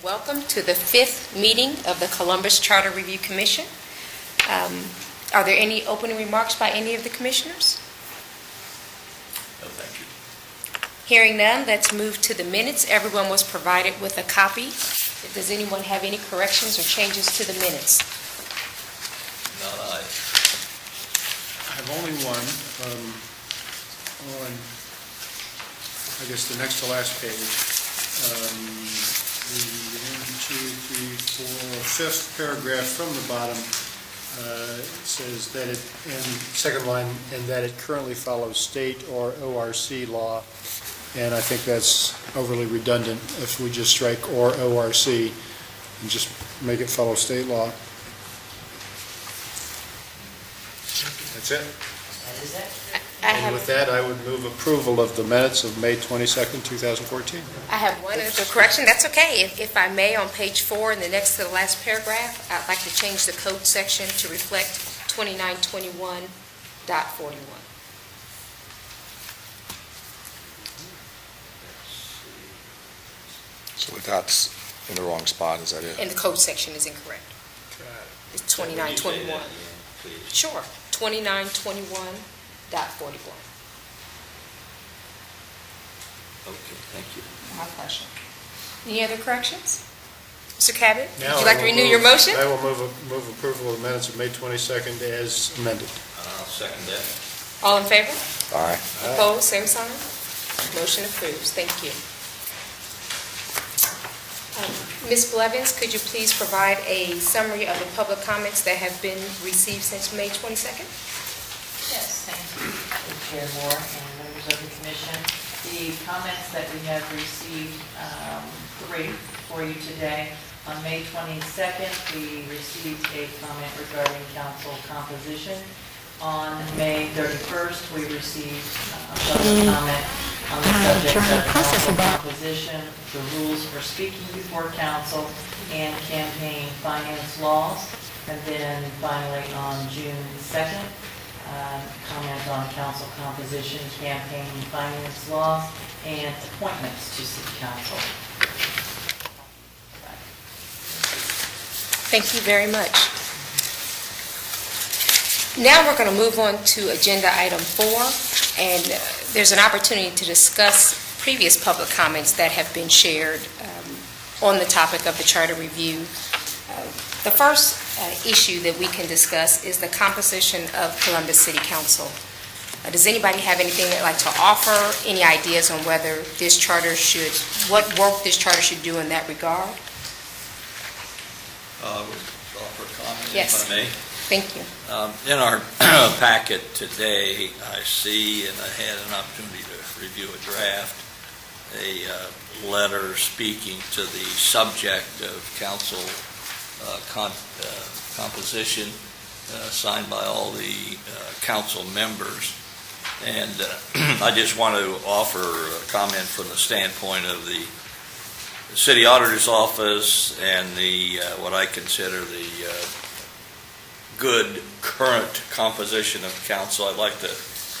Welcome to the fifth meeting of the Columbus Charter Review Commission. Are there any opening remarks by any of the commissioners? No, thank you. Hearing none, let's move to the minutes. Everyone was provided with a copy. Does anyone have any corrections or changes to the minutes? Not I. I have only one on, I guess, the next to last page. The 5th paragraph from the bottom says that it, and second line, and that it currently follows state or ORC law. And I think that's overly redundant if we just strike or ORC and just make it follow state law. That's it. That is it? And with that, I would move approval of the minutes of May 22nd, 2014. I have one other correction. That's okay. If I may, on page 4 in the next to the last paragraph, I'd like to change the code section to reflect 2921.41. So that's in the wrong spot, is that it? And the code section is incorrect. It's 2921. Please. Sure, 2921.41. Okay, thank you. My pleasure. Any other corrections? Mr. Cabot, would Now you like to renew your motion? I will move approval of the minutes of May 22nd as amended. I'll second that. All in favor? Aye. Opposed, same sign? Motion approves. Thank you. Ms. Blevins, could you please provide a summary of the public comments that have been received since May 22nd? Yes, thank you, Chair Moore and members of the commission. The comments that we have received, three for you today. On May 22nd, we received a comment regarding council composition. On May 31st, we received a public comment on the subject of council composition, the rules for speaking before council, and campaign finance laws. And then finally, on June 2nd, comment on council composition, campaign finance laws, and appointments to city council. Thank you very much. Now we're going to move on to agenda item 4, and there's an opportunity to discuss previous public comments that have been shared on the topic of the charter review. The first issue that we can discuss is the composition of Columbus City Council. Does anybody have anything they'd like to offer? Any ideas on whether this charter should, what work this charter should do in that regard? Offer a comment, Yes. if I may. Thank you. In our packet today, I see, and I had an opportunity to review a draft, a letter speaking to the subject of council composition signed by all the council members. And I just want to offer a comment from the standpoint of the city auditor's office and the what I consider the good current composition of council. I'd like to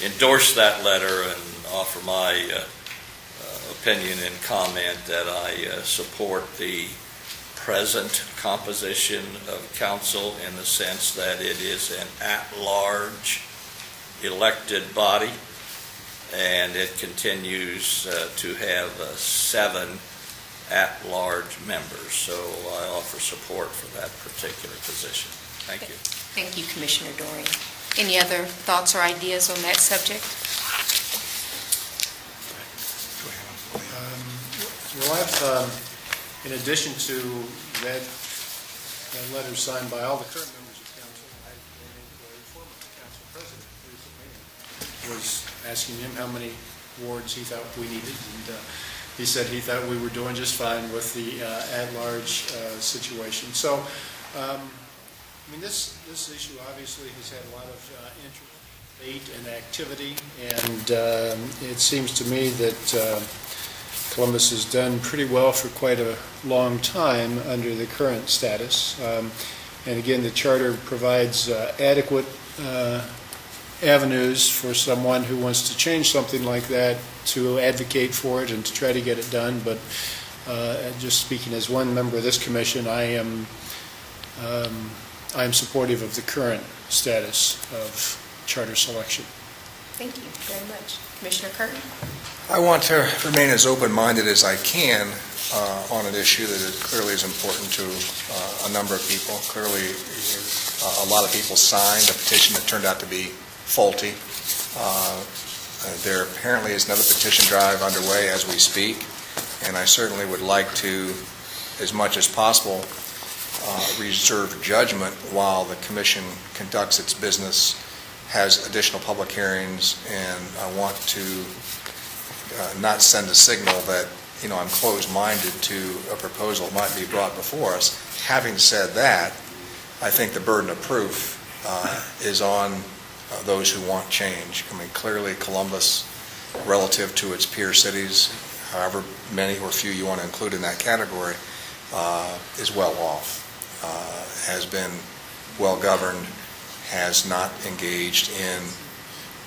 endorse that letter and offer my opinion and comment that I support the present composition of council in the sense that it is an at-large elected body, and it continues to have 7 at-large members. So I offer support for that particular position. Thank you. Thank you, Commissioner Dorian. Any other thoughts or ideas on that subject? Well, I've, in addition to that letter signed by all the current members of council, I ran into a former council president recently and was asking him how many wards he thought we needed, and he said he thought we were doing just fine with the at-large situation. So, I mean, this issue obviously has had a lot of interest, debate, and activity, and it seems to me that Columbus has done pretty well for quite a long time under the current status. And again, the charter provides adequate avenues for someone who wants to change something like that to advocate for it and to try to get it done. But And just speaking as one member of this commission, I am supportive of the current status of charter selection. Thank you very much. Commissioner Curtin? I want to remain as open-minded as I can on an issue that clearly is important to a number of people. Clearly, a lot of people signed a petition that turned out to be faulty. There apparently is another petition drive underway as we speak, and I certainly would like to, as much as possible, reserve judgment while the commission conducts its business, has additional public hearings, and I want to not send a signal that, I'm closed-minded to a proposal that might be brought before us. Having said that, I think the burden of proof is on those who want change. Clearly Columbus, relative to its peer cities, however many or few you want to include in that category, is well off, has been well-governed, has not engaged in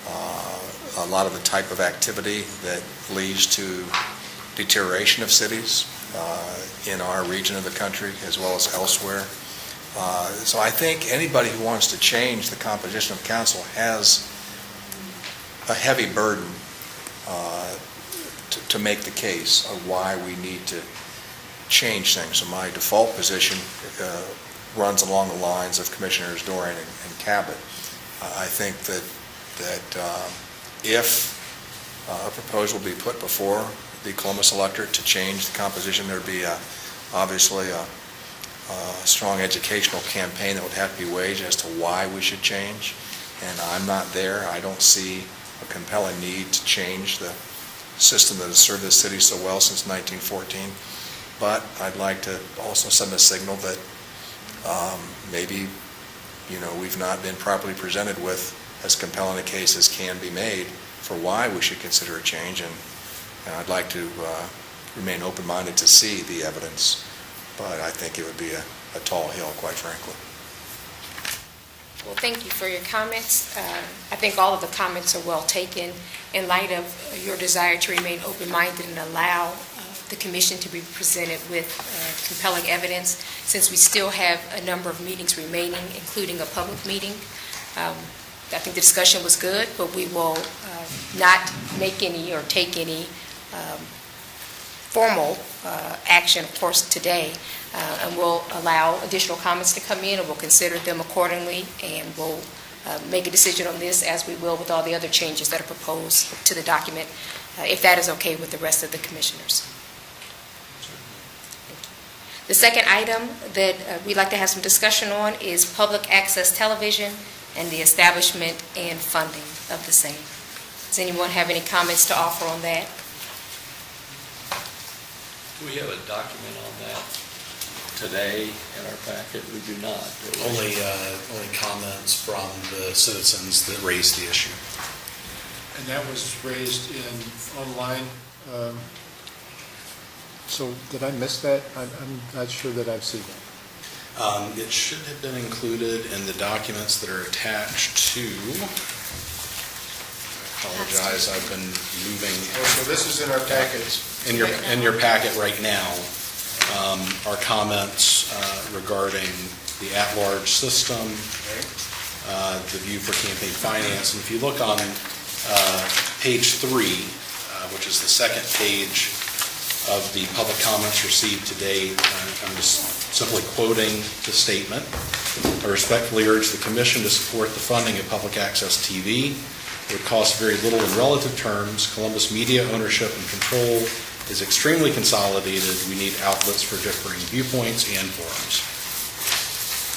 a lot of the type of activity that leads to deterioration of cities in our region of the country as well as elsewhere. So I think anybody who wants to change the composition of council has a heavy burden to make the case of why we need to change things. So my default position runs along the lines of Commissioners Dorian and Cabot. I think that if a proposal be put before the Columbus electorate to change the composition, there'd be obviously a strong educational campaign that would have to be waged as to why we should change. And I'm not there. I don't see a compelling need to change the system that has served this city so well since 1914. But I'd like to also send a signal that maybe, we've not been properly presented with as compelling a case as can be made for why we should consider a change. And I'd like to remain open-minded to see the evidence, but I think it would be a tall hill, quite frankly. Well, thank you for your comments. I think all of the comments are well taken in light of your desire to remain open-minded and allow the commission to be presented with compelling evidence. Since we still have a number of meetings remaining, including a public meeting, I think the discussion was good, but we will not make any or take any formal action, of course, today, and we'll allow additional comments to come in, and we'll consider them accordingly, and we'll make a decision on this as we will with all the other changes that are proposed to the document, if that is okay with the rest of the commissioners. The second item that we'd like to have some discussion on is public access television and the establishment and funding of the same. Does anyone have any comments to offer on that? Do we have a document on that today in our packet? We do not. Do we? Only comments from the citizens that raised the issue. And that was raised online. So did I miss that? I'm not sure that I've seen that. It should have been included in the documents that are attached to, I apologize, I've been moving. So this is in our package. In your packet right now are comments regarding the at-large system, the view for campaign finance. And if you look on page 3, which is the second page of the public comments received today, I'm just simply quoting the statement. I respectfully urge the Commission to support the funding of public access TV. It would cost very little in relative terms. Columbus media ownership and control is extremely consolidated. We need outlets for differing viewpoints and forums.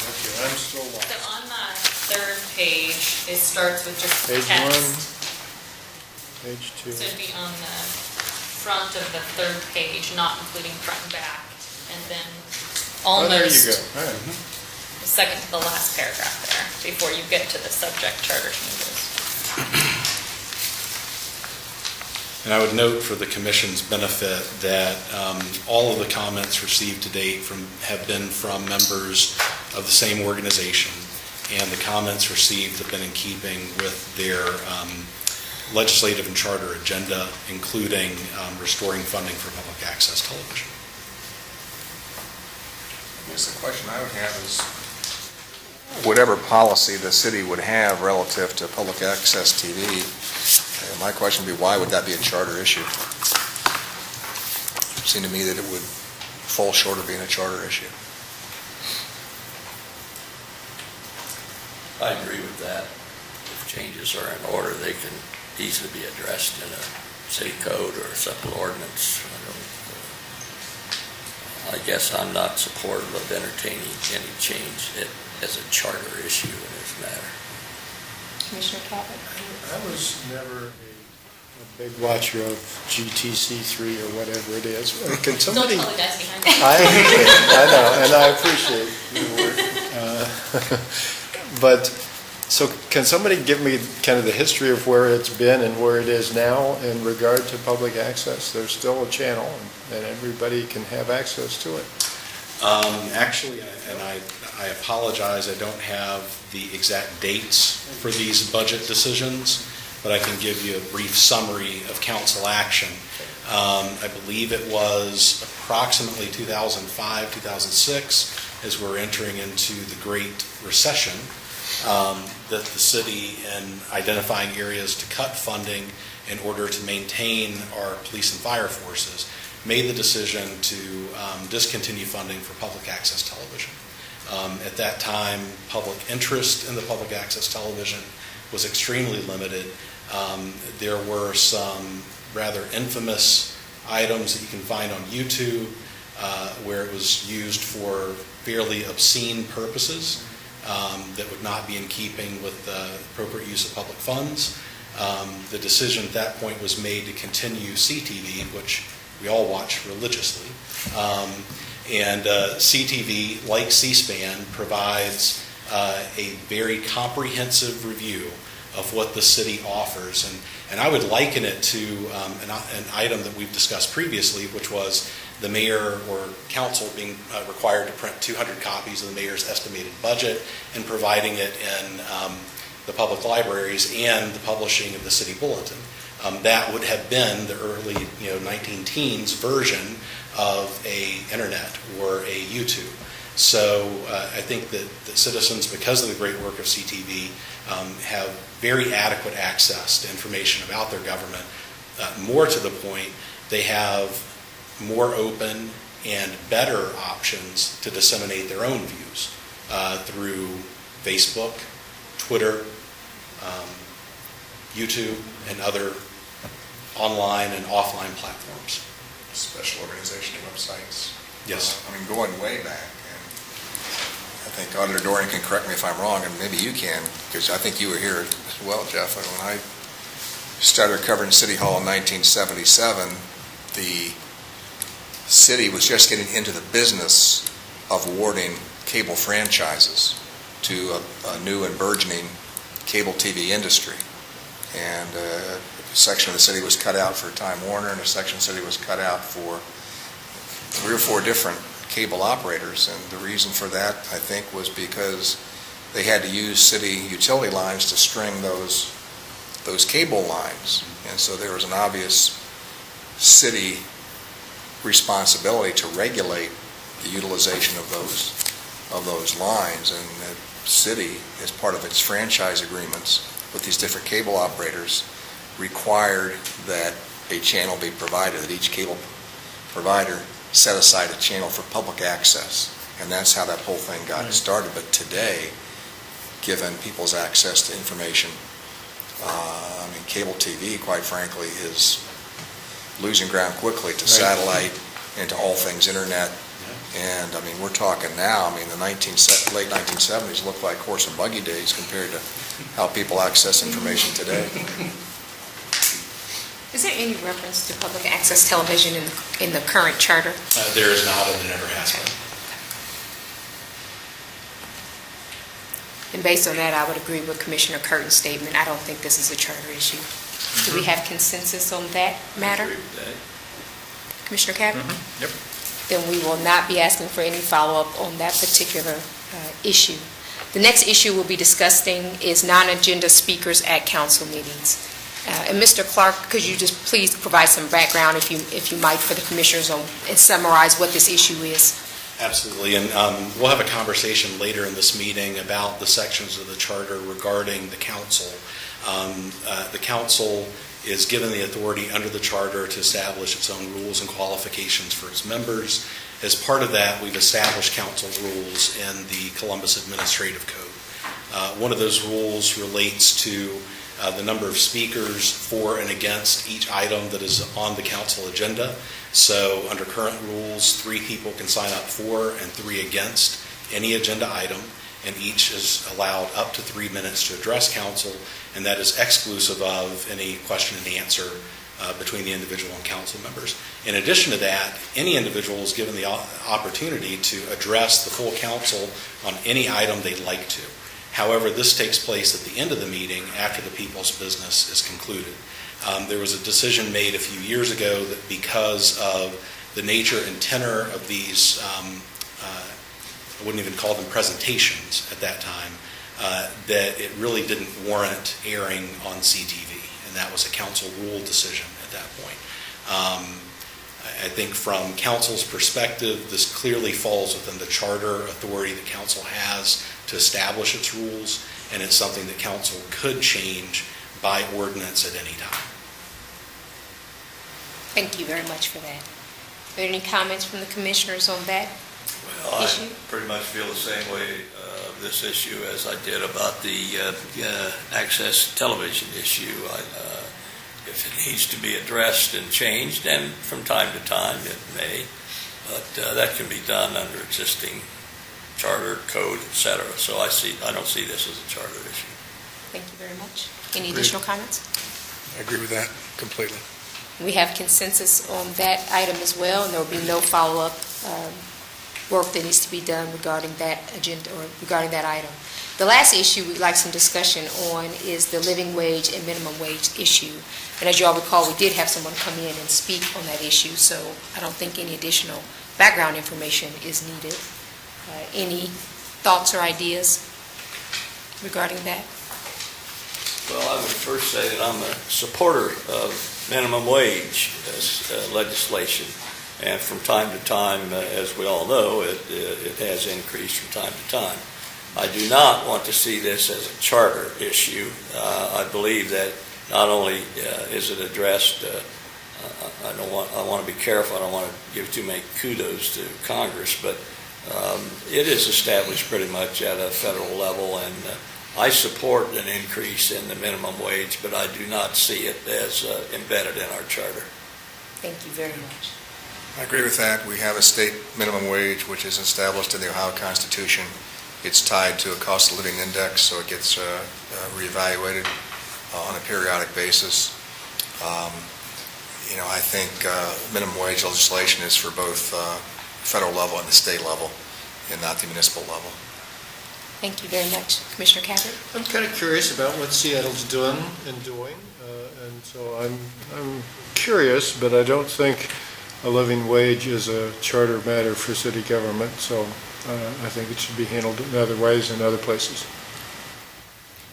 Okay, I'm still lost. So on the third page, it starts with just Page text. 1, page 2. So it'd be on the front of the third page, not including front and back, and then Oh, there you almost go. All right. the second to the last paragraph there, before you get to the subject charter changes. And I would note for the Commission's benefit that all of the comments received to date have been from members of the same organization, and the comments received have been in keeping with their legislative and charter agenda, including restoring funding for public access television. guess the question I would have is, whatever policy the city would have relative to public access TV, my question would be, why would that be a charter issue? It seemed to me that it would fall short of being a charter issue. I agree with that. If changes are in order, they can easily be addressed in a city code or a simple ordinance. I guess I'm not supportive of entertaining any change as a charter issue in this matter. Commissioner Caput? I was never a big watcher of GTC3 or whatever it is. Can Don't somebody... tell the guys behind you. I know, and I appreciate your work. But, so can somebody give me kind of the history of where it's been and where it is now in regard to public access? There's still a channel, and everybody can have access to it. Actually, and I apologize, I don't have the exact dates for these budget decisions, but I can give you a brief summary of council action. I believe it was approximately 2005, 2006, as we're entering into the Great Recession, that the city, in identifying areas to cut funding in order to maintain our police and fire forces, made the decision to discontinue funding for public access television. At that time, public interest in the public access television was extremely limited. There were some rather infamous items that you can find on YouTube where it was used for fairly obscene purposes that would not be in keeping with the appropriate use of public funds. The decision at that point was made to continue CTV, which we all watch religiously. And CTV, like C-SPAN, provides a very comprehensive review of what the city offers. And I would liken it to an item that we've discussed previously, which was the mayor or council being required to print 200 copies of the mayor's estimated budget and providing it in the public libraries and the publishing of the city bulletin. That would have been the early 19-teens version of a internet or a YouTube. So I think that citizens, because of the great work of CTV, have very adequate access to information about their government. More to the point, they have more open and better options to disseminate their own views through Facebook, Twitter, YouTube, and other online and offline platforms. Special organization websites. Yes. I mean, going way back, and I think Auditor Dorian can correct me if I'm wrong, and maybe you can, because I think you were here as well, Jeff. When I started covering City Hall in 1977, the city was just getting into the business of awarding cable franchises to a new and burgeoning cable TV industry. And a section of the city was cut out for Time Warner, and a section of the city was cut out for 3 or 4 different cable operators. And the reason for that, I think, was because they had to use city utility lines to string those cable lines. And so there was an obvious city responsibility to regulate the utilization of those lines. And the city, as part of its franchise agreements with these different cable operators, required that a channel be provided, that each cable provider set aside a channel for public access. And that's how that whole thing got started. But today, given people's access to information, cable TV, quite frankly, is losing ground quickly to satellite and to all things internet. And we're talking now, the late 1970s looked like horse and buggy days compared to how people access information today. Is there any reference to public access television in the current charter? There is not, and there never has been. And based on that, I would agree with Commissioner Curtin's statement. I don't think this is a charter issue. Do we have consensus on that matter? I agree with that. Commissioner Caput? Yep. Then we will not be asking for any follow-up on that particular issue. The next issue we'll be discussing is non-agenda speakers at council meetings. And Mr. Clark, could you just please provide some background, if you might, for the commissioners and summarize what this issue is? Absolutely, and we'll have a conversation later in this meeting about the sections of the charter regarding the council. The council is given the authority under the charter to establish its own rules and qualifications for its members. As part of that, we've established council rules in the Columbus Administrative Code. One of those rules relates to the number of speakers for and against each item that is on the council agenda. So under current rules, 3 people can sign up for and 3 against any agenda item, and each is allowed up to 3 minutes to address council, and that is exclusive of any question and answer between the individual and council members. In addition to that, any individual is given the opportunity to address the full council on any item they'd like to. However, this takes place at the end of the meeting after the people's business is concluded. There was a decision made a few years ago that because of the nature and tenor of these, I wouldn't even call them presentations at that time, that it really didn't warrant airing on CTV, and that was a council rule decision at that point. I think from council's perspective, this clearly falls within the charter authority that council has to establish its rules, and it's something that council could change by ordinance at any time. Thank you very much for that. Are there any comments from the commissioners on that Well, issue? I pretty much feel the same way this issue as I did about the access television issue. If it needs to be addressed and changed, and from time to time it may, but that can be done under existing charter, code, etc. So I don't see this as a charter issue. Thank you very much. Any Agreed. additional comments? I agree with that completely. We have consensus on that item as well, and there will be no follow-up work that needs to be done regarding that agenda or regarding that item. The last issue we'd like some discussion on is the living wage and minimum wage issue. And as you all recall, we did have someone come in and speak on that issue, so I don't think any additional background information is needed. Any thoughts or ideas regarding that? Well, I would first say that I'm a supporter of minimum wage legislation, and from time to time, as we all know, it has increased from time to time. I do not want to see this as a charter issue. I believe that not only is it addressed, I want to be careful, I don't want to give too many kudos to Congress, but it is established pretty much at a federal level, and I support an increase in the minimum wage, but I do not see it as embedded in our charter. Thank you very much. I agree with that. We have a state minimum wage, which is established in the Ohio Constitution. It's tied to a cost of living index, so it gets reevaluated on a periodic basis. I think minimum wage legislation is for both federal level and the state level, and not the municipal level. Thank you very much. Commissioner Caput? I'm kind of curious about what Seattle's doing, and so I'm curious, but I don't think a living wage is a charter matter for city government, so I think it should be handled in other ways in other places.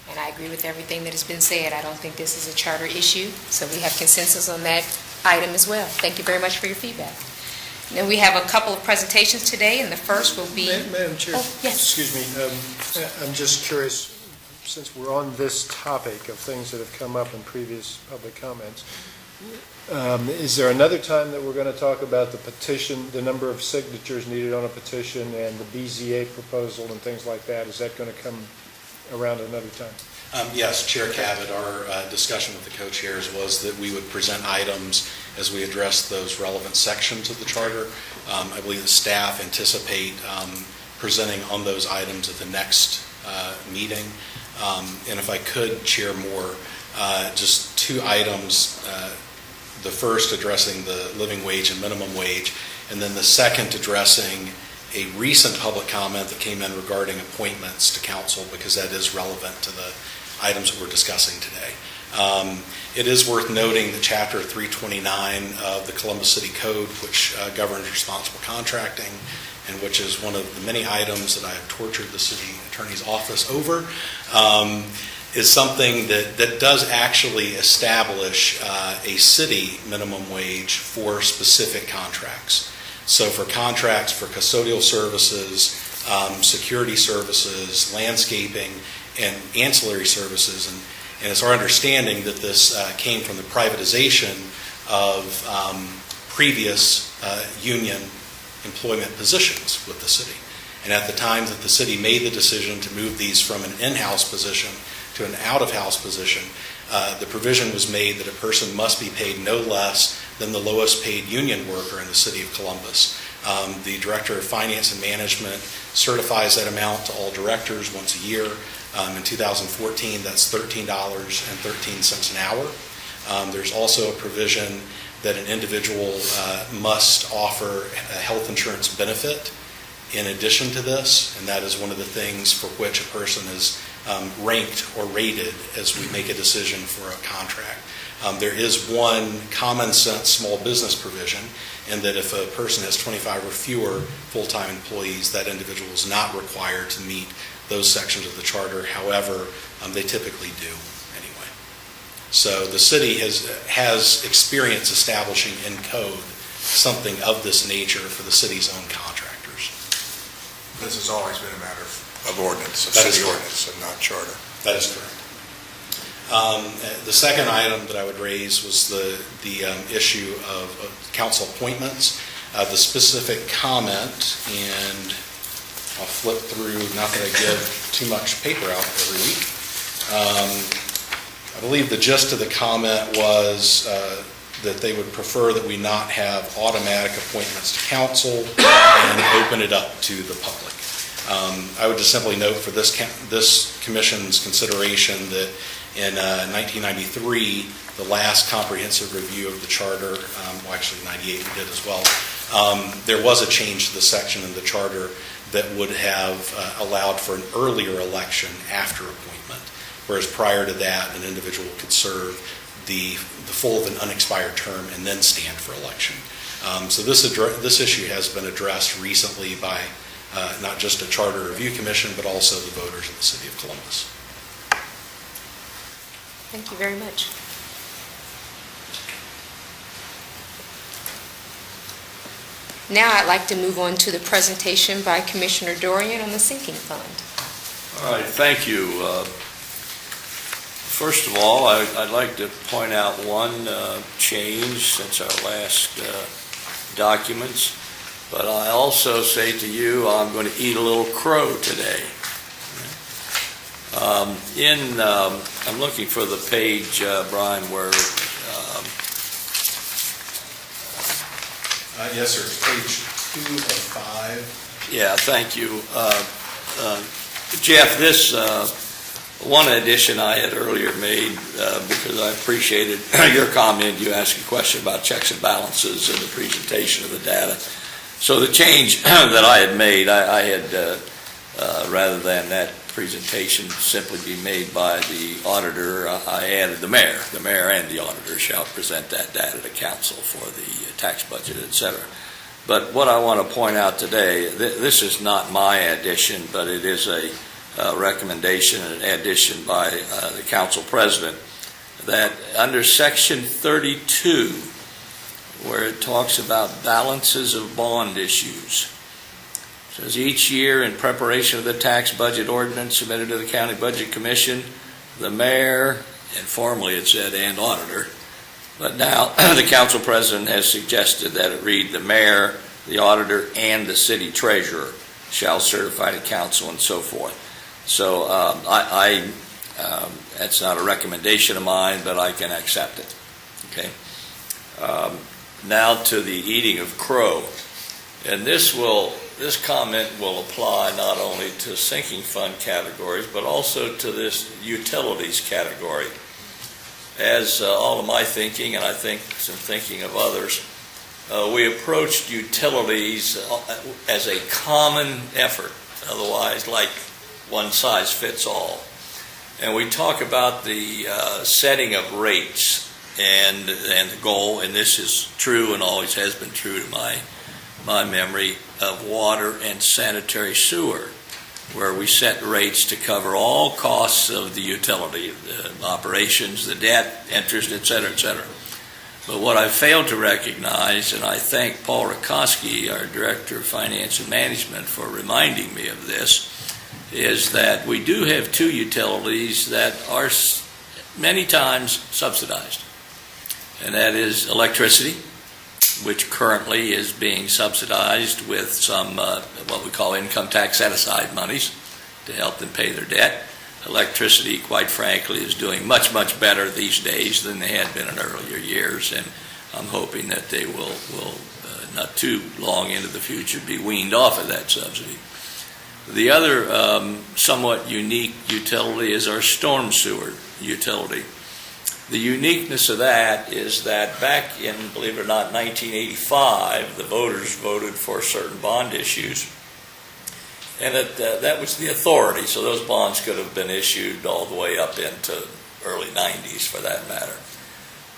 And I agree with everything that has been said. I don't think this is a charter issue, so we have consensus on that item as well. Thank you very much for your feedback. Now, we have a couple of presentations today, and the first will be... Madam Chair? Oh, yes. Excuse me. I'm just curious, since we're on this topic of things that have come up in previous public comments, is there another time that we're going to talk about the petition, the number of signatures needed on a petition, and the BZA proposal and things like that? Is that going to come around another time? Yes, Chair Cabot, our discussion with the co-chairs was that we would present items as we address those relevant sections of the charter. I believe the staff anticipate presenting on those items at the next meeting. And if I could, Chair Moore, just 2 items, the first addressing the living wage and minimum wage, and then the second addressing a recent public comment that came in regarding appointments to council, because that is relevant to the items that we're discussing today. It is worth noting that Chapter 329 of the Columbus City Code, which governs responsible contracting, and which is one of the many items that I have tortured the city attorney's office over, is something that does actually establish a city minimum wage for specific contracts. So for contracts for custodial services, security services, landscaping, and ancillary services, and it's our understanding that this came from the privatization of previous union employment positions with the city. And at the time that the city made the decision to move these from an in-house position to an out-of-house position, the provision was made that a person must be paid no less than the lowest paid union worker in the city of Columbus. The Director of Finance and Management certifies that amount to all directors once a year. In 2014, that's $13.13 an hour. There's also a provision that an individual must offer a health insurance benefit in addition to this, and that is one of the things for which a person is ranked or rated as we make a decision for a contract. There is one common sense small business provision in that if a person has 25 or fewer full-time employees, that individual is not required to meet those sections of the charter. However, they typically do anyway. So the city has experience establishing in code something of this nature for the city's own contractors. This has always been a matter of ordinance, of That is city correct. ordinance, and not charter. That is correct. The second item that I would raise was the issue of council appointments. The specific comment, and I'll flip through, not that I give too much paper out every week. I believe the gist of the comment was that they would prefer that we not have automatic appointments to council and open it up to the public. I would just simply note for this commission's consideration that in 1993, the last comprehensive review of the charter, well actually 98 we did as well, there was a change to the section in the charter that would have allowed for an earlier election after appointment, whereas prior to that, an individual could serve the full of an unexpired term and then stand for election. So this issue has been addressed recently by not just a Charter Review Commission, but also the voters of the City of Columbus. Thank you very much. Now I'd like to move on to the presentation by Commissioner Dorian on the sinking fund. All right, thank you. First of all, I'd like to point out one change since our last documents, but I also say to you, I'm going to eat a little crow today. I'm looking for the page, Brian, where... Yes, sir. It's page 2 of 5. Yeah, thank you. Jeff, this one addition I had earlier made, because I appreciated your comment, you asked a question about checks and balances and the presentation of the data. So the change that I had made, I had, rather than that presentation simply be made by the auditor, I added the mayor. The mayor and the auditor shall present that data to council for the tax budget, et cetera. But what I want to point out today, this is not my addition, but it is a recommendation and addition by the council president, that under section 32, where it talks about balances of bond issues, it says each year in preparation of the tax budget ordinance submitted to the County Budget Commission, the mayor, and formerly it said and auditor, but now the council president has suggested that it read the mayor, the auditor, and the city treasurer shall certify to council and so forth. So that's not a recommendation of mine, but I can accept it. Okay. Now to the eating of crow, and this comment will apply not only to sinking fund categories, but also to this utilities category. As all of my thinking, and I think some thinking of others, we approached utilities as a common effort, otherwise like one size fits all. And we talk about the setting of rates and the goal, and this is true and always has been true to my memory, of water and sanitary sewer, where we set rates to cover all costs of the utility, the operations, the debt, interest, et cetera, et cetera. But what I failed to recognize, and I thank Paul Rakoski, our Director of Finance and Management, for reminding me of this, is that we do have two utilities that are many times subsidized. And that is electricity, which currently is being subsidized with some what we call income tax set-aside monies to help them pay their debt. Electricity, quite frankly, is doing much, much better these days than they had been in earlier years, and I'm hoping that they will not too long into the future, be weaned off of that subsidy. The other somewhat unique utility is our storm sewer utility. The uniqueness of that is that back in, believe it or not, 1985, the voters voted for certain bond issues, and that was the authority, so those bonds could have been issued all the way up into early 90s for that matter.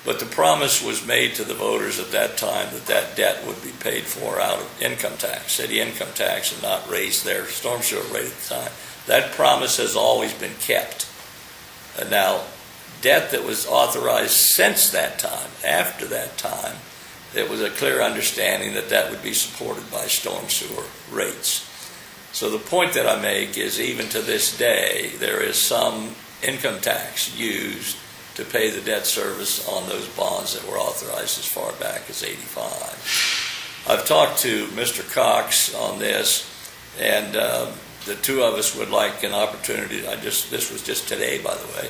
But the promise was made to the voters at that time that that debt would be paid for out of income tax, city income tax, and not raise their storm sewer rate at the time. That promise has always been kept. And now, debt that was authorized since that time, after that time, it was a clear understanding that that would be supported by storm sewer rates. So the point that I make is even to this day, there is some income tax used to pay the debt service on those bonds that were authorized as far back as '85. I've talked to Mr. Cox on this, and the two of us would like an opportunity, this was just today, by the way,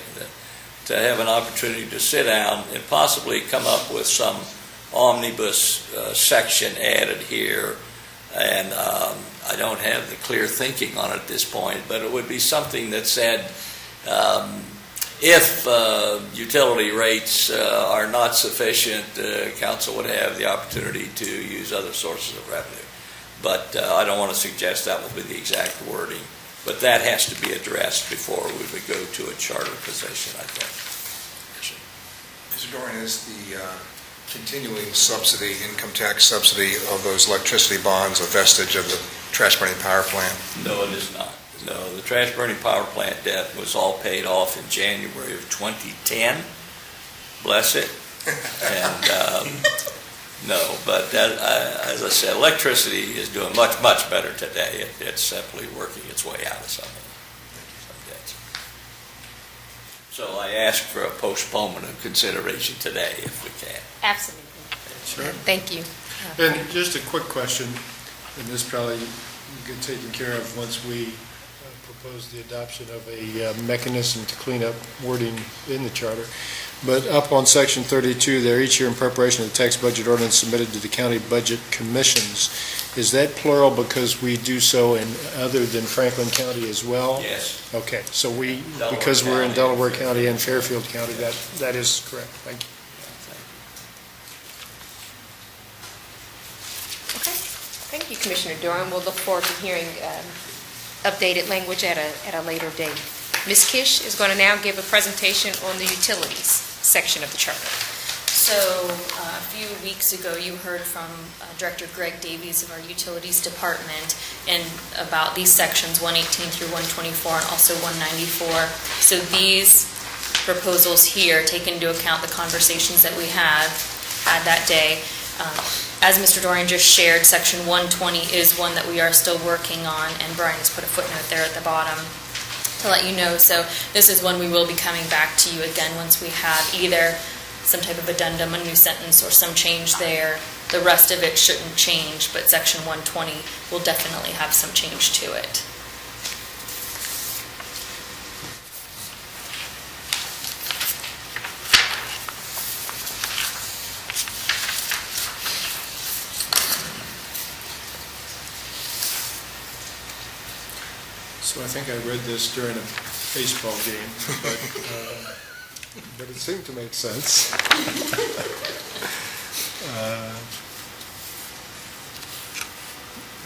to have an opportunity to sit down and possibly come up with some omnibus section added here. And I don't have the clear thinking on it at this point, but it would be something that said, if utility rates are not sufficient, council would have the opportunity to use other sources of revenue. But I don't want to suggest that will be the exact wording. But that has to be addressed before we would go to a charter position, I think. Mr. Dorian, is the continuing subsidy, income tax subsidy of those electricity bonds a vestige of the trash burning power plant? No, it is not. No, the trash burning power plant debt was all paid off in January of 2010. Bless it. And no, but that, as I said, electricity is doing much, much better today. It's simply working its way out of some debts. So I ask for a postponement of consideration today if we can. Absolutely. Sure. Thank you. And just a quick question, and this probably will get taken care of once we propose the adoption of a mechanism to clean up wording in the charter. But up on section 32 there, each year in preparation of the tax budget ordinance submitted to the county budget commissions. Is that plural because we do so in other than Franklin County as well? Yes. Okay, so we, Delaware because we're in County. Delaware County and Fairfield County, that is correct. Thank you. Okay. Thank you, Commissioner Doran. We'll look forward to hearing updated language at a later date. Ms. Kish is going to now give a presentation on the utilities section of the charter. So a few weeks ago, you heard from Director Greg Davies of our Utilities Department and about these sections 118 through 124 and also 194. So these proposals here take into account the conversations that we had that day. As Mr. Dorian just shared, section 120 is one that we are still working on, and Brian has put a footnote there at the bottom to let you know. So this is one we will be coming back to you again once we have either some type of addendum, a new sentence, or some change there. The rest of it shouldn't change, but section 120 will definitely have some change to it. So I think I read this during a baseball game, but it seemed to make sense.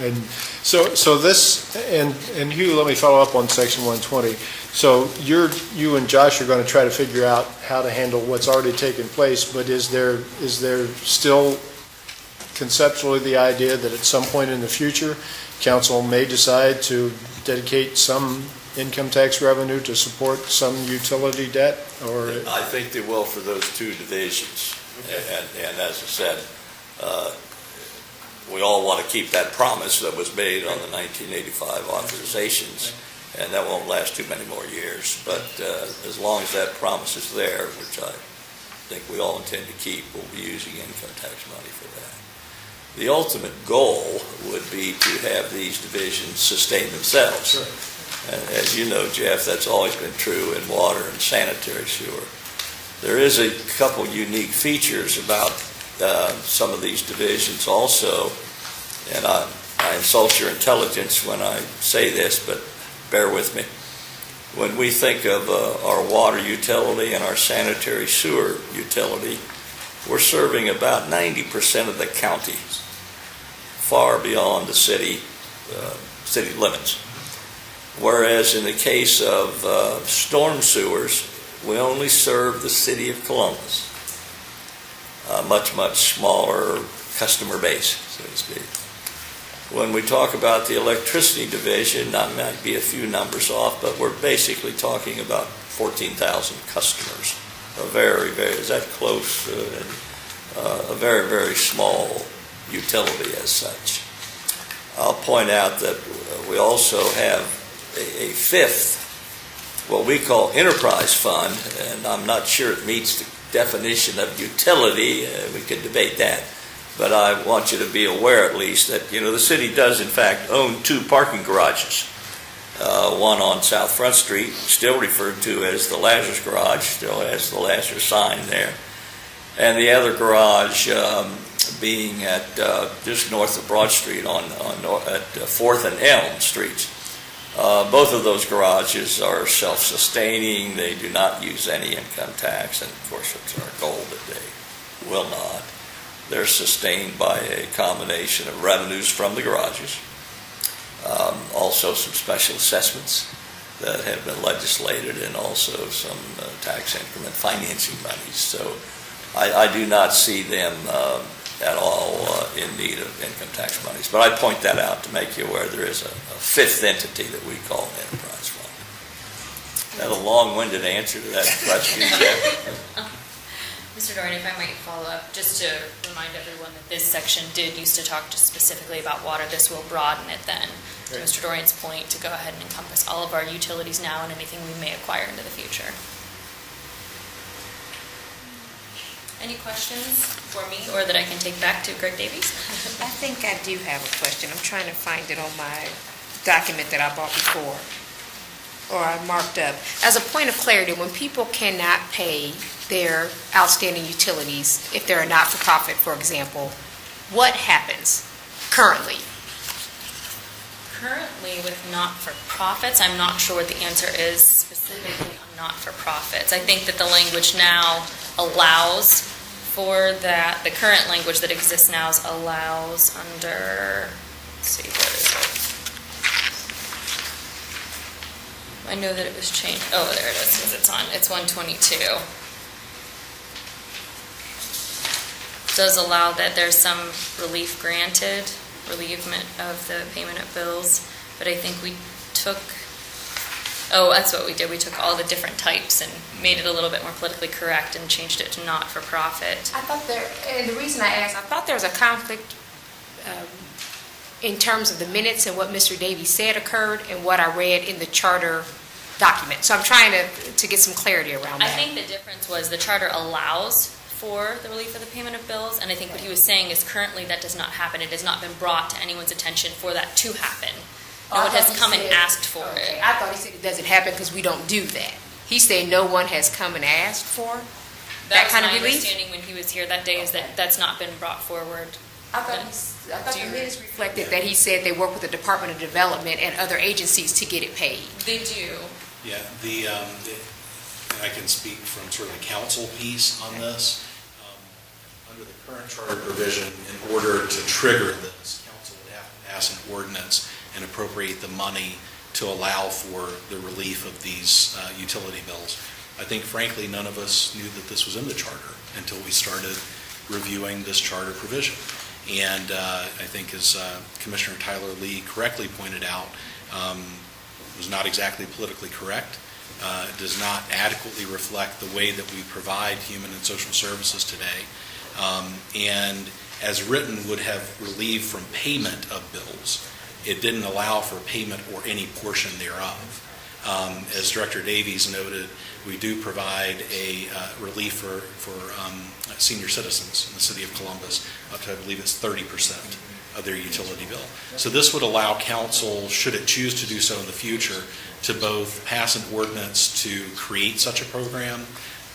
And so this, and Hugh, let me follow up on section 120. So you and Josh are going to try to figure out how to handle what's already taken place, but is there still conceptually the idea that at some point in the future, council may decide to dedicate some income tax revenue to support some utility debt, or? I think they will for those two divisions. And as I said, we all want to keep that promise that was made on the 1985 authorizations, and that won't last too many more years. But as long as that promise is there, which I think we all intend to keep, we'll be using income tax money for that. The ultimate goal would be to have these divisions sustain themselves. Sure. And as you know, Jeff, that's always been true in water and sanitary sewer. There is a couple unique features about some of these divisions also, and I insult your intelligence when I say this, but bear with me. When we think of our water utility and our sanitary sewer utility, we're serving about 90% of the county, far beyond the city limits. Whereas in the case of storm sewers, we only serve the city of Columbus, a much, much smaller customer base, so to speak. When we talk about the electricity division, that might be a few numbers off, but we're basically talking about 14,000 customers. Is that close? A very, very small utility as such. I'll point out that we also have a fifth, what we call enterprise fund, and I'm not sure it meets the definition of utility. We could debate that. But I want you to be aware at least that, the city does in fact own 2 parking garages. One on South Front Street, still referred to as the Lazarus Garage, still has the Lazarus sign there. And the other garage being at just north of Broad Street at 4th and Elm Streets. Both of those garages are self-sustaining. They do not use any income tax, and of course it's our goal that they will not. They're sustained by a combination of revenues from the garages, also some special assessments that have been legislated, and also some tax increment financing monies. So I do not see them at all in need of income tax monies. But I point that out to make you aware there is a fifth entity that we call an enterprise fund. Is that a long-winded answer to that question, Jeff? Mr. Dorian, if I might follow up, just to remind everyone that this section did used to talk just specifically about water. This will broaden it then, to Great. Mr. Dorian's point, to go ahead and encompass all of our utilities now and anything we may acquire into the future. Any questions for me, or that I can take back to Greg Davies? I think I do have a question. I'm trying to find it on my document that I bought before, or I marked up. As a point of clarity, when people cannot pay their outstanding utilities, if they're a not-for-profit, for example, what happens currently? Currently, with not-for-profits, I'm not sure what the answer is specifically on not-for-profits. I think that the language now allows for that. The current language that exists now allows under, let's see, where is it? I know that it was changed. Oh, there it is, because it's 122. Does allow that there's some relief granted, relievement of the payment of bills, but I think we took, that's what we did. We took all the different types and made it a little bit more politically correct and changed it to not-for-profit. I thought and the reason I asked, I thought there was a conflict in terms of the minutes and what Mr. Davies said occurred and what I read in the charter document. So I'm trying to get some clarity around that. I think the difference was the charter allows for the relief of the payment of bills, and I think what he was saying is currently that does not happen. It has not been brought to anyone's attention for that to happen. No one has come and asked for Okay, it. I thought he said it doesn't happen because we don't do that. He's saying no one has come and asked for that kind of was my relief? understanding when he was here that day, is that that's not been brought forward. I thought the minutes reflected that he said they work with the Department of Development and other agencies to get it paid. They do. Yeah, I can speak from sort of the council piece on this. Under the current charter provision, in order to trigger this, council would have to pass an ordinance and appropriate the money to allow for the relief of these utility bills. I think frankly, none of us knew that this was in the charter until we started reviewing this charter provision. And I think as Commissioner Tyler Lee correctly pointed out, it was not exactly politically correct. It does not adequately reflect the way that we provide human and social services today. and as written would have relieved from payment of bills. It didn't allow for payment or any portion thereof. As Director Davies noted, we do provide a relief for senior citizens in the city of Columbus, up to, I believe it's 30% of their utility bill. So this would allow council, should it choose to do so in the future, to both pass an ordinance to create such a program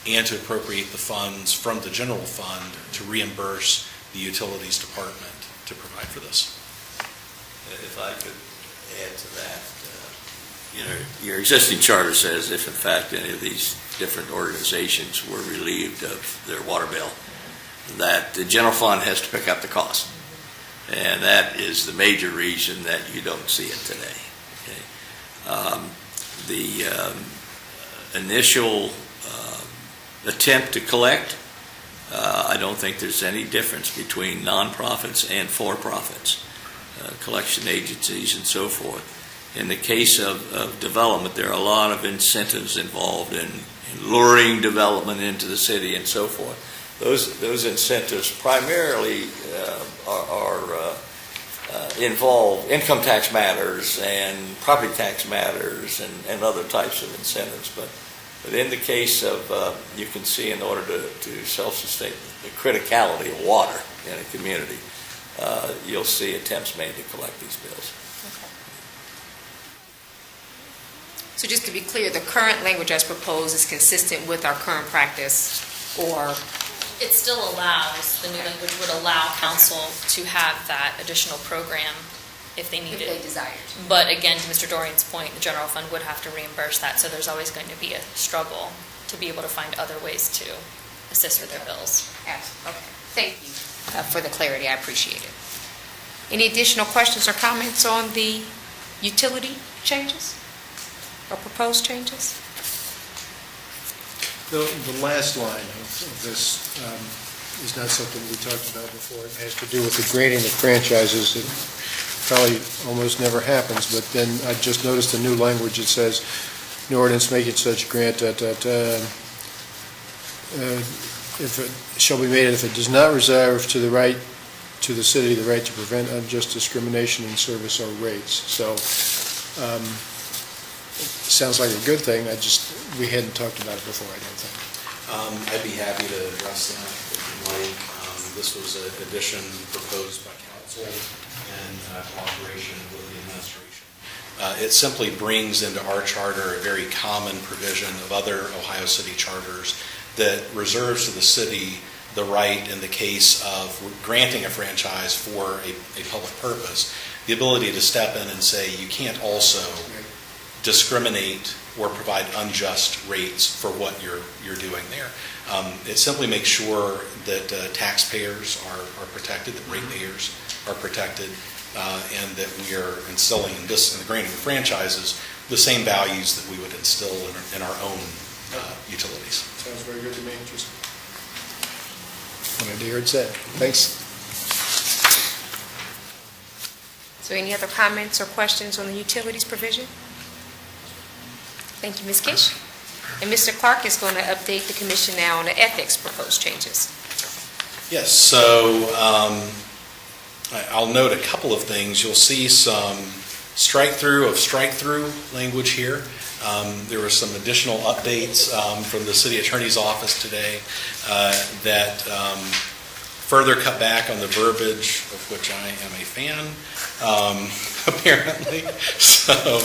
and to appropriate the funds from the general fund to reimburse the utilities department to provide for this. If I could add to that, your existing charter says if in fact any of these different organizations were relieved of their water bill, that the general fund has to pick up the cost. And that is the major reason that you don't see it today. Okay? The initial attempt to collect, I don't think there's any difference between nonprofits and for-profits, collection agencies and so forth. In the case of development, there are a lot of incentives involved in luring development into the city and so forth. Those incentives primarily involve income tax matters and property tax matters and other types of incentives. But in the case of, you can see in order to self-sustain the criticality of water in a community, you'll see attempts made to collect these bills. So just to be clear, the current language as proposed is consistent with our current practice, or? It still allows, the new language would allow council to have that additional program if they need If they it. desired. But again, to Mr. Dorian's point, the general fund would have to reimburse that, so there's always going to be a struggle to be able to find other ways to assist with their bills. Okay, thank you for the clarity, I appreciate it. Any additional questions or comments on the utility changes or proposed changes? The last line of this is not something we talked about before. It has to do with the granting of franchises. It probably almost never happens, but then I just noticed the new language. It says, "New ordinance making such grant if it shall be made if it does not reserve to the city the right to prevent unjust discrimination in service or rates." So it sounds like a good thing. We hadn't talked about it before, I don't think. I'd be happy to address that if you like. This was an addition proposed by council in cooperation with the administration. It simply brings into our charter a very common provision of other Ohio City charters that reserves to the city the right, in the case of granting a franchise for a public purpose, the ability to step in and say, you can't also discriminate or provide unjust rates for what you're doing there. It simply makes sure that taxpayers are protected, that ratepayers are protected, and that we are instilling in the granting of franchises the same values that we would instill in our own utilities. Sounds very good to me. Just wanted to hear it said. Thanks. So any other comments or questions on the utilities provision? Thank you, Ms. Kish. And Mr. Clark is going to update the commission now on the ethics proposed changes. Yes, so I'll note a couple of things. You'll see some strike-through language here. There were some additional updates from the city attorney's office today that further cut back on the verbiage, of which I am a fan, apparently. So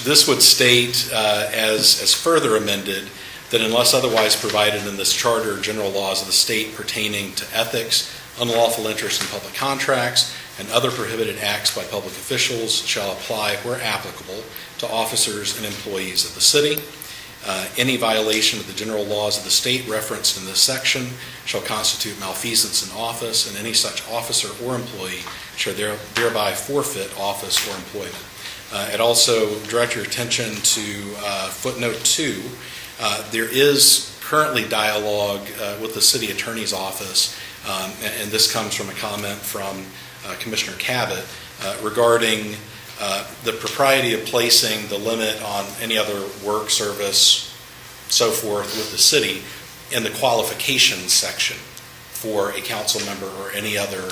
this would state, as further amended, that unless otherwise provided in this charter, general laws of the state pertaining to ethics, unlawful interest in public contracts, and other prohibited acts by public officials shall apply where applicable to officers and employees of the city. Any violation of the general laws of the state referenced in this section shall constitute malfeasance in office, and any such officer or employee shall thereby forfeit office or employment. I'd also direct your attention to footnote 2. There is currently dialogue with the city attorney's office, and this comes from a comment from Commissioner Cabot regarding the propriety of placing the limit on any other work, service, so forth with the city in the qualifications section for a council member or any other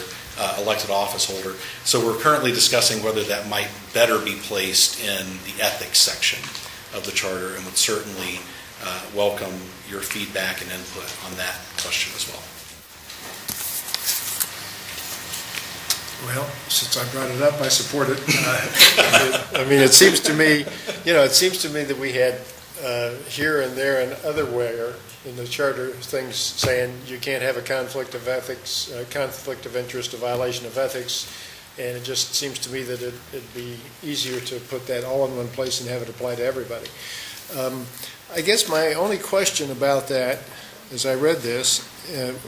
elected office holder. So we're currently discussing whether that might better be placed in the ethics section of the charter, and would certainly welcome your feedback and input on that question as well. Well, since I brought it up, I support it. I mean, it seems to me, that we had here and there and otherwhere in the charter things saying you can't have a conflict of ethics, conflict of interest, a violation of ethics, and it just seems to me that it'd be easier to put that all in one place and have it apply to everybody. I guess my only question about that, as I read this, and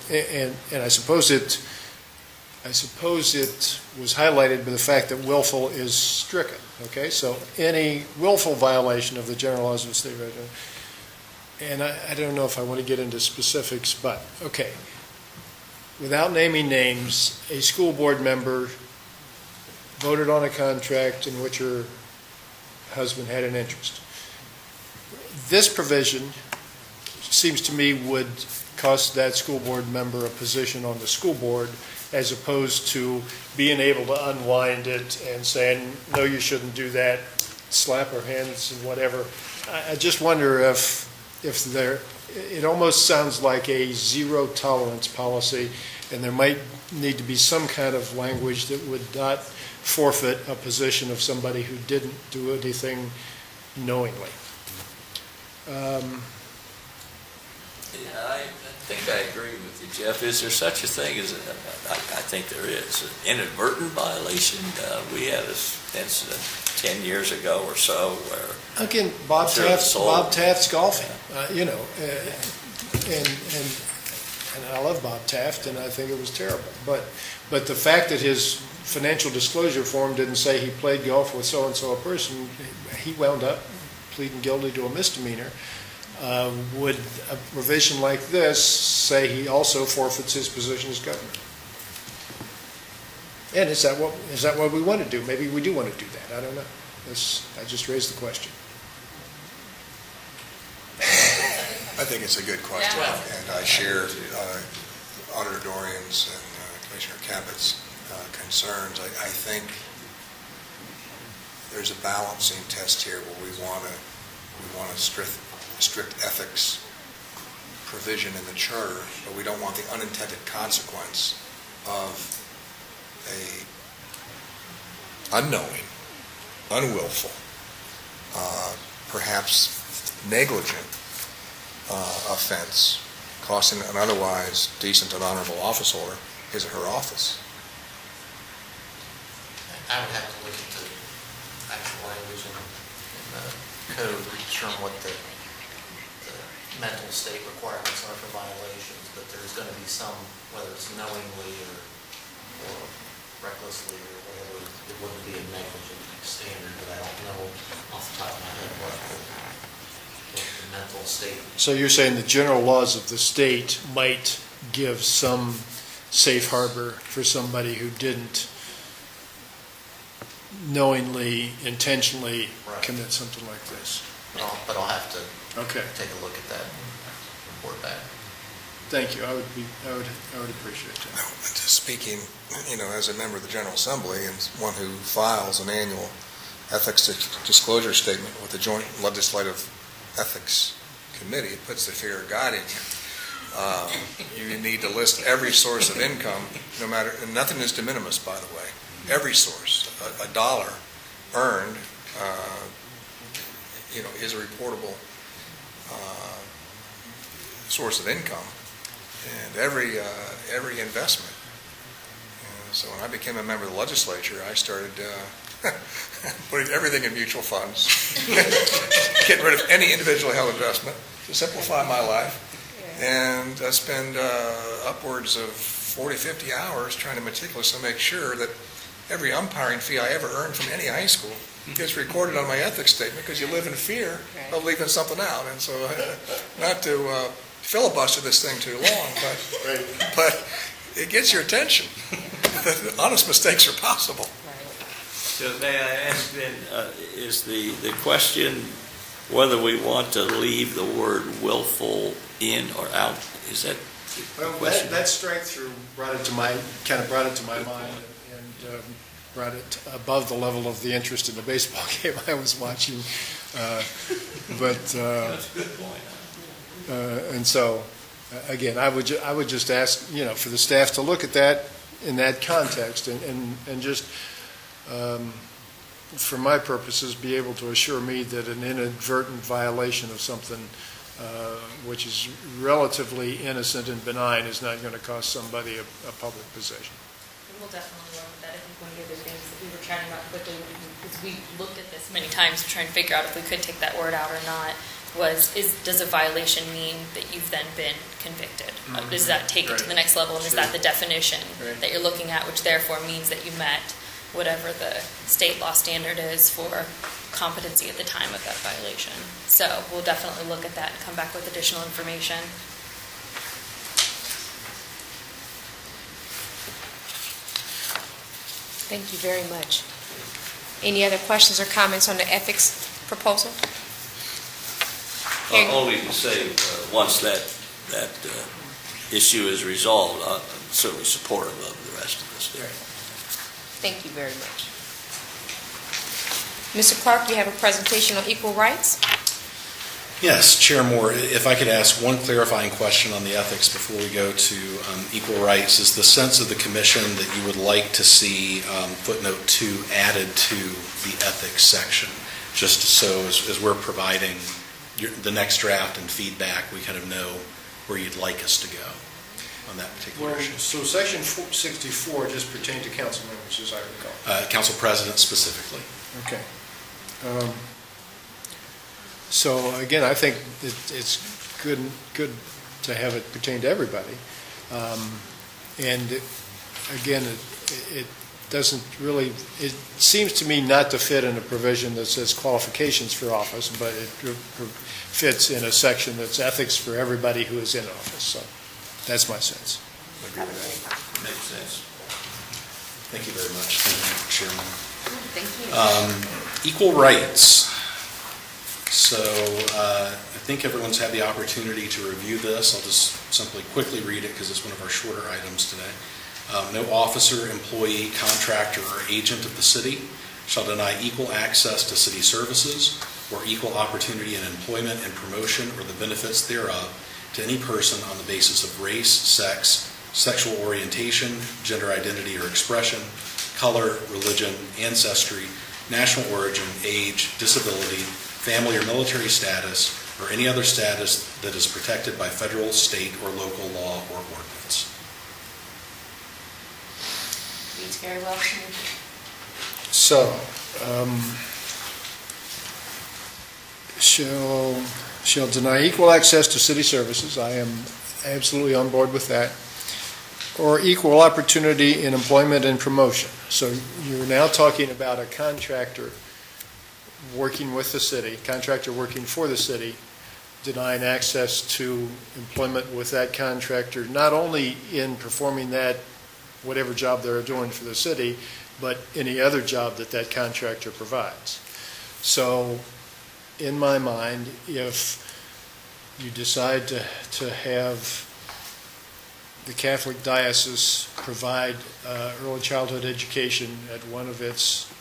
I suppose it was highlighted by the fact that willful is stricken, okay? So any willful violation of the general laws of the state of Virginia, and I don't know if I want to get into specifics, but, okay. Without naming names, a school board member voted on a contract in which her husband had an interest. This provision seems to me would cost that school board member a position on the school board, as opposed to being able to unwind it and saying, no, you shouldn't do that, slap her hands and whatever. I just wonder if it almost sounds like a zero tolerance policy, and there might need to be some kind of language that would not forfeit a position of somebody who didn't do anything knowingly. I think I agree with you, Jeff. Is there such a thing as, I think there is, an inadvertent violation? We had this incident 10 years ago or so where... Again, Bob Taft's golfing, and I love Bob Taft, and I think it was terrible. But the fact that his financial disclosure form didn't say he played golf with so-and-so a person, he wound up pleading guilty to a misdemeanor. Would a provision like this say he also forfeits his position as governor? And is that what we want to do? Maybe we do want to do that. I don't know. I just raised the question. I think it's a good question, and I share Auditor Dorian's and Commissioner Cabot's concerns. I think there's a balancing test here where we want a strict ethics provision in the charter, but we don't want the unintended consequence of a unknowing, unwillful, perhaps negligent offense costing an otherwise decent and honorable office holder his or her office. I would have to look at the actual language in the code to determine what the mental state requirements are for violations, but there's going to be some, whether it's knowingly or recklessly or whatever, it wouldn't be a negligent standard, but I don't know off the top of my head what the mental state. So you're saying the general laws of the state might give some safe harbor for somebody who didn't knowingly, intentionally commit something like this? But I'll have to Okay. take a look at that and report back. Thank you. I would appreciate that. Just speaking, as a member of the General Assembly and one who files an annual ethics disclosure statement with the Joint Legislative Ethics Committee, it puts the fear of God in you. You need to list every source of income, no matter, and nothing is de minimis, by the way. Every source, a dollar earned, is a reportable source of income, and every investment. So when I became a member of the legislature, I started putting everything in mutual funds, getting rid of any individually held investment to simplify my life, and I spend upwards of 40, 50 hours trying to meticulously make sure that every umpiring fee I ever earned from any high school gets recorded on my ethics statement, because you live in fear of leaving something out. And so, not to filibuster this thing too long, but it gets your attention that honest mistakes are possible. So may I ask then, is the question whether we want to leave the word willful in or out? Is that Well, that strike through brought it to my mind and brought it above the level of the interest in the baseball game I was watching. But That's a good point. and so, again, I would just ask, for the staff to look at that in that context and just, for my purposes, be able to assure me that an inadvertent violation of something which is relatively innocent and benign is not going to cost somebody a public possession. We'll definitely work with that. I think one of the other things that we were chatting about quickly, because we looked at this many times trying to figure out if we could take that word out or not, does a violation mean that you've then been convicted? Does that take it to the next level, and is that the definition that you're looking at, which therefore means that you met whatever the state law standard is for competency at the time of that violation? So we'll definitely look at that and come back with additional information. Thank you very much. Any other questions or comments on the ethics proposal? Only to say, once that issue is resolved, I'm certainly supportive of the rest of this. Thank you very much. Mr. Clark, you have a presentation on equal rights? Yes, Chair Moore, if I could ask one clarifying question on the ethics before we go to equal rights. Is the sense of the commission that you would like to see footnote 2 added to the ethics section, just so as we're providing the next draft and feedback, we kind of know where you'd like us to go on that particular issue? So Section 64 just pertained to council members, as I recall. Council President specifically. Okay. So again, I think it's good to have it pertain to everybody. And again, it doesn't really, it seems to me not to fit in a provision that says qualifications for office, but it fits in a section that's ethics for everybody who is in office. So that's my sense. Makes sense. Thank you very much. Thank you, Chairman. Thank you. Equal rights. So I think everyone's had the opportunity to review this. I'll just simply quickly read it because it's one of our shorter items today. No officer, employee, contractor, or agent of the city shall deny equal access to city services or equal opportunity in employment and promotion or the benefits thereof to any person on the basis of race, sex, sexual orientation, gender identity or expression, color, religion, ancestry, national origin, age, disability, family or military status, or any other status that is protected by federal, state, or local law or ordinance. Reads very well to me. So, shall deny equal access to city services. I am absolutely on board with that. Or equal opportunity in employment and promotion. So you're now talking about a contractor working with the city, contractor working for the city, denying access to employment with that contractor, not only in performing that, whatever job they're doing for the city, but any other job that that contractor provides. So in my mind, if you decide to have the Catholic Diocese provide early childhood education at one of its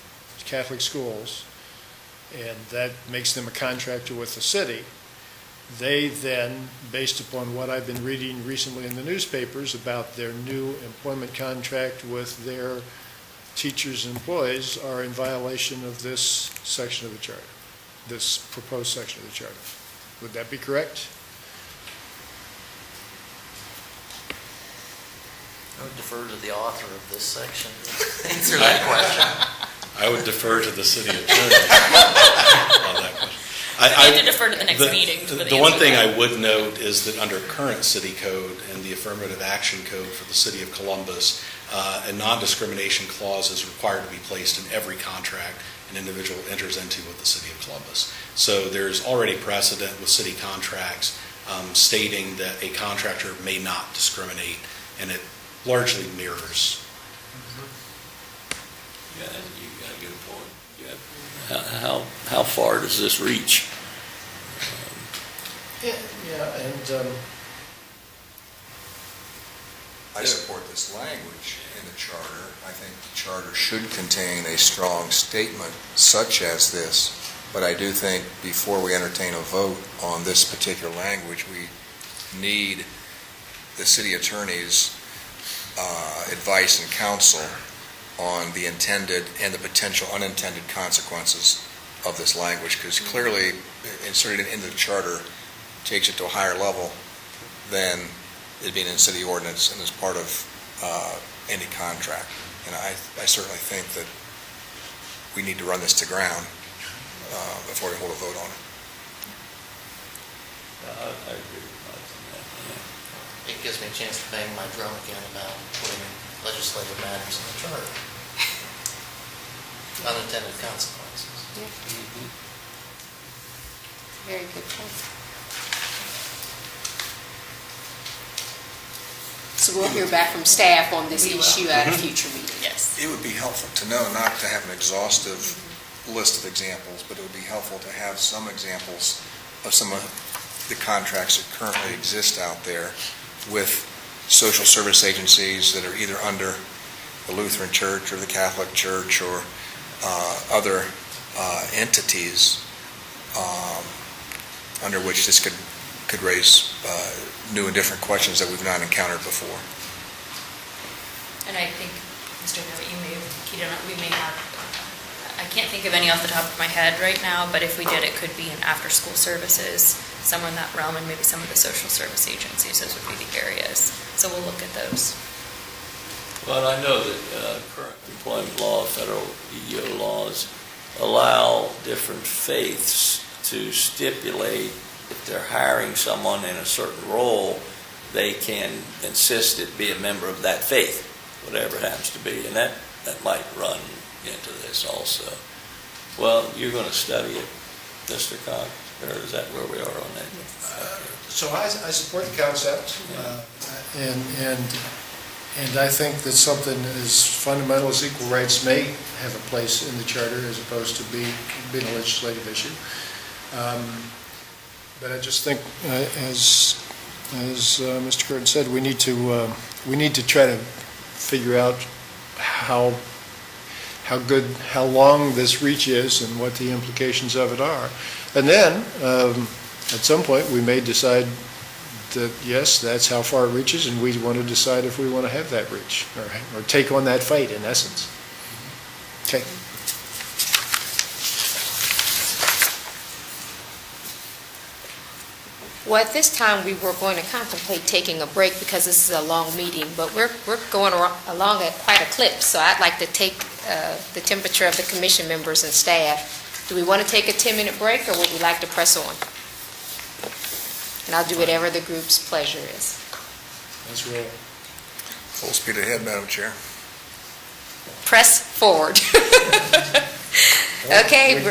Catholic schools, and that makes them a contractor with the city, they then, based upon what I've been reading recently in the newspapers about their new employment contract with their teachers and employees, are in violation of this section of the charter, this proposed section of the charter. Would that be correct? I would defer to the author of this section to answer that question. I would defer to the city attorney on that question. I need to defer to the next meeting. The one thing I would note is that under current city code and the affirmative action code for the city of Columbus, a non-discrimination clause is required to be placed in every contract an individual enters into with the city of Columbus. So there's already precedent with city contracts stating that a contractor may not discriminate, and it largely mirrors. Yeah, you got a good point. How far does this reach? Yeah, and this language in the charter. I think the charter should contain a strong statement such as this, but I do think before we entertain a vote on this particular language, we need the city attorney's advice and counsel on the intended and the potential unintended consequences of this language, because clearly inserting it into the charter takes it to a higher level than it being in city ordinance and as part of any contract. And I certainly think that we need to run this to ground before we hold a vote on it. I agree with Mike on that, yeah. It gives me a chance to bang my drum again about putting legislative matters in the charter. Unintended consequences. Very good point. So we'll hear back from staff on this issue at a future meeting. Yes. It would be helpful to know, not to have an exhaustive list of examples, but it would be helpful to have some examples of some of the contracts that currently exist out there with social service agencies that are either under the Lutheran Church or the Catholic Church or other entities under which this could raise new and different questions that we've not encountered before. And I think, Mr. Devitt, you may have keyed on it, we may have, I can't think of any off the top of my head right now, but if we did, it could be in after-school services, somewhere in that realm, and maybe some of the social service agencies, those would be the areas. So we'll look at those. Well, I know that current employment law, federal EEO laws, allow different faiths to stipulate if they're hiring someone in a certain role, they can insist it be a member of that faith, whatever it happens to be. And that might run into this also. Well, you're going to study it, Mr. Cox, or is that where we are on that? So I support the concept, and I think that something as fundamental as equal rights may have a place in the charter as opposed to being a legislative issue. But I just think, as Mr. Curtin said, we need to try to figure out how long this reach is and what the implications of it are. And then, at some point, we may decide that, yes, that's how far it reaches, and we want to decide if we want to have that reach, or take on that fight, in essence. Okay. Well, at this time, we were going to contemplate taking a break because this is a long meeting, but we're going along at quite a clip, so I'd like to take the temperature of the commission members and staff. Do we want to take a 10-minute break, or would we like to press on? And I'll do whatever the group's pleasure is. Let's roll. Full speed ahead, Madam Chair. Press forward. Okay.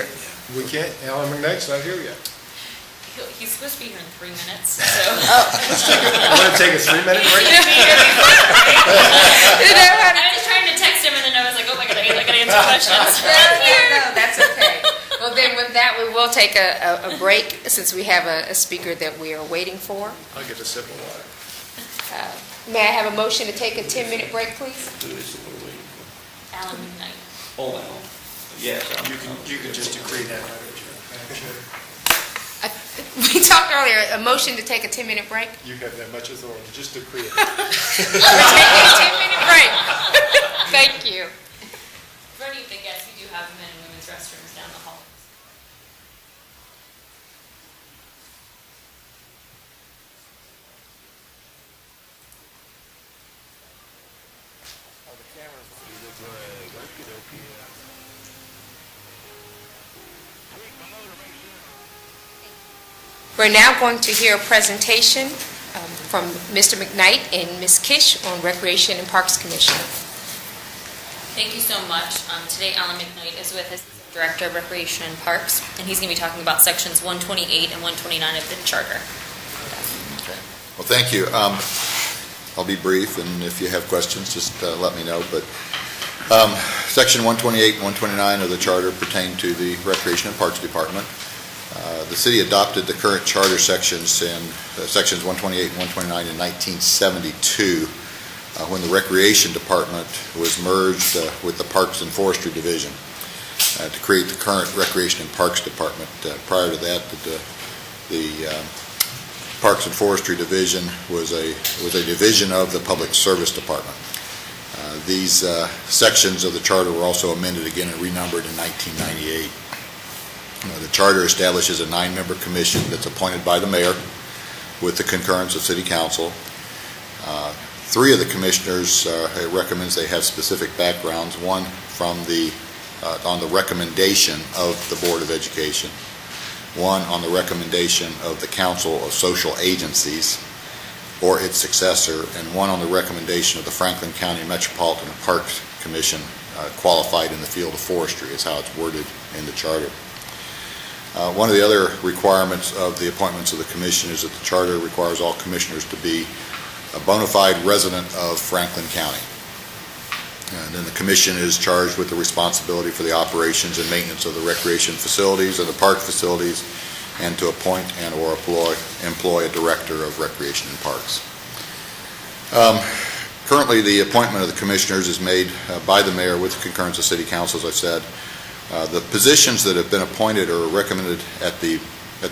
We can't, Alan McKnight's not here yet. He's supposed to be here in 3 minutes, so. You want to take a 3-minute break? I was trying to text him, and then I was like, oh my God, I gotta answer questions. No, that's okay. Well, then with that, we will take a break since we have a speaker that we are waiting for. I'll get a sip of water. May I have a motion to take a 10-minute break, please? Who is it we're waiting for? Alan McKnight. Oh, Alan. Yes. You can just decree that, Madam Chair. We talked earlier, a motion to take a 10-minute break? You have that much authority, just decree it. We're taking a 10-minute break. Thank you. For any of the guests, we do have men and women's restrooms down the hall. We're now going to hear a presentation from Mr. McKnight and Ms. Kish on Recreation and Parks Commission. Thank you so much. Today, Alan McKnight is with us, Director of Recreation and Parks, and he's going to be talking about sections 128 and 129 of the charter. Okay. Well, thank you. I'll be brief, and if you have questions, just let me know. But Section 128 and 129 of the charter pertain to the Recreation and Parks Department. The city adopted the current charter sections in sections 128 and 129 in 1972. when the Recreation Department was merged with the Parks and Forestry Division to create the current Recreation and Parks Department. Prior to that, the Parks and Forestry Division was a division of the Public Service Department. These sections of the charter were also amended again and renumbered in 1998. The charter establishes a 9-member commission that's appointed by the mayor with the concurrence of city council. 3 of the commissioners, it recommends they have specific backgrounds, one from on the recommendation of the Board of Education, one on the recommendation of the Council of Social Agencies or its successor, and one on the recommendation of the Franklin County Metropolitan Parks Commission, qualified in the field of forestry, is how it's worded in the charter. One of the other requirements of the appointments of the commission is that the charter requires all commissioners to be a bona fide resident of Franklin County. And then the commission is charged with the responsibility for the operations and maintenance of the recreation facilities and the park facilities, and to appoint and or employ a director of recreation and parks. Currently, the appointment of the commissioners is made by the mayor with the concurrence of city council, as I said. The positions that have been appointed or recommended at the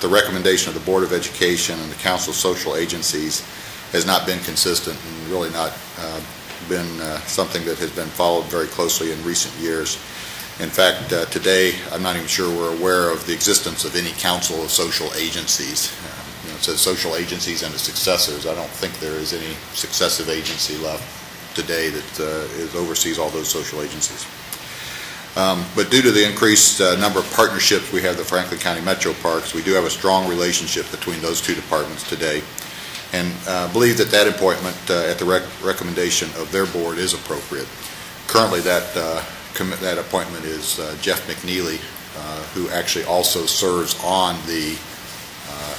recommendation of the Board of Education and the Council of Social Agencies has not been consistent and really not been something that has been followed very closely in recent years. In fact, today, I'm not even sure we're aware of the existence of any Council of Social Agencies. It says social agencies and the successors. I don't think there is any successive agency left today that oversees all those social agencies. But due to the increased number of partnerships we have the Franklin County Metro Parks, we do have a strong relationship between those 2 departments today, and believe that appointment at the recommendation of their board is appropriate. Currently, that appointment is Jeff McNeely, who actually also serves on the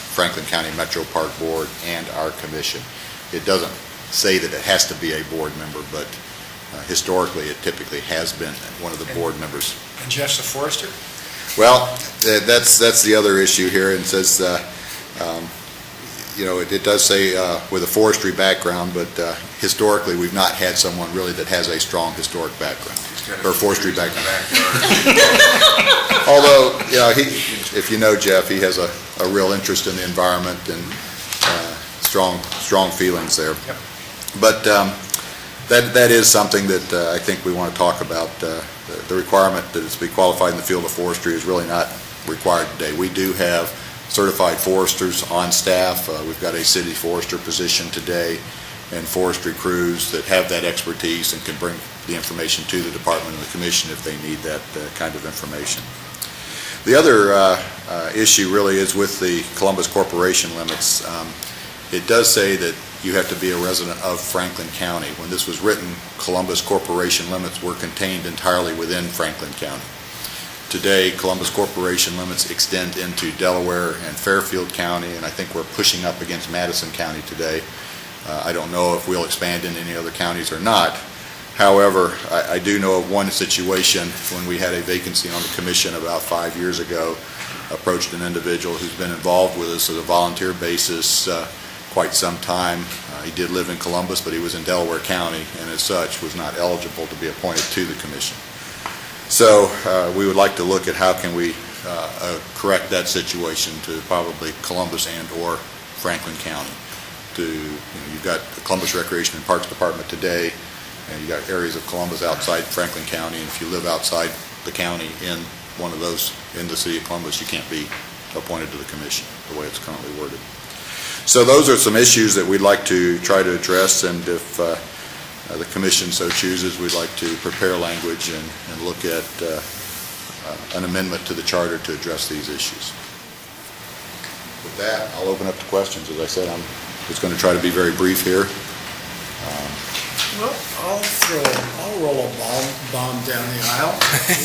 Franklin County Metro Park Board and our commission. It doesn't say that it has to be a board member, but historically it typically has been one of the board members. And Jeff's a forester? Well, that's the other issue here, and says, it does say with a forestry background, but historically we've not had someone really that has a strong historic background or forestry background. Although, if you know Jeff, he has a real interest in the environment and strong feelings there. Yep. But that is something that I think we want to talk about. The requirement that it's be qualified in the field of forestry is really not required today. We do have certified foresters on staff. We've got a city forester position today and forestry crews that have that expertise and can bring the information to the department and the commission if they need that kind of information. The other issue really is with the Columbus Corporation limits. It does say that you have to be a resident of Franklin County. When this was written, Columbus Corporation limits were contained entirely within Franklin County. Today, Columbus Corporation limits extend into Delaware and Fairfield County, and I think we're pushing up against Madison County today. I don't know if we'll expand in any other counties or not. However, I do know of one situation when we had a vacancy on the commission about 5 years ago, approached an individual who's been involved with us at a volunteer basis quite some time. He did live in Columbus, but he was in Delaware County, and as such was not eligible to be appointed to the commission. So we would like to look at how can we correct that situation to probably Columbus and or Franklin County. You've got the Columbus Recreation and Parks Department today, and you've got areas of Columbus outside Franklin County, and if you live outside the county in one of those, in the city of Columbus, you can't be appointed to the commission the way it's currently worded. So those are some issues that we'd like to try to address, and if the commission so chooses, we'd like to prepare language and look at an amendment to the charter to address these issues. With that, I'll open up to questions. As I said, I'm just going to try to be very brief here. Well, I'll roll a bomb down the aisle.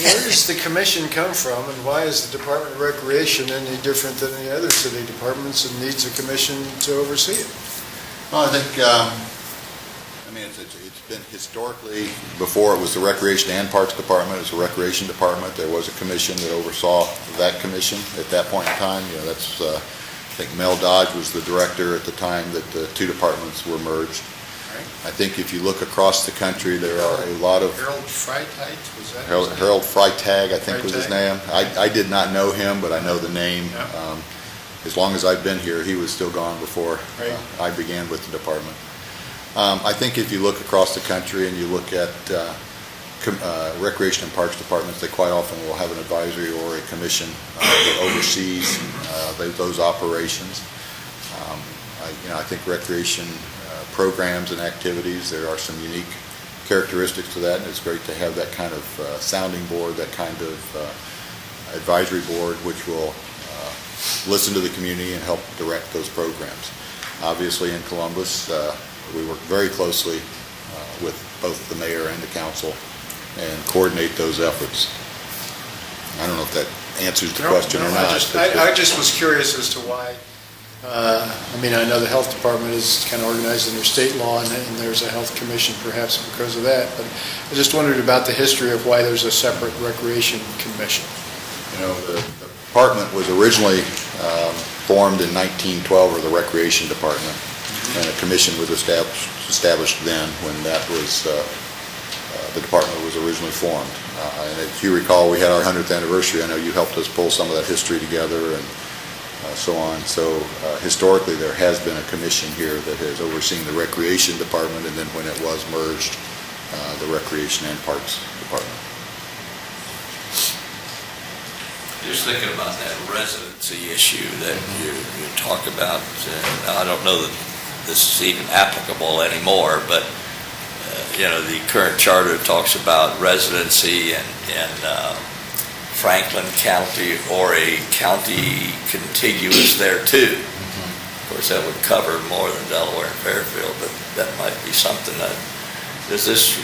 Where does the commission come from, and why is the Department of Recreation any different than the other city departments and needs a commission to oversee it? Well, I think, it's been historically, before it was the Recreation and Parks Department, it was the Recreation Department. There was a commission that oversaw that commission at that point in time. I think Mel Dodge was the director at the time that the 2 departments were merged. Right. I think if you look across the country, there are a lot of Harold Freitag, was that? Harold Freitag, I think was his name. Freitag. I did not know him, but I know the name. Yeah. As long as I've been here, he was still gone before Right. I began with the department. I think if you look across the country and you look at Recreation and Parks Departments, they quite often will have an advisory or a commission that oversees those operations. I think recreation programs and activities, there are some unique characteristics to that, and it's great to have that kind of sounding board, that kind of advisory board, which will listen to the community and help direct those programs. Obviously, in Columbus, we work very closely with both the mayor and the council and coordinate those efforts. I don't know if that answers the question or not. I just was curious as to why. I know the health department is kind of organized under state law, and there's a health commission perhaps because of that, but I just wondered about the history of why there's a separate recreation commission. The department was originally formed in 1912, or the Recreation Department, and a commission was established then when that was, the department was originally formed. And if you recall, we had our 100th anniversary. I know you helped us pull some of that history together and so on. So historically, there has been a commission here that has overseen the Recreation Department, and then when it was merged, the Recreation and Parks Department. Just thinking about that residency issue that you talk about, I don't know that this is even applicable anymore, but the current charter talks about residency in Franklin County or a county contiguous thereto. Of course, that would cover more than Delaware and Fairfield, but that might be something that, does this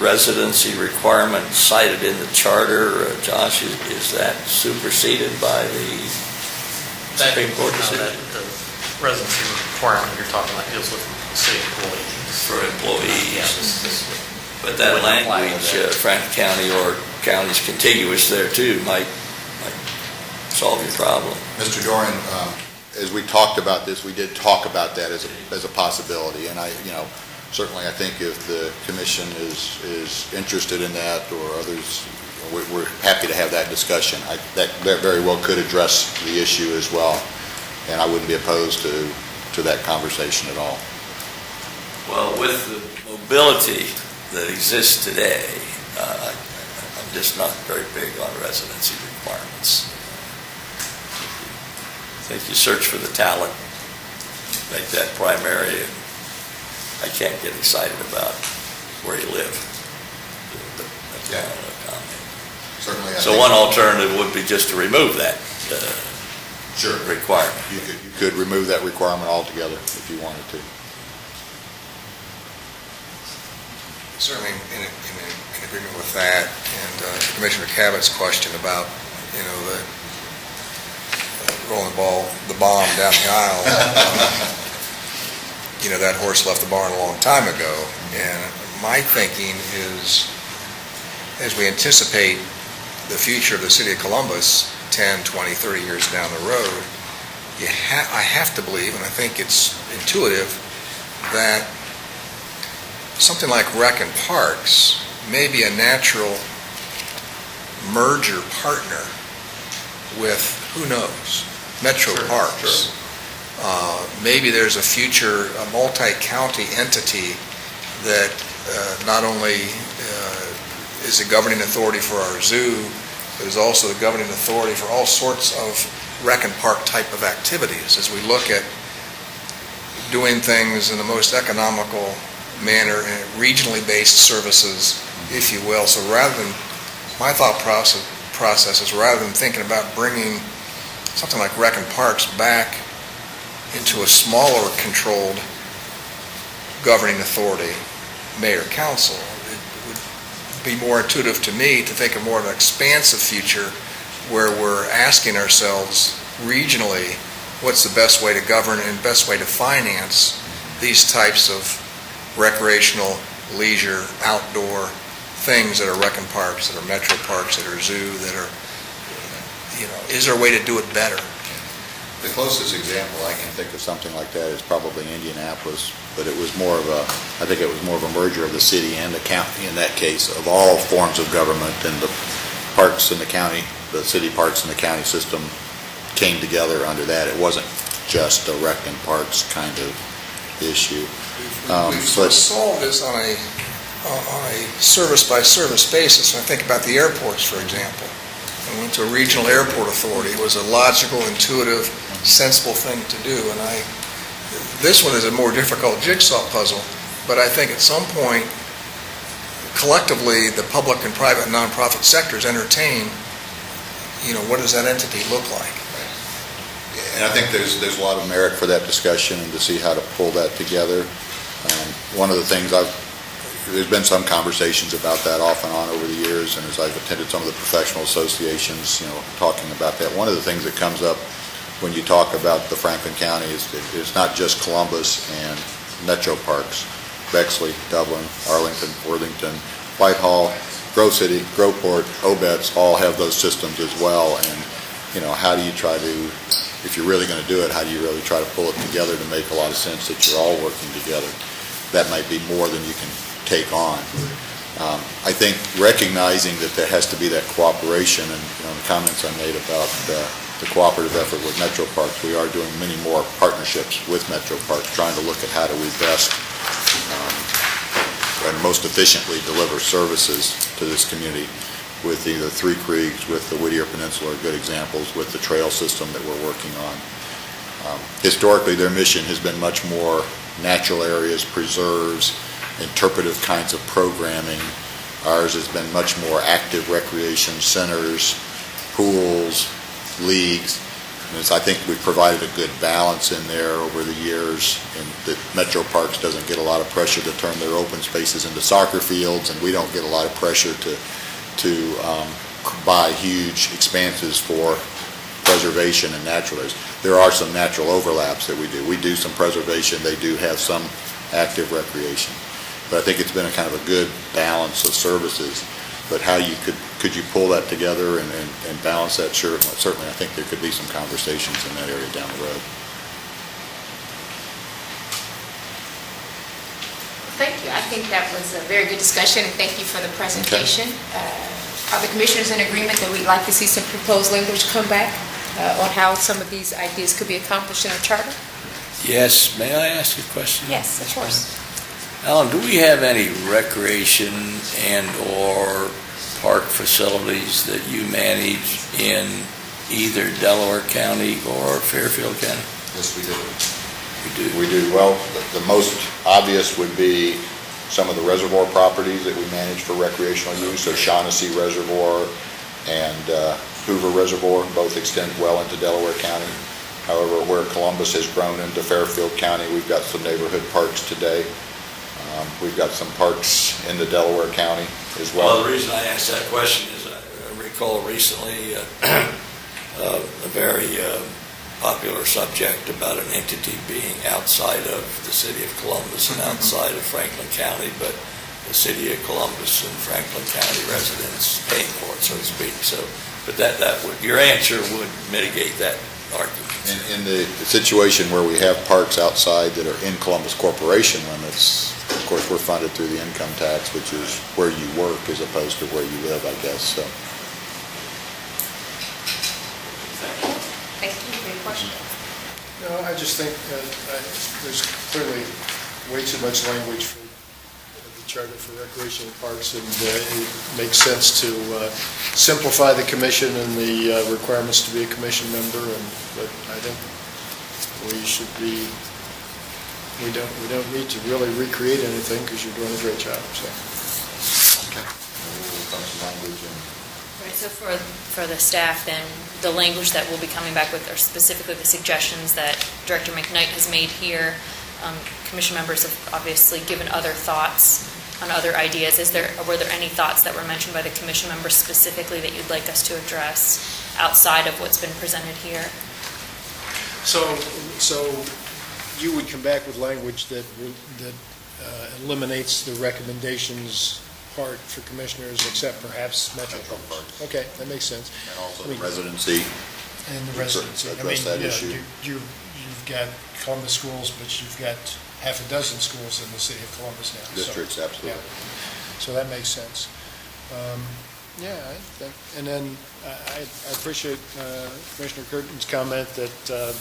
residency requirement cited in the charter, Josh, is that superseded by the Supreme Court decision? The residency requirement you're talking about deals with city employees. For employees. Yeah, But that wouldn't apply to language, that. Franklin County or counties contiguous there too, might solve your problem. Mr. Doran, as we talked about this, we did talk about that as a possibility, and certainly I think if the commission is interested in that, or others, we're happy to have that discussion. That very well could address the issue as well, and I wouldn't be opposed to that conversation at all. Well, with the mobility that exists today, I'm just not very big on residency requirements. I think you search for the talent, make that primary, and I can't get excited about where you live. That's my only comment. Certainly. So one alternative would be just to remove that requirement. You could remove that requirement altogether if you wanted to. Certainly in agreement with that, and Commissioner Cabot's question about, rolling the bomb down the aisle. That horse left the barn a long time ago, and my thinking is, as we anticipate the future of the city of Columbus 10, 20, 30 years down the road, I have to believe, and I think it's intuitive, that something like Rec and Parks may be a natural merger partner with, who knows, Metro Parks. Maybe there's a future multi-county entity that not only is the governing authority for our zoo, but is also the governing authority for all sorts of rec and park type of activities as we look at doing things in the most economical manner and regionally based services, if you will. So rather than, my thought process is, rather than thinking about bringing something like Rec and Parks back into a smaller controlled governing authority, mayor, council, it would be more intuitive to me to think of more of an expansive future where we're asking ourselves regionally, what's the best way to govern and best way to finance these types of recreational, leisure, outdoor things that are rec and parks, that are metro parks, that are zoo, that are, is there a way to do it better? The closest example I can think of something like that is probably Indianapolis, but it was more of a, I think it was more of a merger of the city and the county in that case, of all forms of government, and the parks in the county, the city parks in the county system came together under that. It wasn't just a rec and parks kind of issue. We've sort of solved this on a service-by-service basis. When I think about the airports, for example, I went to a regional airport authority. It was a logical, intuitive, sensible thing to do, and this one is a more difficult jigsaw puzzle, but I think at some point, collectively, the public and private and nonprofit sectors entertain, what does that entity look like? And I think there's a lot of merit for that discussion and to see how to pull that together. One of the things there's been some conversations about that off and on over the years, and as I've attended some of the professional associations, talking about that, one of the things that comes up when you talk about the Franklin County is it's not just Columbus and Metro Parks. Bexley, Dublin, Arlington, Worthington, Whitehall, Grove City, Groveport, Obetz all have those systems as well. And, how do you try to, if you're really going to do it, how do you really try to pull it together to make a lot of sense that you're all working together? That might be more than you can take on. I think recognizing that there has to be that cooperation, and the comments I made about the cooperative effort with Metro Parks, we are doing many more partnerships with Metro Parks, trying to look at how do we best and most efficiently deliver services to this community, with either Three Creeks, with the Whittier Peninsula are good examples, with the trail system that we're working on. Historically, their mission has been much more natural areas, preserves, interpretive kinds of programming. Ours has been much more active recreation centers, pools, leagues. And I think we've provided a good balance in there over the years, and that Metro Parks doesn't get a lot of pressure to turn their open spaces into soccer fields, and we don't get a lot of pressure to buy huge expanses for preservation and natural areas. There are some natural overlaps that we do. We do some preservation. They do have some active recreation. But I think it's been a kind of a good balance of services. But how could you pull that together and balance that? Sure, certainly. I think there could be some conversations in that area down the road. Thank you. I think that was a very good discussion, and thank you for the presentation. Are the commissioners in agreement that we'd like to see some proposed language come back on how some of these ideas could be accomplished in the charter? Yes, may I ask a question? Yes, of course. Alan, do we have any recreation and/or park facilities that you manage in either Delaware County or Fairfield County? Yes, we do. We do. We do. Well, the most obvious would be some of the reservoir properties that we manage for recreational use. So Shaughnessy Reservoir and Hoover Reservoir both extend well into Delaware County. However, where Columbus has grown into Fairfield County, we've got some neighborhood parks today. We've got some parks in the Delaware County as well. Well, the reason I asked that question is I recall recently a very popular subject about an entity being outside of the city of Columbus and outside of Franklin County, but the city of Columbus and Franklin County residents paying for it, so to speak. So, but that would, your answer would mitigate that argument. In the situation where we have parks outside that are in Columbus Corporation limits, of course, we're funded through the income tax, which is where you work as opposed to where you live, I guess. So. Thank you for your question. No, I just think there's clearly way too much language for the Charter for Recreation and Parks, and it makes sense to simplify the commission and the requirements to be a commission member. But I think we don't need to really recreate anything because you're doing a great job. So. Okay. We'll put some language in. Right, so for the staff, then, the language that we'll be coming back with are specifically the suggestions that Director McKnight has made here. Commission members have obviously given other thoughts on other ideas. Were there any thoughts that were mentioned by the commission members specifically that you'd like us to address outside of what's been presented here? So you would come back with language that eliminates the recommendations part for commissioners, except perhaps Metro Parks. Okay, that makes sense. And also the residency And the residency. address that issue. You've got Columbus schools, but you've got half a dozen schools in the city of Columbus now. Districts, absolutely. Yeah. So that makes sense. Yeah, I think, and then I appreciate Commissioner Curtin's comment that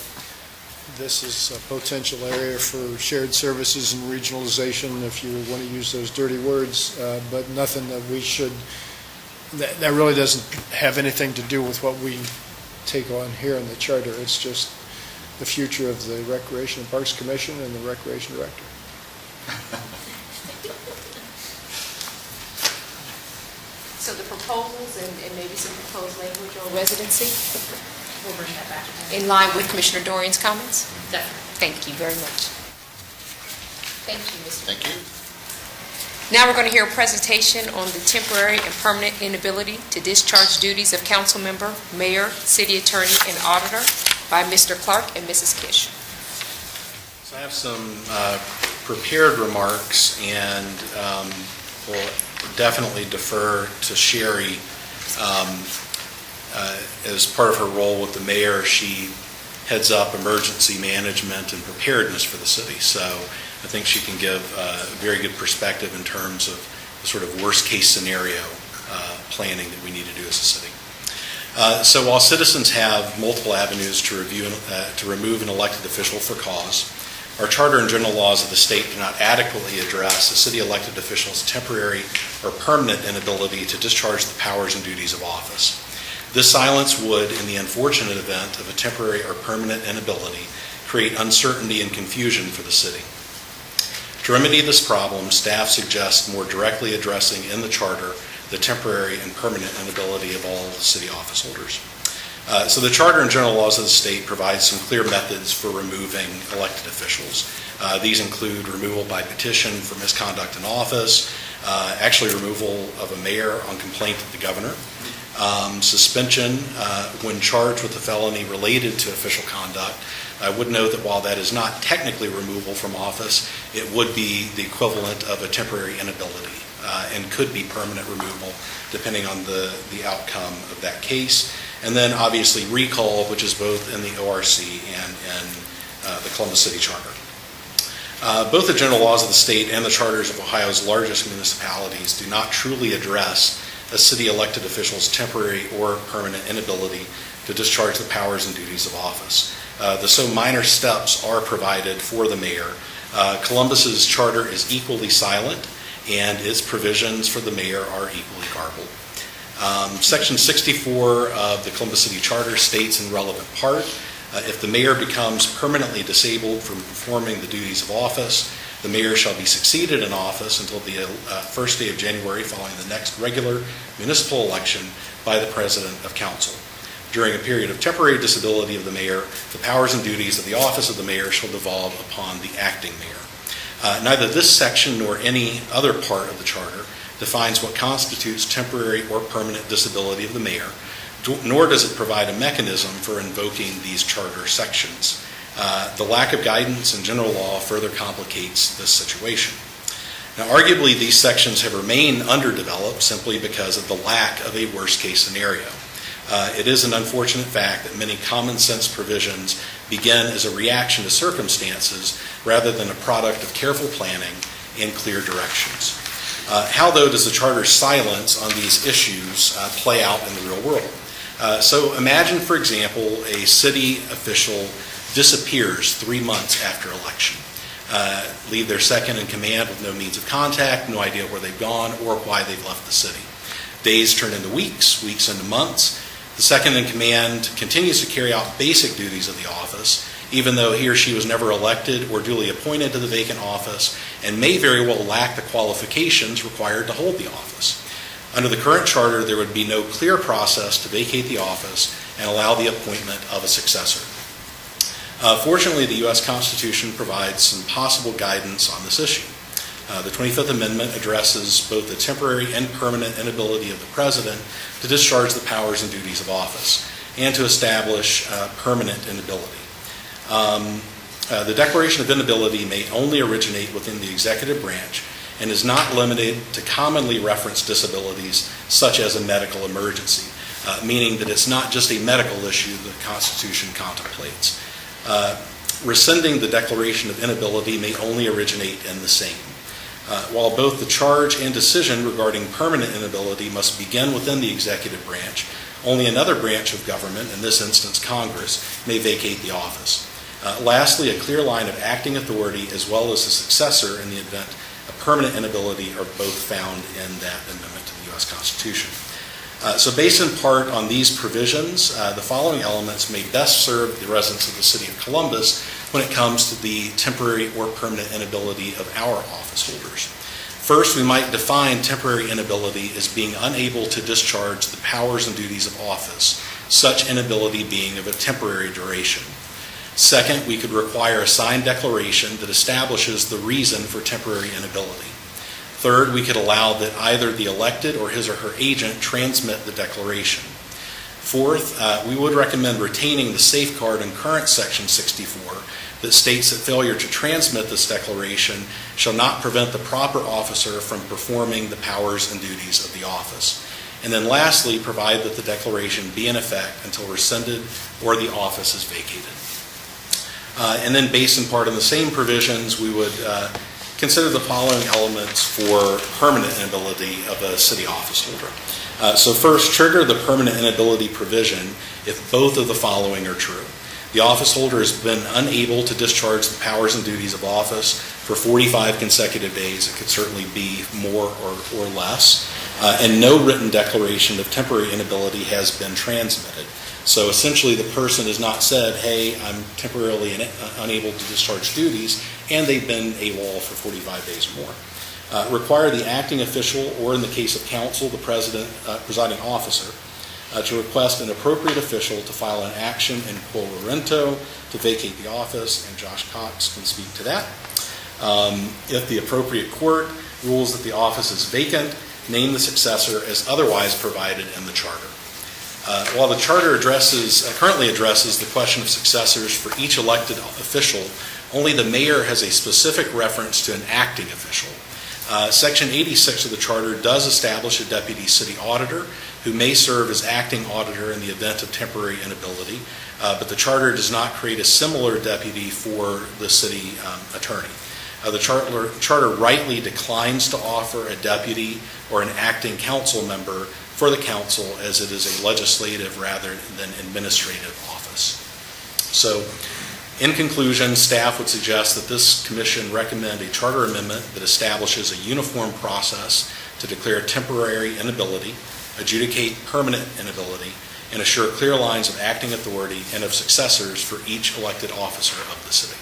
this is a potential area for shared services and regionalization, if you want to use those dirty words, but nothing that we should, that really doesn't have anything to do with what we take on here in the charter. It's just the future of the Recreation and Parks Commission and the Recreation Director. So the proposals and maybe some proposed language on residency, We'll bring that back. in line with Commissioner Dorian's comments? Definitely. Thank you very much. Thank you, Mr. Thank you. Now we're going to hear a presentation on the temporary and permanent inability to discharge duties of council member, mayor, city attorney, and auditor by Mr. Clark and Mrs. Kish. So I have some prepared remarks, and will definitely defer to Sherry. As part of her role with the mayor, she heads up emergency management and preparedness for the city. So I think she can give a very good perspective in terms of the sort of worst-case scenario planning that we need to do as a city. So while citizens have multiple avenues to remove an elected official for cause, our charter and general laws of the state do not adequately address a city elected official's temporary or permanent inability to discharge the powers and duties of office. This silence would, in the unfortunate event of a temporary or permanent inability, create uncertainty and confusion for the city. To remedy this problem, staff suggests more directly addressing in the charter the temporary and permanent inability of all city office holders. So the charter and general laws of the state provide some clear methods for removing elected officials. These include removal by petition for misconduct in office, actually removal of a mayor on complaint of the governor, suspension when charged with a felony related to official conduct. I would note that while that is not technically removal from office, it would be the equivalent of a temporary inability and could be permanent removal depending on the outcome of that case. And then obviously recall, which is both in the ORC and in the Columbus City Charter. Both the general laws of the state and the charters of Ohio's largest municipalities do not truly address a city elected official's temporary or permanent inability to discharge the powers and duties of office. The so minor steps are provided for the mayor. Columbus's charter is equally silent, and its provisions for the mayor are equally garbled. Section 64 of the Columbus City Charter states in relevant part, if the mayor becomes permanently disabled from performing the duties of office, the mayor shall be succeeded in office until the first day of January following the next regular municipal election by the president of council. During a period of temporary disability of the mayor, the powers and duties of the office of the mayor shall devolve upon the acting mayor. Neither this section nor any other part of the charter defines what constitutes temporary or permanent disability of the mayor, nor does it provide a mechanism for invoking these charter sections. The lack of guidance in general law further complicates this situation. Now, arguably, these sections have remained underdeveloped simply because of the lack of a worst-case scenario. It is an unfortunate fact that many common sense provisions begin as a reaction to circumstances rather than a product of careful planning and clear directions. How, though, does the charter's silence on these issues play out in the real world? So imagine, for example, a city official disappears 3 months after election, leave their second in command with no means of contact, no idea where they've gone or why they've left the city. Days turn into weeks, weeks into months. The second in command continues to carry out basic duties of the office, even though he or she was never elected or duly appointed to the vacant office and may very well lack the qualifications required to hold the office. Under the current charter, there would be no clear process to vacate the office and allow the appointment of a successor. Fortunately, the U.S. Constitution provides some possible guidance on this issue. The 25th Amendment addresses both the temporary and permanent inability of the President to discharge the powers and duties of office and to establish permanent inability. The declaration of inability may only originate within the executive branch and is not limited to commonly referenced disabilities such as a medical emergency. meaning that it's not just a medical issue the Constitution contemplates. Rescinding the declaration of inability may only originate in the same. While both the charge and decision regarding permanent inability must begin within the executive branch, only another branch of government, in this instance Congress, may vacate the office. Lastly, a clear line of acting authority as well as a successor in the event of permanent inability are both found in that amendment to the U.S. Constitution. So based in part on these provisions, the following elements may best serve the residents of the City of Columbus when it comes to the temporary or permanent inability of our office holders. First, we might define temporary inability as being unable to discharge the powers and duties of office, such inability being of a temporary duration. Second, we could require a signed declaration that establishes the reason for temporary inability. Third, we could allow that either the elected or his or her agent transmit the declaration. Fourth, we would recommend retaining the safeguard in current Section 64 that states that failure to transmit this declaration shall not prevent the proper officer from performing the powers and duties of the office. And then lastly, provide that the declaration be in effect until rescinded or the office is vacated. And then based in part on the same provisions, we would consider the following elements for permanent inability of a city office holder. So first, trigger the permanent inability provision if both of the following are true. The office holder has been unable to discharge the powers and duties of office for 45 consecutive days. It could certainly be more or less. And no written declaration of temporary inability has been transmitted. So essentially the person has not said, hey, I'm temporarily unable to discharge duties, and they've been AWOL for 45 days or more. Require the acting official, or in the case of council, the presiding officer, to request an appropriate official to file an action in quo warranto to vacate the office, and Josh Cox can speak to that. If the appropriate court rules that the office is vacant, name the successor as otherwise provided in the charter. While the charter currently addresses the question of successors for each elected official, only the mayor has a specific reference to an acting official. Section 86 of the charter does establish a deputy city auditor who may serve as acting auditor in the event of temporary inability, but the charter does not create a similar deputy for the city attorney. The charter rightly declines to offer a deputy or an acting council member for the council, as it is a legislative rather than administrative office. So, in conclusion, staff would suggest that this commission recommend a charter amendment that establishes a uniform process to declare temporary inability, adjudicate permanent inability, and assure clear lines of acting authority and of successors for each elected officer of the city.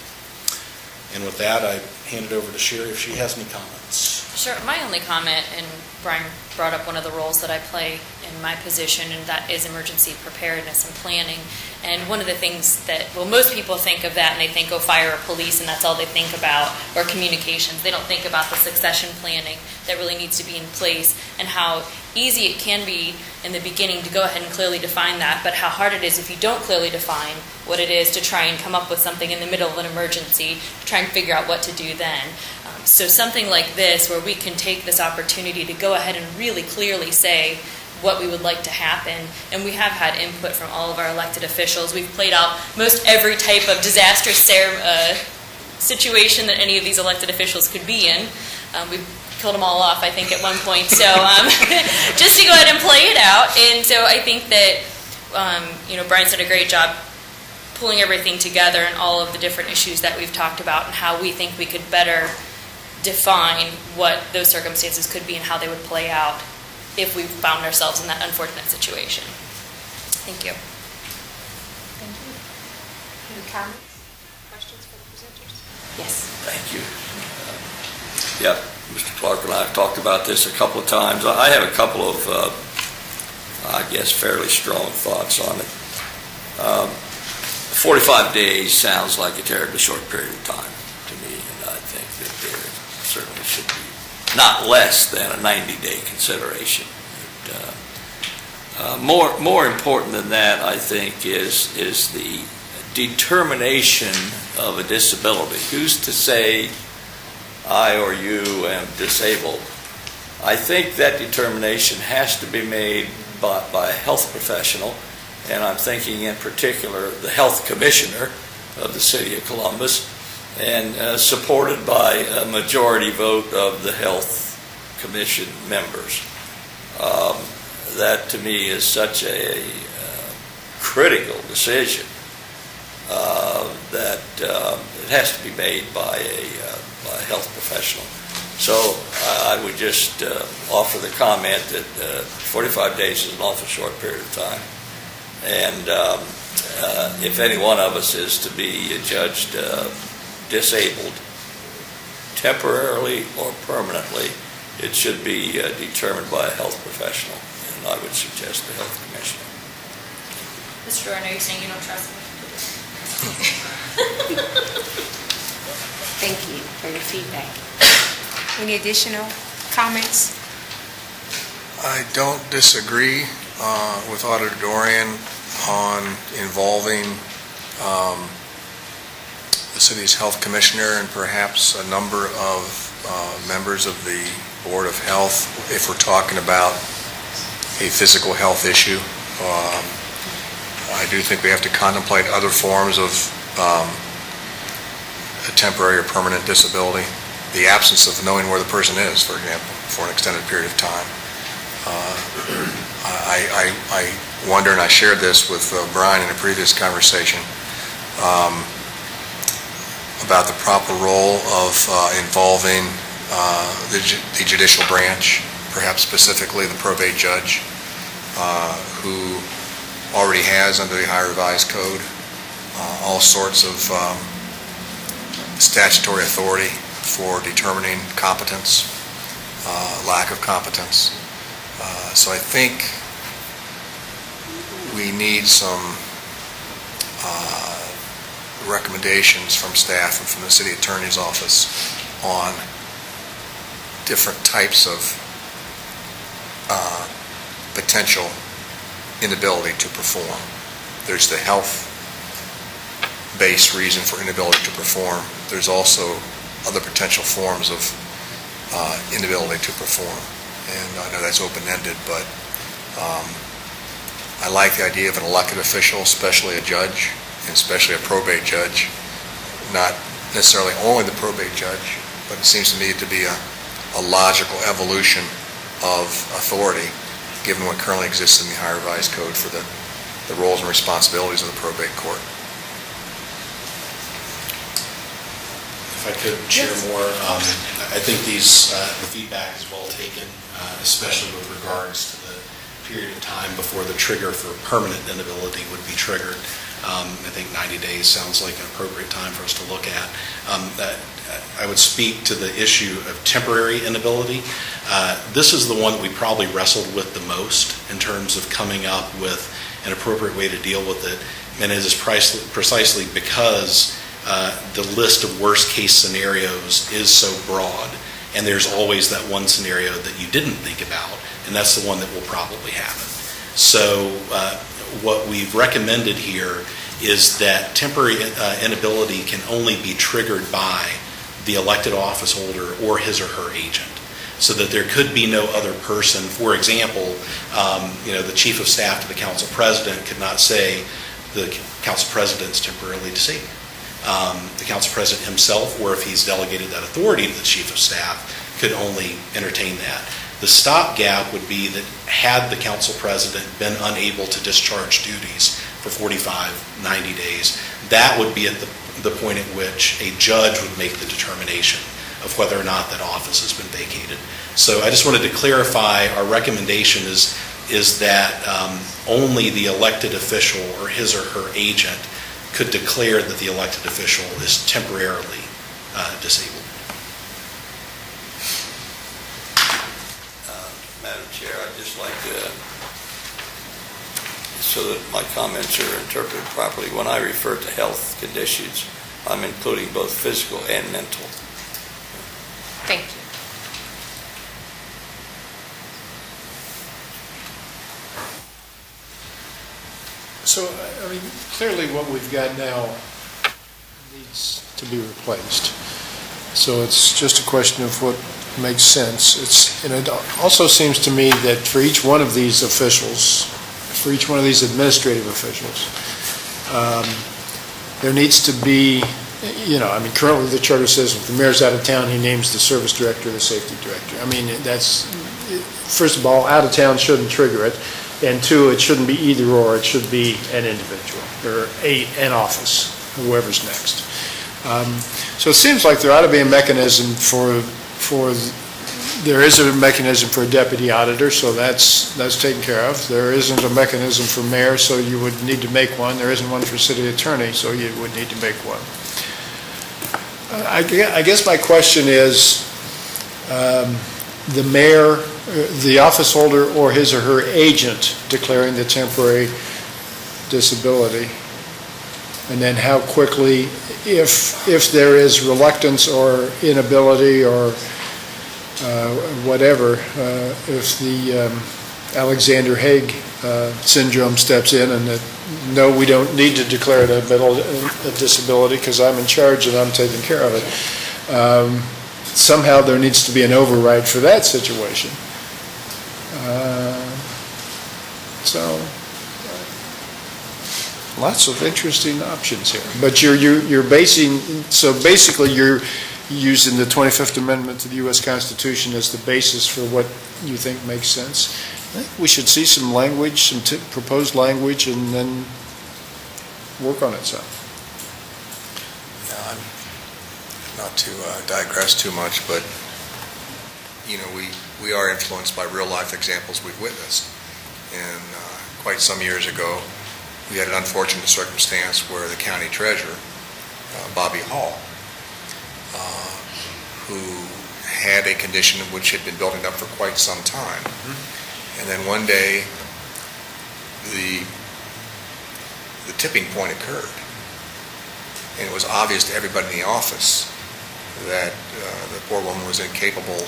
And with that, I hand it over to Sherry if she has any comments. Sure. My only comment, and Brian brought up one of the roles that I play in my position, and that is emergency preparedness and planning. And one of the things that, well, most people think of that and they think, oh, fire or police, and that's all they think about, or communications. They don't think about the succession planning that really needs to be in place and how easy it can be in the beginning to go ahead and clearly define that, but how hard it is if you don't clearly define what it is to try and come up with something in the middle of an emergency, to try and figure out what to do then. So something like this, where we can take this opportunity to go ahead and really clearly say what we would like to happen, and we have had input from all of our elected officials. We've played out most every type of disastrous situation that any of these elected officials could be in. We've killed them all off, I think, at one point. So just to go ahead and play it out. And so I think that, Brian's done a great job pulling everything together and all of the different issues that we've talked about and how we think we could better define what those circumstances could be and how they would play out if we found ourselves in that unfortunate situation. Thank you. Thank you. Any comments, questions for the presenters? Yes. Thank you. Yep, Mr. Clark and I have talked about this a couple of times. I have a couple of, fairly strong thoughts on it. 45 days sounds like a terribly short period of time to me, and I think that there certainly should be not less than a 90-day consideration. More important than that, I think, is the determination of a disability. Who's to say I or you am disabled? I think that determination has to be made by a health professional, and I'm thinking in particular the health commissioner of the city of Columbus, and supported by a majority vote of the health commission members. That to me is such a critical decision that it has to be made by a health professional. So I would just offer the comment that 45 days is an awful short period of time. And if any one of us is to be judged disabled temporarily or permanently, it should be determined by a health professional, and I would suggest the health commissioner. Mr. Dorn, are you saying you don't trust me? Thank you for your feedback. Any additional comments? I don't disagree with Auditor Dorian on involving the city's health commissioner and perhaps a number of members of the Board of Health if we're talking about a physical health issue. I do think we have to contemplate other forms of a temporary or permanent disability. The absence of knowing where the person is, for example, for an extended period of time. I wonder, and I shared this with Brian in a previous conversation, about the proper role of involving the judicial branch, perhaps specifically the probate judge, who already has under the Ohio Revised Code all sorts of statutory authority for determining competence, lack of competence. So I think we need some recommendations from staff and from the city attorney's office on different types of potential inability to perform. There's the health-based reason for inability to perform. There's also other potential forms of inability to perform. And I know that's open-ended, but I like the idea of an elected official, especially a judge, and especially a probate judge. Not necessarily only the probate judge, but it seems to me to be a logical evolution of authority, given what currently exists in the Ohio Revised Code for the roles and responsibilities of the probate court. If I could share more, I think the feedback is well taken, especially with regards to the period of time before the trigger for permanent inability would be triggered. I think 90 days sounds like an appropriate time for us to look at. I would speak to the issue of temporary inability. This is the one that we probably wrestled with the most in terms of coming up with an appropriate way to deal with it, and it is precisely because the list of worst-case scenarios is so broad, and there's always that one scenario that you didn't think about, and that's the one that will probably happen. So what we've recommended here is that temporary inability can only be triggered by the elected office holder or his or her agent, so that there could be no other person. For example, the chief of staff to the council president could not say the council president is temporarily disabled. The council president himself, or if he's delegated that authority to the chief of staff, could only entertain that. The stopgap would be that had the council president been unable to discharge duties for 45, 90 days, that would be at the point at which a judge would make the determination of whether or not that office has been vacated. So I just wanted to clarify, our recommendation is that only the elected official or his or her agent could declare that the elected official is temporarily disabled. Madam Chair, I'd just like to, so that my comments are interpreted properly, when I refer to health conditions, I'm including both physical and mental. Thank you. So, I mean, clearly what we've got now needs to be replaced. So it's just a question of what makes sense. And it also seems to me that for each one of these officials, for each one of these administrative officials, there needs to be, currently the charter says if the mayor's out of town, he names the service director or the safety director. I mean, that's, first of all, out of town shouldn't trigger it, and two, it shouldn't be either or, it should be an individual, or an office, whoever's next. So it seems like there ought to be a mechanism there is a mechanism for a deputy auditor, so that's taken care of. There isn't a mechanism for mayor, so you would need to make one. There isn't one for city attorney, so you would need to make one. I guess my question is, the mayor, the office holder, or his or her agent declaring the temporary disability, and then how quickly, if there is reluctance or inability or whatever, if the Alexander Haig syndrome steps in and that, no, we don't need to declare it a disability because I'm in charge and I'm taking care of it. Somehow there needs to be an override for that situation. Lots of interesting options here. But you're basically you're using the 25th Amendment to the U.S. Constitution as the basis for what you think makes sense. I think we should see some language, some proposed language, and then work on it some. Not to digress too much, but, we are influenced by real-life examples we've witnessed. And quite some years ago, we had an unfortunate circumstance where the county treasurer, Bobby Hall, who had a condition which had been building up for quite some time. And then one day, the tipping point occurred. And it was obvious to everybody in the office that the poor woman was incapable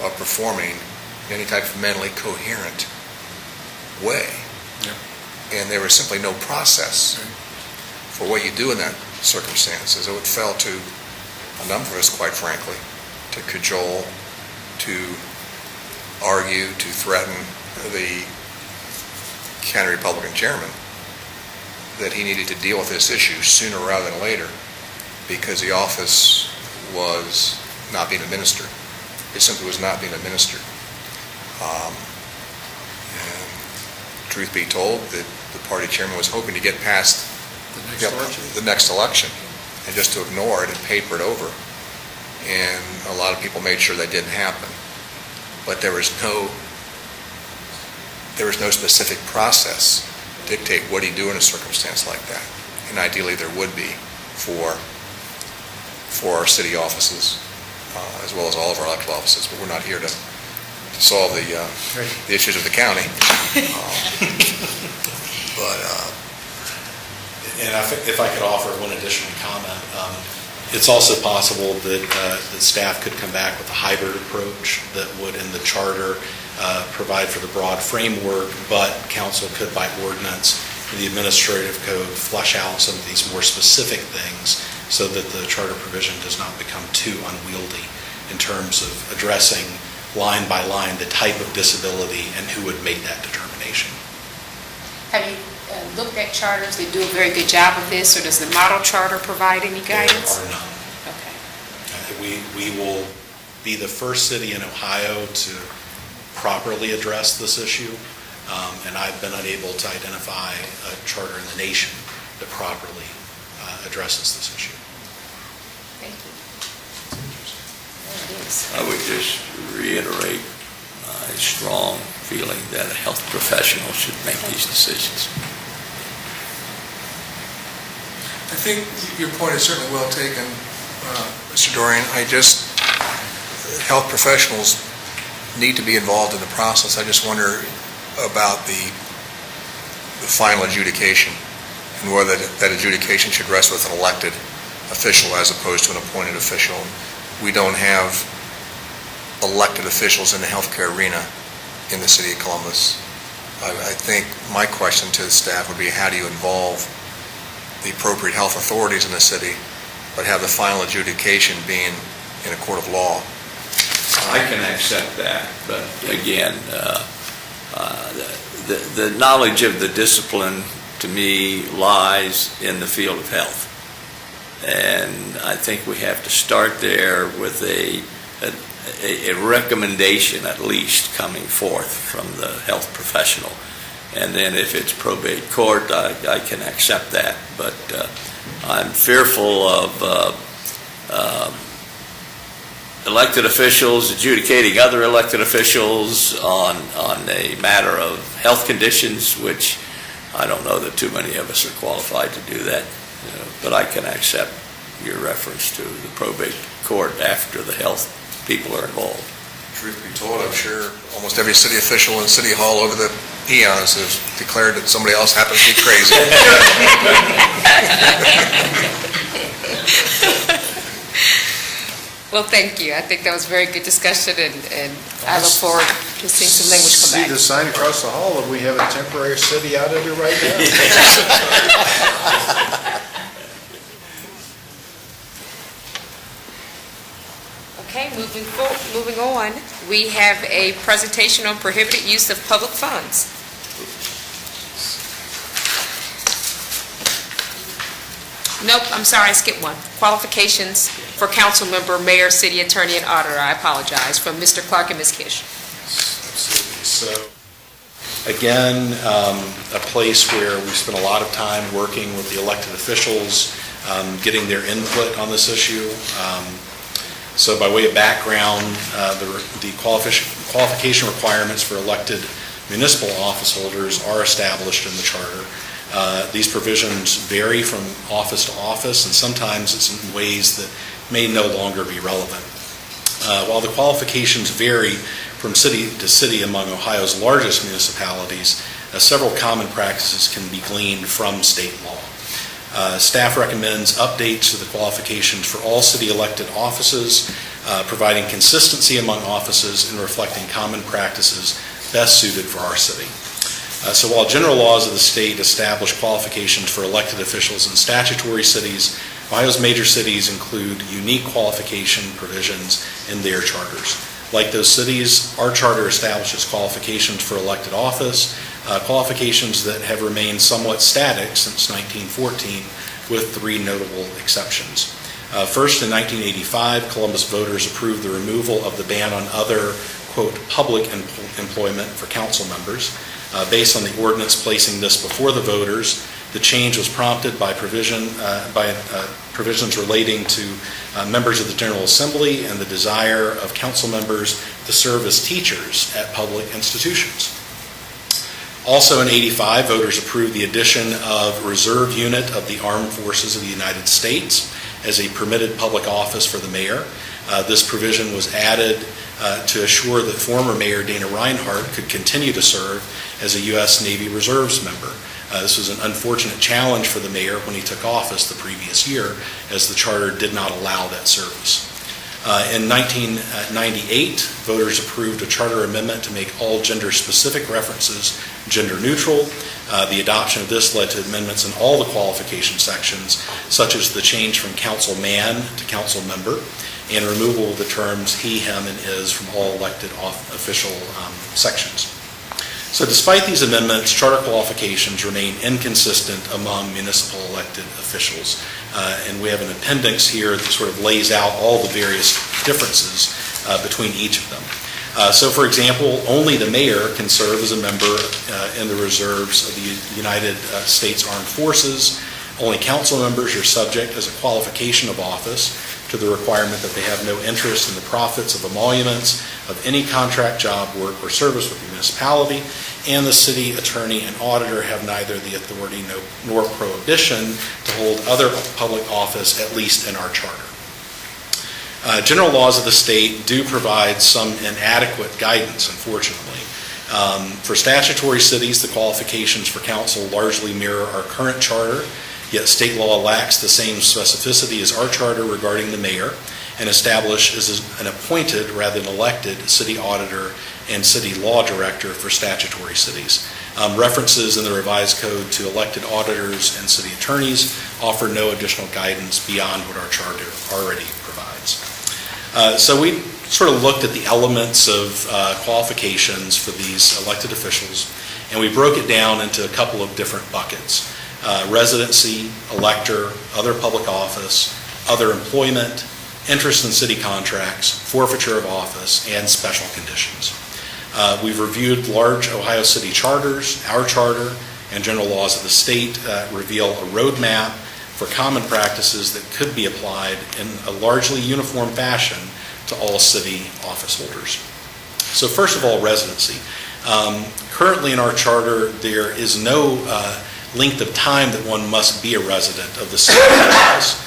of performing in any type of mentally coherent way. And there was simply no process for what you do in that circumstance. So it fell to a number of us, quite frankly, to cajole, to argue, to threaten the county Republican chairman that he needed to deal with this issue sooner rather than later because the office was not being administered. It simply was not being administered. And truth be told, the party chairman was hoping to get past the next election and just to ignore it and paper it over. And a lot of people made sure that didn't happen. But there was no specific process to dictate what do you do in a circumstance like that. And ideally there would be for our city offices, as well as all of our elected offices. But we're not here to solve the issues of the county. And if I could offer one additional comment, it's also possible that the staff could come back with a hybrid approach that would, in the charter, provide for the broad framework, but council could, by ordinance, in the administrative code, flesh out some of these more specific things so that the charter provision does not become too unwieldy in terms of addressing line by line the type of disability and who would make that determination. Have you looked at charters? They do a very good job of this, or does the model charter provide any guidance? There are none. Okay. We will be the first city in Ohio to properly address this issue, and I've been unable to identify a charter in the nation that properly addresses this issue. Thank you. There it is. I would just reiterate my strong feeling that a health professional should make these decisions. I think your point is certainly well taken, Mr. Dorian. Health professionals need to be involved in the process. I just wonder about the final adjudication and whether that adjudication should rest with an elected official as opposed to an appointed official. We don't have elected officials in the healthcare arena in the city of Columbus. I think my question to the staff would be, how do you involve the appropriate health authorities in the city, but have the final adjudication being in a court of law? I can accept that, but again, the knowledge of the discipline, to me, lies in the field of health. And I think we have to start there with a recommendation, at least, coming forth from the health professional. And then if it's probate court, I can accept that. But I'm fearful of elected officials adjudicating other elected officials on a matter of health conditions, which I don't know that too many of us are qualified to do that. But I can accept your reference to the probate court after the health people are involved. Truth be told, I'm sure almost every city official in City Hall over the eons has declared that somebody else happens to be crazy. Well, thank you. I think that was a very good discussion, and I look forward to seeing some language come See back. the sign across the hall, and we have a temporary city auditor right now. Okay, moving on, we have a presentation on prohibited use of public funds. Nope, I'm sorry, I skipped one. Qualifications for council member, mayor, city attorney, and auditor. I apologize, from Mr. Clark and Ms. Kish. So, again, a place where we spent a lot of time working with the elected officials, getting their input on this issue. So by way of background, the qualification requirements for elected municipal office holders are established in the charter. These provisions vary from office to office, and sometimes it's in ways that may no longer be relevant. While the qualifications vary from city to city among Ohio's largest municipalities, several common practices can be gleaned from state law. Staff recommends updates to the qualifications for all city elected offices, providing consistency among offices and reflecting common practices best suited for our city. So while general laws of the state establish qualifications for elected officials in statutory cities, Ohio's major cities include unique qualification provisions in their charters. Like those cities, our charter establishes qualifications for elected office, qualifications that have remained somewhat static since 1914, with three notable exceptions. First, in 1985, Columbus voters approved the removal of the ban on other, quote, public employment for council members. Based on the ordinance placing this before the voters, the change was prompted by provisions relating to members of the General Assembly and the desire of council members to serve as teachers at public institutions. Also in '85, voters approved the addition of Reserve Unit of the Armed Forces of the United States as a permitted public office for the mayor. This provision was added to assure that former Mayor Dana Reinhardt could continue to serve as a U.S. Navy Reserves member. This was an unfortunate challenge for the mayor when he took office the previous year, as the charter did not allow that service. In 1998, voters approved a charter amendment to make all gender-specific references gender-neutral. The adoption of this led to amendments in all the qualification sections, such as the change from council man to council member, and removal of the terms he, him, and his from all elected official sections. So despite these amendments, charter qualifications remain inconsistent among municipal elected officials. And we have an appendix here that sort of lays out all the various differences between each of them. So for example, only the mayor can serve as a member in the reserves of the United States Armed Forces. Only council members are subject as a qualification of office to the requirement that they have no interest in the profits of emoluments of any contract job, work, or service with the municipality, and the city attorney and auditor have neither the authority nor prohibition to hold other public office, at least in our charter. General laws of the state do provide some inadequate guidance, unfortunately. For statutory cities, the qualifications for council largely mirror our current charter, yet state law lacks the same specificity as our charter regarding the mayor and establishes an appointed rather than elected city auditor and city law director for statutory cities. References in the revised code to elected auditors and city attorneys offer no additional guidance beyond what our charter already provides. So we sort of looked at the elements of qualifications for these elected officials, and we broke it down into a couple of different buckets. Residency, elector, other public office, other employment, interest in city contracts, forfeiture of office, and special conditions. We've reviewed large Ohio City charters. Our charter and general laws of the state reveal a roadmap for common practices that could be applied in a largely uniform fashion to all city office holders. So first of all, residency. Currently in our charter, there is no length of time that one must be a resident of the city office.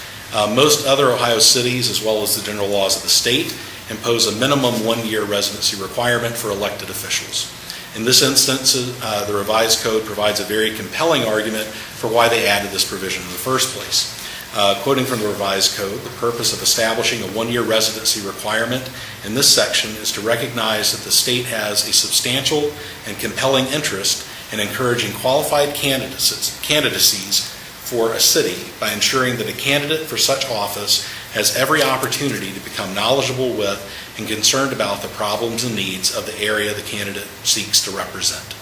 Most other Ohio cities, as well as the general laws of the state, impose a minimum one-year residency requirement for elected officials. In this instance, the revised code provides a very compelling argument for why they added this provision in the first place. Quoting from the revised code, the purpose of establishing a one-year residency requirement in this section is to recognize that the state has a substantial and compelling interest in encouraging qualified candidacies for a city by ensuring that a candidate for such office has every opportunity to become knowledgeable with and concerned about the problems and needs of the area the candidate seeks to represent.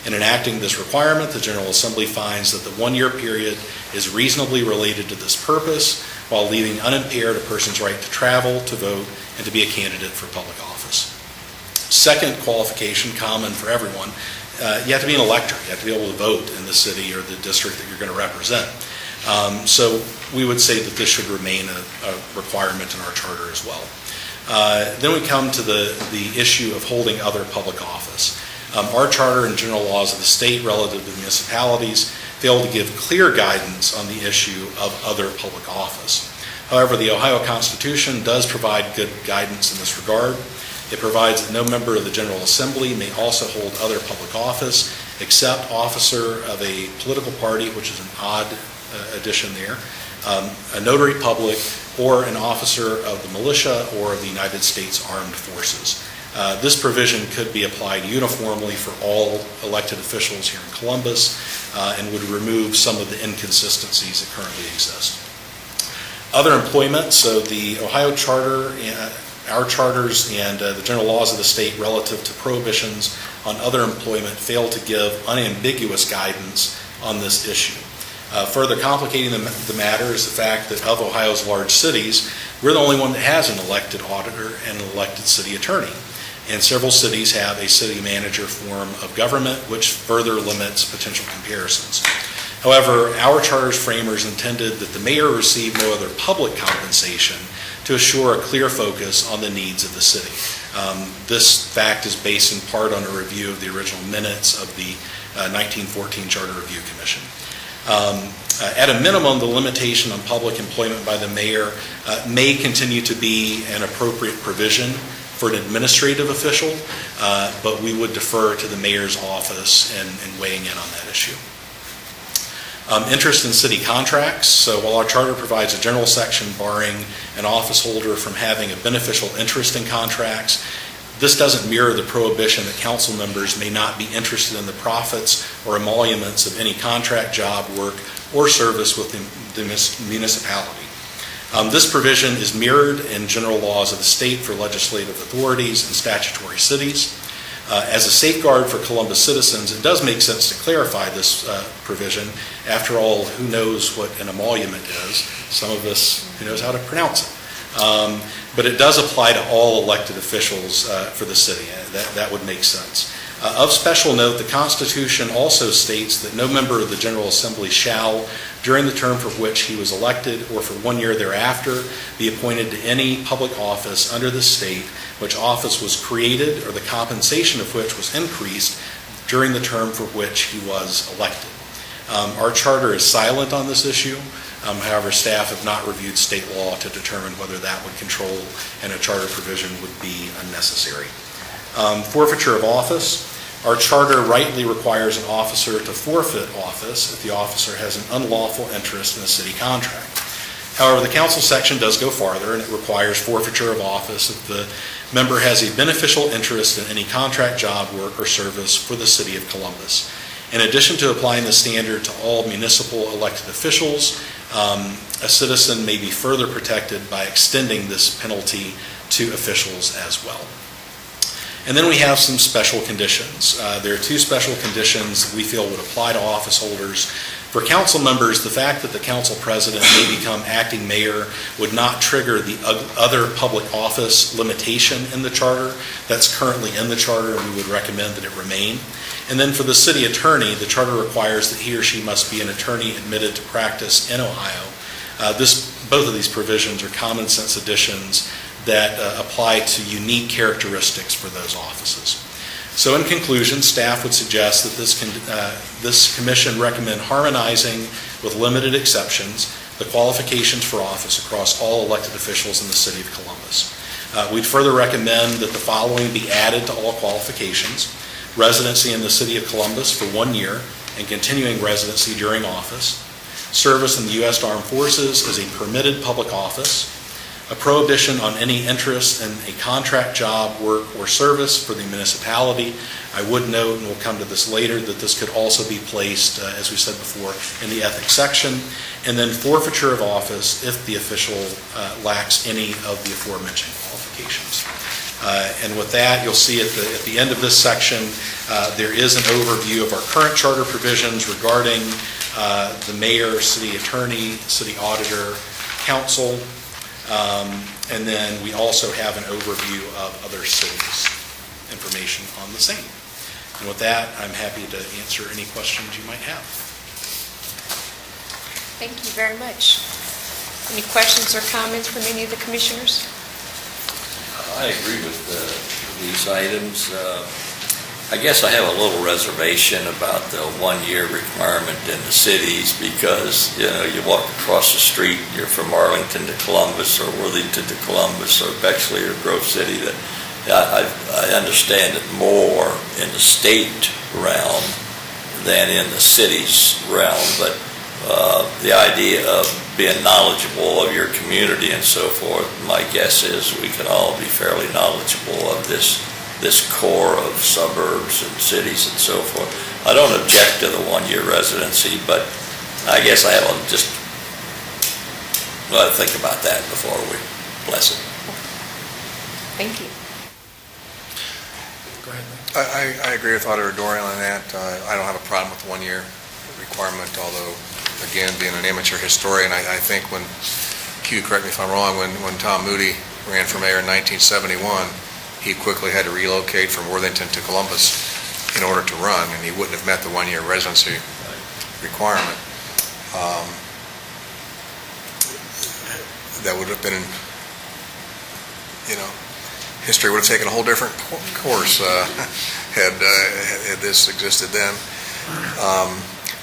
In enacting this requirement, the General Assembly finds that the one-year period is reasonably related to this purpose while leaving unimpaired a person's right to travel, to vote, and to be a candidate for public office. Second qualification, common for everyone, you have to be an elector. You have to be able to vote in the city or the district that you're going to represent. So we would say that this should remain a requirement in our charter as well. Then we come to the issue of holding other public office. Our charter and general laws of the state relative to municipalities fail to give clear guidance on the issue of other public office. However, the Ohio Constitution does provide good guidance in this regard. It provides that no member of the General Assembly may also hold other public office except officer of a political party, which is an odd addition there, a notary public, or an officer of the militia or of the United States Armed Forces. This provision could be applied uniformly for all elected officials here in Columbus and would remove some of the inconsistencies that currently exist. Other employment, so the Ohio Charter, our charters, and the general laws of the state relative to prohibitions on other employment fail to give unambiguous guidance on this issue. Further complicating the matter is the fact that of Ohio's large cities, we're the only one that has an elected auditor and an elected city attorney. And several cities have a city manager form of government, which further limits potential comparisons. However, our charter's framers intended that the mayor receive no other public compensation to assure a clear focus on the needs of the city. This fact is based in part on a review of the original minutes of the 1914 Charter Review Commission. At a minimum, the limitation on public employment by the mayor may continue to be an appropriate provision for an administrative official, but we would defer to the mayor's office in weighing in on that issue. Interest in city contracts. So while our charter provides a general section barring an office holder from having a beneficial interest in contracts, this doesn't mirror the prohibition that council members may not be interested in the profits or emoluments of any contract, job, work, or service with the municipality. This provision is mirrored in general laws of the state for legislative authorities and statutory cities. As a safeguard for Columbus citizens, it does make sense to clarify this provision. After all, who knows what an emolument is? Some of us, who knows how to pronounce it? But it does apply to all elected officials for the city. That would make sense. Of special note, the Constitution also states that no member of the General Assembly shall, during the term for which he was elected or for 1 year thereafter, be appointed to any public office under the state which office was created or the compensation of which was increased during the term for which he was elected. Our charter is silent on this issue. However, staff have not reviewed state law to determine whether that would control and a charter provision would be unnecessary. Forfeiture of office. Our charter rightly requires an officer to forfeit office if the officer has an unlawful interest in a city contract. However, the council section does go farther, and it requires forfeiture of office if the member has a beneficial interest in any contract, job, work, or service for the city of Columbus. In addition to applying the standard to all municipal elected officials, a citizen may be further protected by extending this penalty to officials as well. And then we have some special conditions. There are two special conditions that we feel would apply to office holders. For council members, the fact that the council president may become acting mayor would not trigger the other public office limitation in the charter that's currently in the charter, and we would recommend that it remain. And then for the city attorney, the charter requires that he or she must be an attorney admitted to practice in Ohio. Both of these provisions are common sense additions that apply to unique characteristics for those offices. So in conclusion, staff would suggest that this commission recommend harmonizing, with limited exceptions, the qualifications for office across all elected officials in the city of Columbus. We'd further recommend that the following be added to all qualifications: residency in the city of Columbus for 1 year and continuing residency during office, service in the U.S. Armed Forces as a permitted public office, a prohibition on any interest in a contract job, work, or service for the municipality. I would note, and we'll come to this later, that this could also be placed, as we said before, in the ethics section, and then forfeiture of office if the official lacks any of the aforementioned qualifications. And with that, you'll see at the end of this section, there is an overview of our current charter provisions regarding the mayor, city attorney, city auditor, council, and then we also have an overview of other cities' information on the same. And with that, I'm happy to answer any questions you might have. Thank you very much. Any questions or comments from any of the commissioners? I agree with these items. I guess I have a little reservation about the 1 year requirement in the cities because, you walk across the street, you're from Arlington to Columbus or Worthington to Columbus or Bexley or Grove City, that I understand it more in the state realm than in the city's realm, but the idea of being knowledgeable of your community and so forth, my guess is we can all be fairly knowledgeable of this core of suburbs and cities and so forth. I don't object to the 1 year residency, but I guess I have to just think about that before we bless it. Thank you. Go ahead. I agree with Auditor Dorian on that. I don't have a problem with the 1 year requirement, although, again, being an amateur historian, I think when, Q, correct me if I'm wrong, when Tom Moody ran for mayor in 1971, he quickly had to relocate from Worthington to Columbus in order to run, and he wouldn't have met the 1 year residency requirement. That would have been, history would have taken a whole different course had this existed then.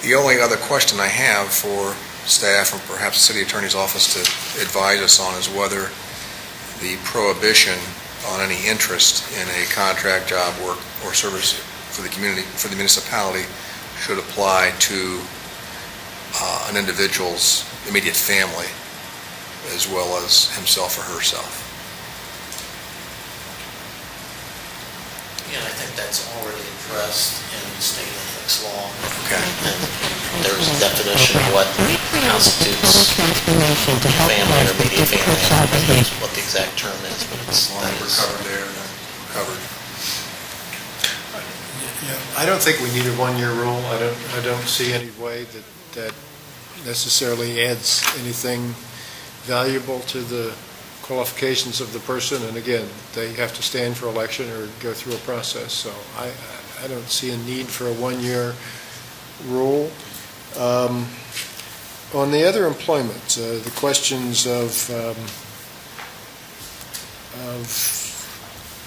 The only other question I have for staff and perhaps the city attorney's office to advise us on is whether the prohibition on any interest in a contract job, work, or service for the community, for the municipality, should apply to an individual's immediate family as well as himself or herself. Yeah, I think that's already addressed in state ethics law. Okay. And there's a definition of what constitutes family or immediate family. I don't know what the exact term is, but that We're is. covered there, then covered. I don't think we need a 1 year rule. I don't see any way that necessarily adds anything valuable to the qualifications of the person, and again, they have to stand for election or go through a process, so I don't see a need for a 1 year rule. On the other employment, the questions of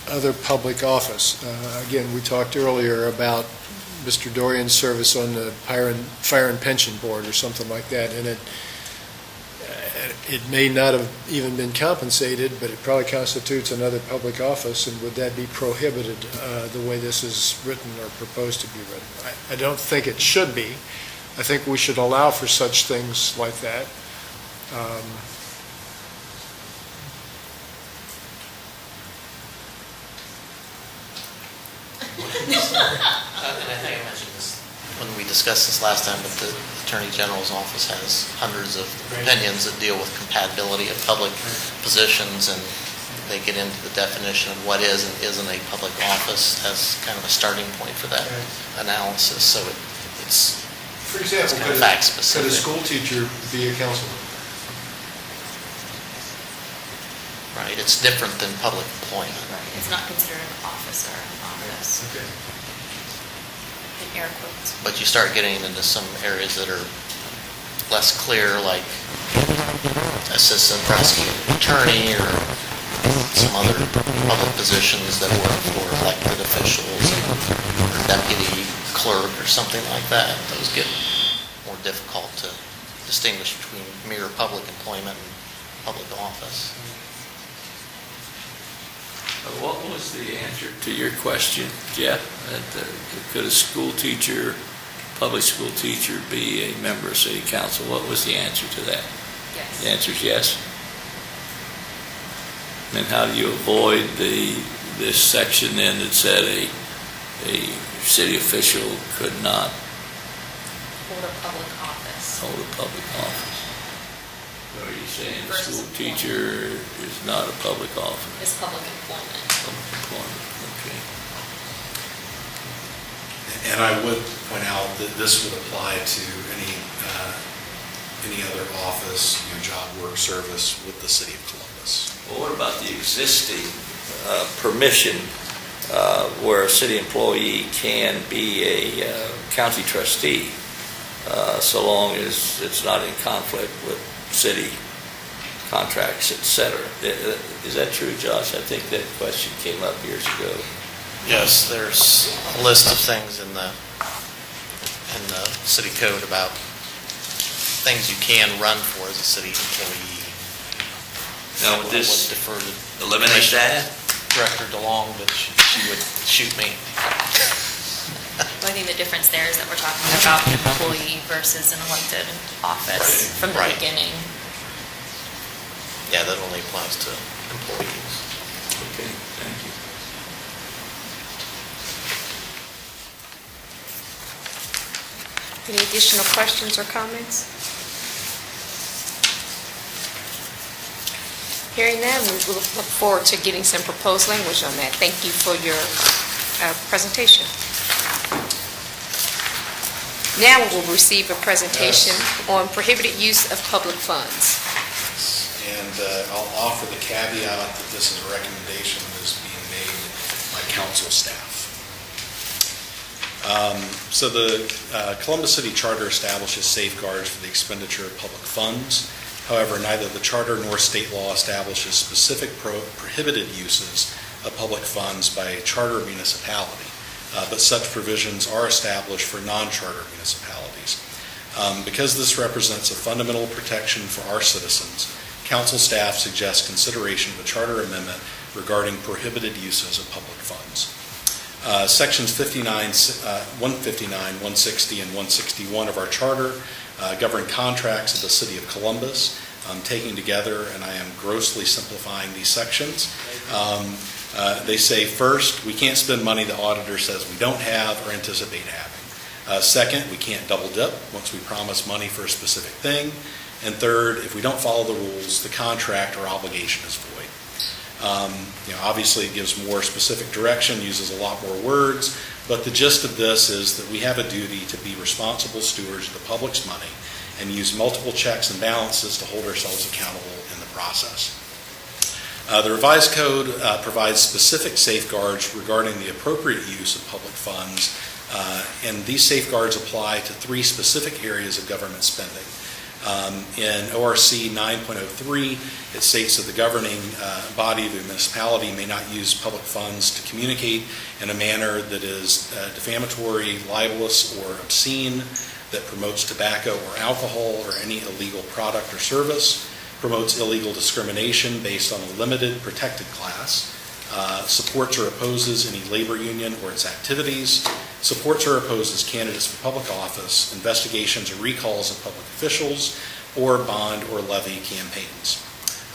other public office, again, we talked earlier about Mr. Dorian's service on the Fire and Pension Board or something like that, and it may not have even been compensated, but it probably constitutes another public office, and would that be prohibited the way this is written or proposed to be written? I don't think it should be. I think we should allow for such things like that. And I think I mentioned this when we discussed this last time, but the Attorney General's office has hundreds of opinions that deal with compatibility of public positions, and they get into the definition of what is and isn't a public office as kind of a starting point for that analysis. So it's For example, kind of fact could a specific. school teacher be a councilman? Right, it's different than public employment. Right, it's not considered an office or an office, Okay. in air quotes. But you start getting into some areas that are less clear, like assistant prosecuting attorney or some other public positions that work for elected officials or deputy clerk or something like that. Those get more difficult to distinguish between mere public employment and public office. What was the answer to your question, Jeff? Could a school teacher, public school teacher, be a member of city council? What was the answer to that? Yes. The answer is yes. And how do you avoid this section then that said a city official could not Hold a public office. hold a public office? Or are you saying a Versus school teacher is not a public office? It's public employment. Public employment, okay. And I would point out that this would apply to any other office, job, work, service with the city of Columbus. Well, what about the existing permission where a city employee can be a county trustee so long as it's not in conflict with city contracts, et cetera? Is that true, Josh? I think that question came up years ago. Yes, there's a list of things in the city code about things you can run for as a city employee. Now, I would would this defer to eliminate that? Director DeLong, but she would shoot me. Well, I think the difference there is that we're talking about employee versus an elected office from the Right. beginning. Yeah, that only applies to employees. Okay, thank you. Any additional questions or comments? Hearing none, we will look forward to getting some proposed language on that. Thank you for your presentation. Now we will receive a presentation on prohibited use of public funds. And I'll offer the caveat that this is a recommendation that is being made by council staff. So the Columbus City Charter establishes safeguards for the expenditure of public funds. However, neither the charter nor state law establishes specific prohibited uses of public funds by a charter municipality, but such provisions are established for non-charter municipalities. Because this represents a fundamental protection for our citizens, council staff suggests consideration of a charter amendment regarding prohibited uses of public funds. Sections 159, 160, and 161 of our charter govern contracts of the city of Columbus. Taking together, and I am grossly simplifying these sections, they say, first, we can't spend money the auditor says we don't have or anticipate having. Second, we can't double dip once we promise money for a specific thing. And third, if we don't follow the rules, the contract or obligation is void. Obviously, it gives more specific direction, uses a lot more words, but the gist of this is that we have a duty to be responsible stewards of the public's money and use multiple checks and balances to hold ourselves accountable in the process. The revised code provides specific safeguards regarding the appropriate use of public funds, and these safeguards apply to three specific areas of government spending. In ORC 9.03, it states that the governing body of the municipality may not use public funds to communicate in a manner that is defamatory, libelous, or obscene, that promotes tobacco or alcohol or any illegal product or service, promotes illegal discrimination based on a limited protected class, supports or opposes any labor union or its activities, supports or opposes candidates for public office, investigations or recalls of public officials, or bond or levy campaigns.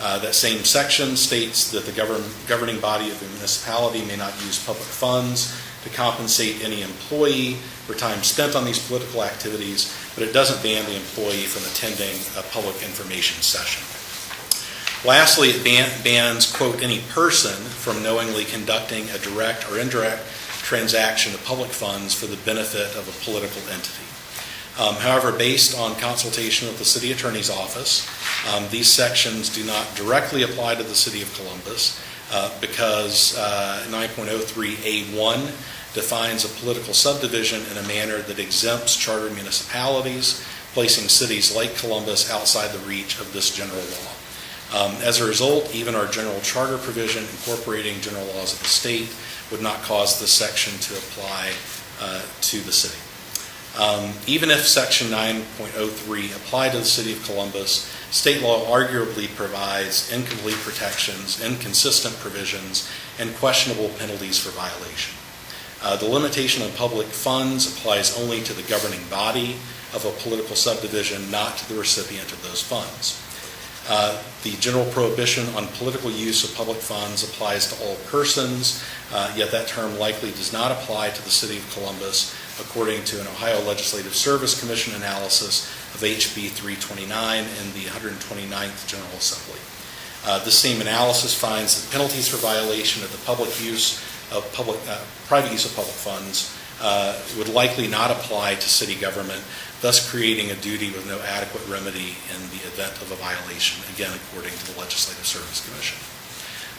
That same section states that the governing body of the municipality may not use public funds to compensate any employee for time spent on these political activities, but it doesn't ban the employee from attending a public information session. Lastly, it bans, quote, any person from knowingly conducting a direct or indirect transaction of public funds for the benefit of a political entity. However, based on consultation with the City Attorney's Office, these sections do not directly apply to the City of Columbus because 9.03A1 defines a political subdivision in a manner that exempts charter municipalities, placing cities like Columbus outside the reach of this general law. As a result, even our general charter provision incorporating general laws of the state would not cause this section to apply to the city. Even if Section 9.03 applied to the City of Columbus, state law arguably provides incomplete protections, inconsistent provisions, and questionable penalties for violation. The limitation on public funds applies only to the governing body of a political subdivision, not to the recipient of those funds. The general prohibition on political use of public funds applies to all persons, yet that term likely does not apply to the City of Columbus, according to an Ohio Legislative Service Commission analysis of HB 329 in the 129th General Assembly. This same analysis finds that penalties for violation of the private use of public funds would likely not apply to city government, thus creating a duty with no adequate remedy in the event of a violation, again, according to the Legislative Service Commission.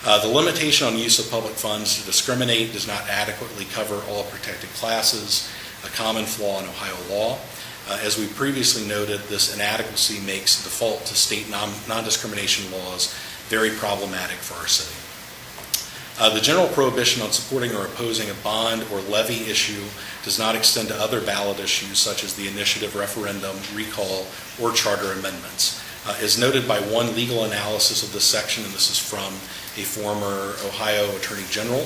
The limitation on use of public funds to discriminate does not adequately cover all protected classes, a common flaw in Ohio law. As we previously noted, this inadequacy makes default to state non-discrimination laws very problematic for our city. The general prohibition on supporting or opposing a bond or levy issue does not extend to other ballot issues such as the initiative referendum, recall, or charter amendments. As noted by one legal analysis of this section, and this is from a former Ohio Attorney General,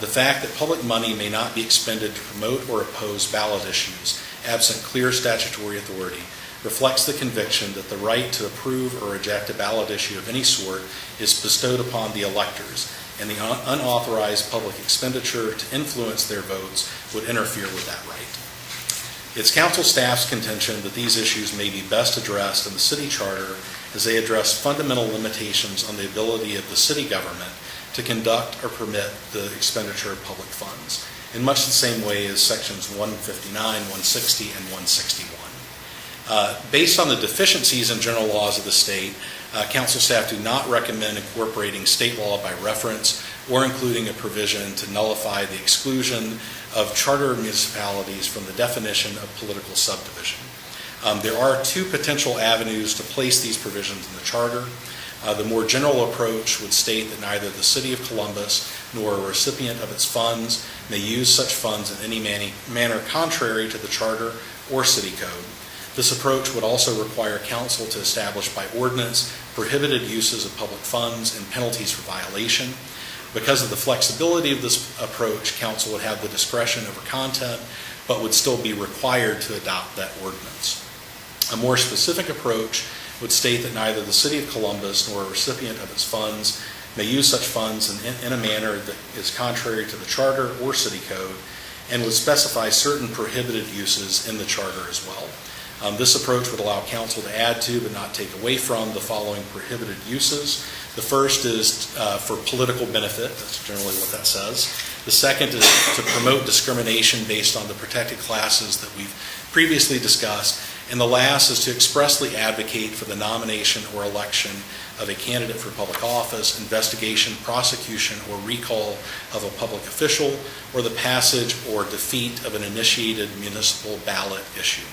the fact that public money may not be expended to promote or oppose ballot issues, absent clear statutory authority, reflects the conviction that the right to approve or reject a ballot issue of any sort is bestowed upon the electors, and the unauthorized public expenditure to influence their votes would interfere with that right. It's council staff's contention that these issues may be best addressed in the city charter as they address fundamental limitations on the ability of the city government to conduct or permit the expenditure of public funds, in much the same way as sections 159, 160, and 161. Based on the deficiencies in general laws of the state, council staff do not recommend incorporating state law by reference or including a provision to nullify the exclusion of charter municipalities from the definition of political subdivision. There are two potential avenues to place these provisions in the charter. The more general approach would state that neither the City of Columbus nor a recipient of its funds may use such funds in any manner contrary to the charter or city code. This approach would also require council to establish by ordinance prohibited uses of public funds and penalties for violation. Because of the flexibility of this approach, council would have the discretion over content, but would still be required to adopt that ordinance. A more specific approach would state that neither the City of Columbus nor a recipient of its funds may use such funds in a manner that is contrary to the charter or city code, and would specify certain prohibited uses in the charter as well. This approach would allow council to add to but not take away from the following prohibited uses. The first is for political benefit. That's generally what that says. The second is to promote discrimination based on the protected classes that we've previously discussed. And the last is to expressly advocate for the nomination or election of a candidate for public office, investigation, prosecution, or recall of a public official, or the passage or defeat of an initiated municipal ballot issue.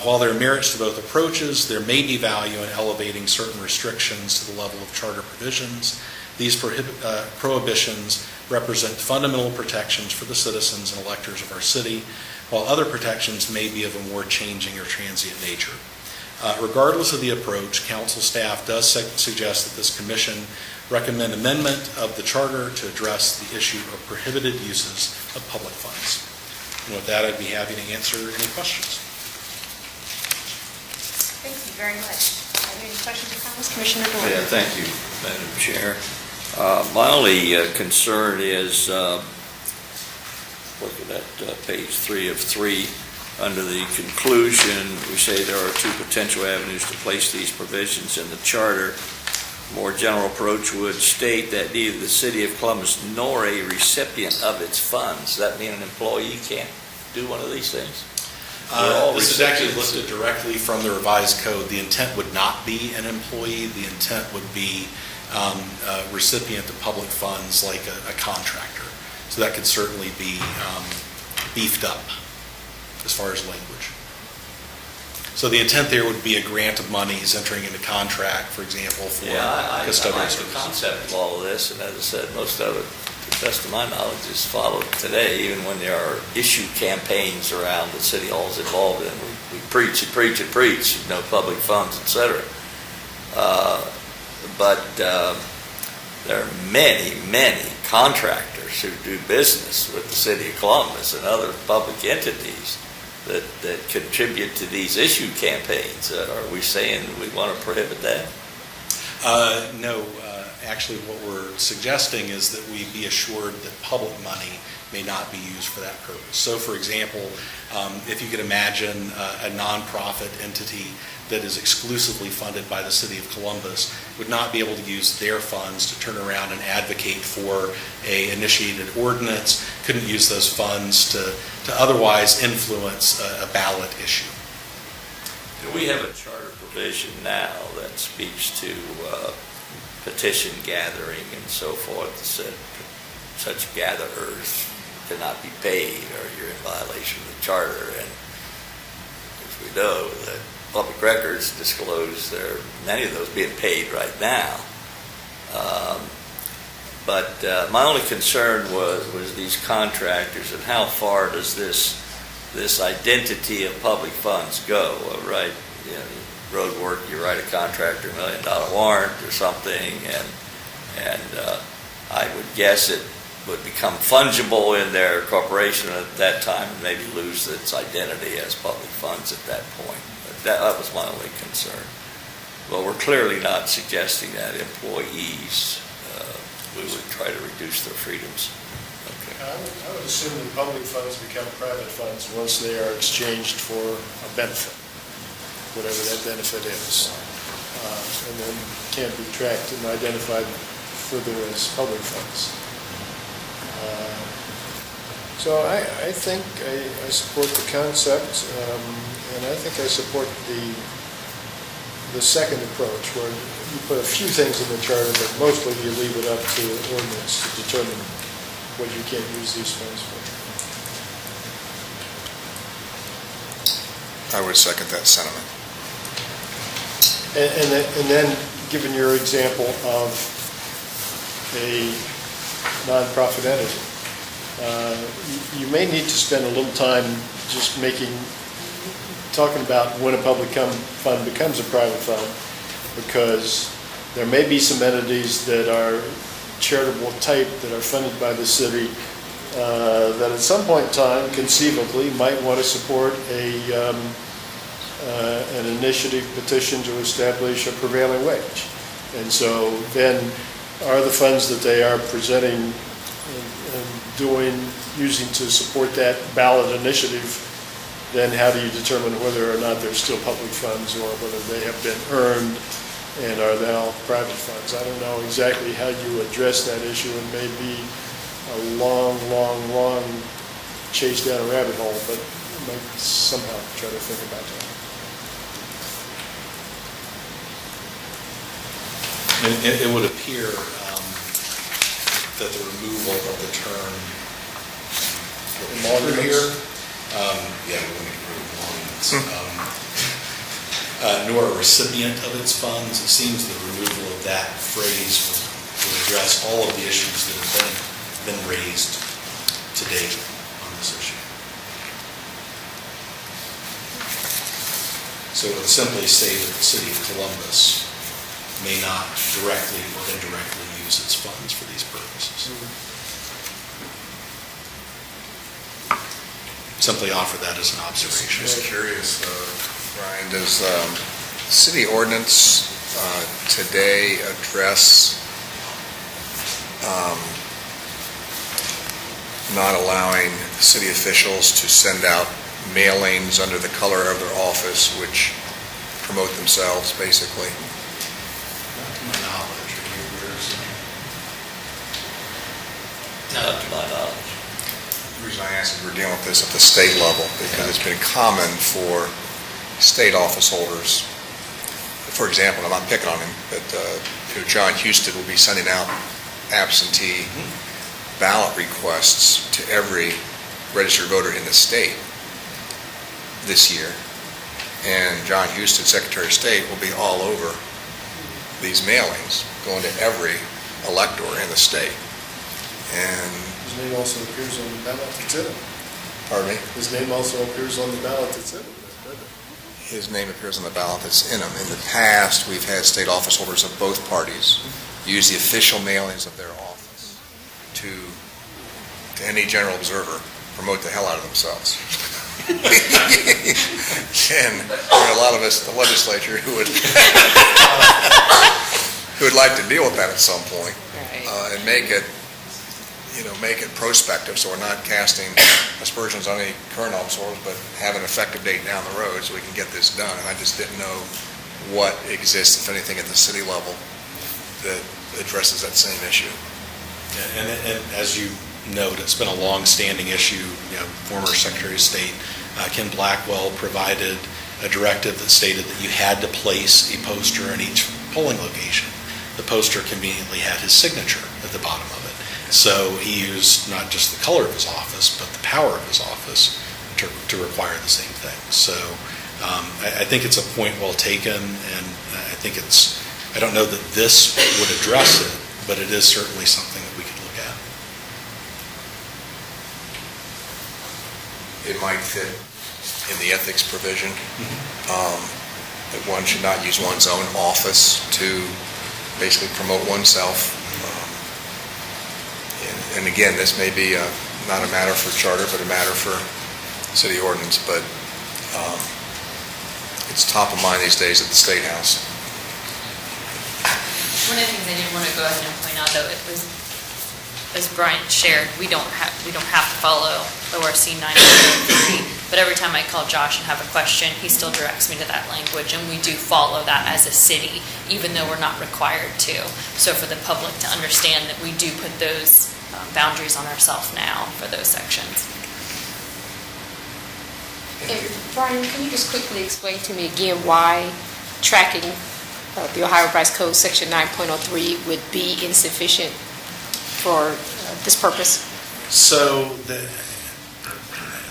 While there are merits to both approaches, there may be value in elevating certain restrictions to the level of charter provisions. These prohibitions represent fundamental protections for the citizens and electors of our city, while other protections may be of a more changing or transient nature. Regardless of the approach, council staff does suggest that this commission recommend amendment of the charter to address the issue of prohibited uses of public funds. And with that, I'd be happy to answer any questions. Thank you very much. Are there any questions or comments, Commissioner Doyle? Yeah, thank you, Madam Chair. My only concern is, looking at page 3 of 3, under the conclusion, we say there are two potential avenues to place these provisions in the charter. more general approach would state that neither the city of Columbus nor a recipient of its funds. Does that mean an employee can't do one of these things? We're all This is actually recipients. listed directly from the revised code. The intent would not be an employee. The intent would be a recipient of public funds like a contractor. So that could certainly be beefed up as far as language. So the intent there would be a grant of monies entering into contract, for example, for Yeah, I like custodial the services. concept of all of this, and as I said, most of it, to the best of my knowledge, is followed today, even when there are issue campaigns around that City Hall's involved in. We preach and preach and preach, public funds, et cetera. But there are many, many contractors who do business with the City of Columbus and other public entities that contribute to these issue campaigns. Are we saying we want to prohibit that? No, actually what we're suggesting is that we be assured that public money may not be used for that purpose. So for example, if you could imagine a nonprofit entity that is exclusively funded by the City of Columbus would not be able to use their funds to turn around and advocate for a initiated ordinance, couldn't use those funds to otherwise influence a ballot issue. Do we have a charter provision now that speaks to petition gathering and so forth, that said such gatherers cannot be paid or you're in violation of the charter? And as we know, that public records disclose many of those being paid right now. But my only concern was these contractors and how far does this identity of public funds go, right? Road work, you write a contractor $1 million warrant or something, and I would guess it would become fungible in their corporation at that time and maybe lose its identity as public funds at that point. That was my only concern. Well, we're clearly not suggesting that employees, we would try to reduce their freedoms. Okay. I would assume that public funds become private funds once they are exchanged for a benefit, whatever that benefit is, and then can't be tracked and identified further as public funds. So I think I support the concept, and I think I support the second approach, where you put a few things in the charter, but mostly you leave it up to ordinance to determine what you can't use these funds for. I would second that sentiment. And then, given your example of a nonprofit entity, you may need to spend a little time just talking about when a public fund becomes a private fund, because there may be some entities that are charitable type that are funded by the city that at some point in time conceivably might want to support an initiative petition to establish a prevailing wage. And so then are the funds that they are presenting and using to support that ballot initiative, then how do you determine whether or not they're still public funds or whether they have been earned and are now private funds? I don't know exactly how you address that issue, and may be a long chase down a rabbit hole, but you might somehow try to think about that. It would appear that the removal of the term Emoluments? here, yeah, we wouldn't remove emoluments, nor a recipient of its funds. It seems the removal of that phrase would address all of the issues that have been raised to date on this issue. So it would simply say that the City of Columbus may not directly or indirectly use its funds for these purposes. Simply offer that as an observation. Just curious, Brian, does city ordinance today address not allowing city officials to send out mailings under the color of their office, which promote themselves, basically? Not to my knowledge. not to my knowledge. The reason I asked is we're dealing with this at the state level because it's been common for state office holders, for example, I'm not picking on him, but John Husted will be sending out absentee ballot requests to every registered voter in the state this year. And John Husted, Secretary of State, will be all over these mailings, going to every elector in the state. And, His name also appears on the ballot that's in it. pardon me? His name also appears on the ballot that's in it. His name appears on the ballot that's in them. In the past, we've had state office holders of both parties use the official mailings of their office to any general observer, promote the hell out of themselves. And there are a lot of us in the legislature who would like to deal with that at some point and make it prospective, so we're not casting aspersions on any current office holders, but have an effective date down the road so we can get this done. And I just didn't know what exists, if anything, at the city level that addresses that same issue. And as you note, it's been a long-standing issue. Former Secretary of State Ken Blackwell provided a directive that stated that you had to place a poster in each polling location. The poster conveniently had his signature at the bottom of it. So he used not just the color of his office, but the power of his office to require the same thing. So I think it's a point well taken, and I don't know that this would address it, but it is certainly something that we could look at. It might fit in the ethics provision, that one should not use one's own office to basically promote oneself. And again, this may be not a matter for charter, but a matter for city ordinance, but it's top of mind these days at the State House. One of the things I did want to go ahead and point out, though, it was, as Brian shared, we don't have to follow ORC 903, but every time I call Josh and have a question, he still directs me to that language, and we do follow that as a city, even though we're not required to. So for the public to understand that we do put those boundaries on ourselves now for those sections. Brian, can you just quickly explain to me again why tracking the Ohio Revised Code Section 9.03 would be insufficient for this purpose? So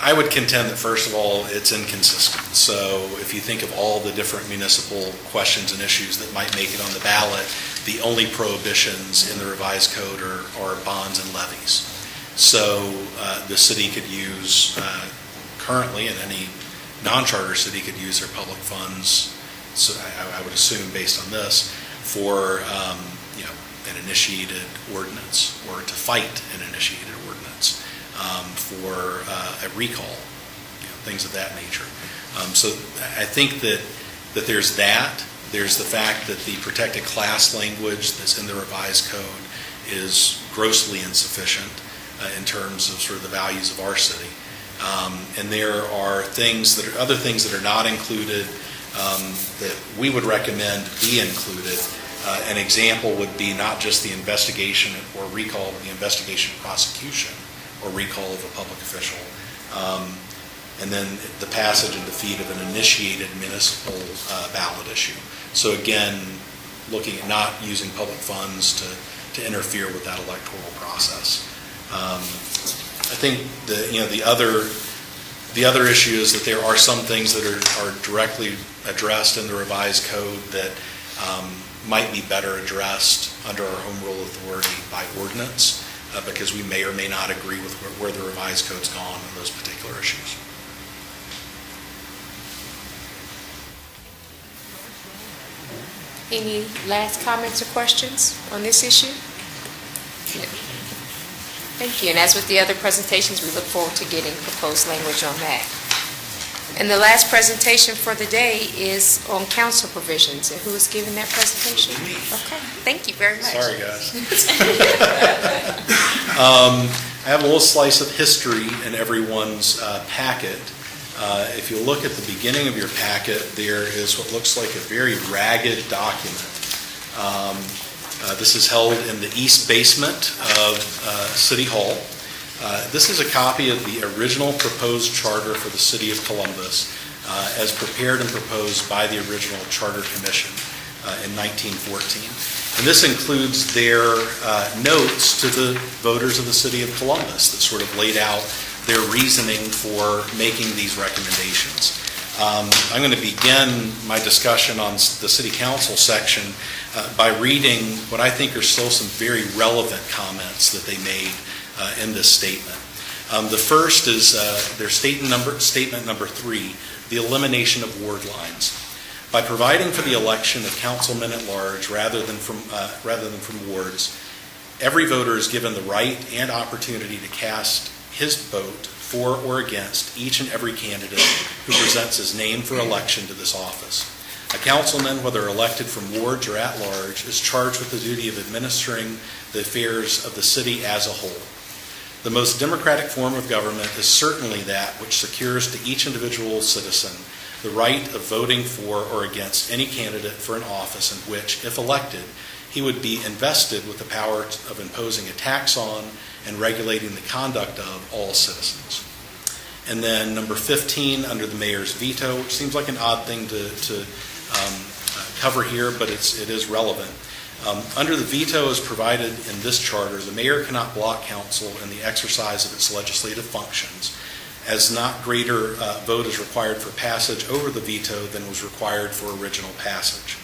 I would contend that, first of all, it's inconsistent. So if you think of all the different municipal questions and issues that might make it on the ballot, the only prohibitions in the revised code are bonds and levies. So the city could use, currently, and any non-charter city could use their public funds, so I would assume based on this, for an initiated ordinance, or to fight an initiated ordinance, for a recall, things of that nature. So I think that there's that. There's the fact that the protected class language that's in the revised code is grossly insufficient in terms of sort of the values of our city. And there are other things that are not included that we would recommend be included. An example would be not just the investigation or recall of the investigation prosecution or recall of a public official, and then the passage and defeat of an initiated municipal ballot issue. So again, looking at not using public funds to interfere with that electoral process. I think the other issue is that there are some things that are directly addressed in the revised code that might be better addressed under our home rule authority by ordinance, because we may or may not agree with where the revised code's gone on those particular issues. Any last comments or questions on this issue? Thank you. And as with the other presentations, we look forward to getting proposed language on that. And the last presentation for the day is on council provisions. And who is giving that presentation? Okay, thank you very much. Sorry, guys. I have a little slice of history in everyone's packet. If you look at the beginning of your packet, there is what looks like a very ragged document. This is held in the east basement of City Hall. This is a copy of the original proposed charter for the City of Columbus as prepared and proposed by the original Charter Commission in 1914. And this includes their notes to the voters of the City of Columbus that sort of laid out their reasoning for making these recommendations. I'm going to begin my discussion on the City Council section by reading what I think are still some very relevant comments that they made in this statement. The first is their statement number 3, the elimination of ward lines. By providing for the election of councilmen at large rather than from wards, every voter is given the right and opportunity to cast his vote for or against each and every candidate who presents his name for election to this office. A councilman, whether elected from wards or at large, is charged with the duty of administering the affairs of the city as a whole. The most democratic form of government is certainly that which secures to each individual citizen the right of voting for or against any candidate for an office in which, if elected, he would be invested with the power of imposing a tax on and regulating the conduct of all citizens. And then number 15, under the mayor's veto, which seems like an odd thing to cover here, but it is relevant. Under the veto as provided in this charter, the mayor cannot block council in the exercise of its legislative functions, as not greater vote is required for passage over the veto than was required for original passage.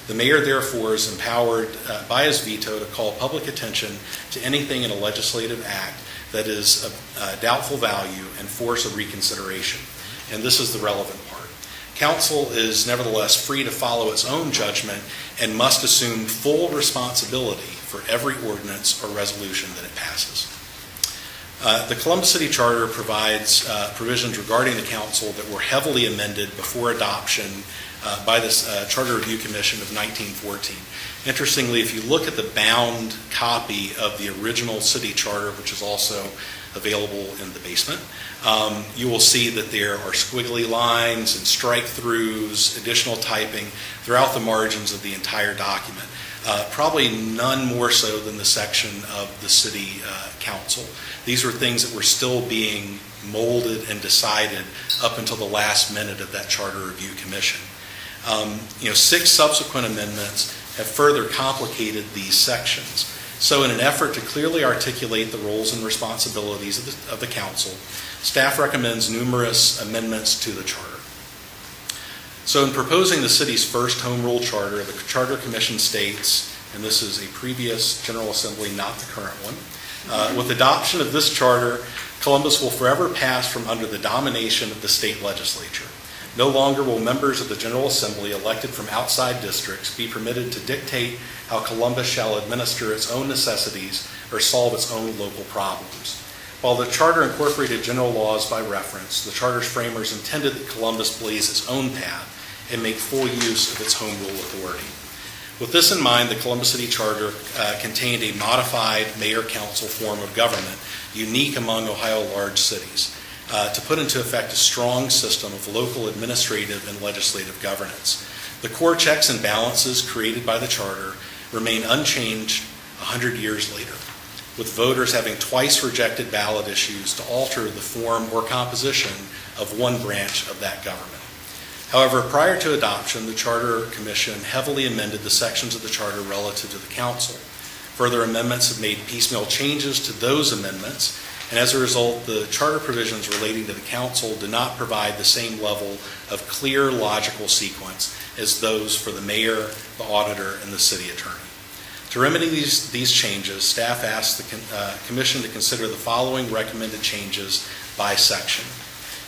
The mayor, therefore, is empowered by his veto to call public attention to anything in a legislative act that is of doubtful value and force a reconsideration. And this is the relevant part. Council is nevertheless free to follow its own judgment and must assume full responsibility for every ordinance or resolution that it passes. The Columbus City Charter provides provisions regarding the council that were heavily amended before adoption by this Charter Review Commission of 1914. Interestingly, if you look at the bound copy of the original city charter, which is also available in the basement, you will see that there are squiggly lines and strike-throughs, additional typing throughout the margins of the entire document. Probably none more so than the section of the city council. These were things that were still being molded and decided up until the last minute of that Charter Review Commission. 6 subsequent amendments have further complicated these sections. So in an effort to clearly articulate the roles and responsibilities of the council, staff recommends numerous amendments to the charter. So in proposing the city's first home rule charter, the Charter Commission states, and this is a previous General Assembly, not the current one, with adoption of this charter, Columbus will forever pass from under the domination of the state legislature. No longer will members of the General Assembly elected from outside districts be permitted to dictate how Columbus shall administer its own necessities or solve its own local problems. While the charter incorporated general laws by reference, the charter's framers intended that Columbus blaze its own path and make full use of its home rule authority. With this in mind, the Columbus City Charter contained a modified mayor-council form of government unique among Ohio large cities, to put into effect a strong system of local administrative and legislative governance. The core checks and balances created by the charter remain unchanged 100 years later, with voters having twice rejected ballot issues to alter the form or composition of one branch of that government. However, prior to adoption, the Charter Commission heavily amended the sections of the charter relative to the council. Further amendments have made piecemeal changes to those amendments, and as a result, the charter provisions relating to the council do not provide the same level of clear logical sequence as those for the mayor, the auditor, and the city attorney. To remedy these changes, staff asked the commission to consider the following recommended changes by section.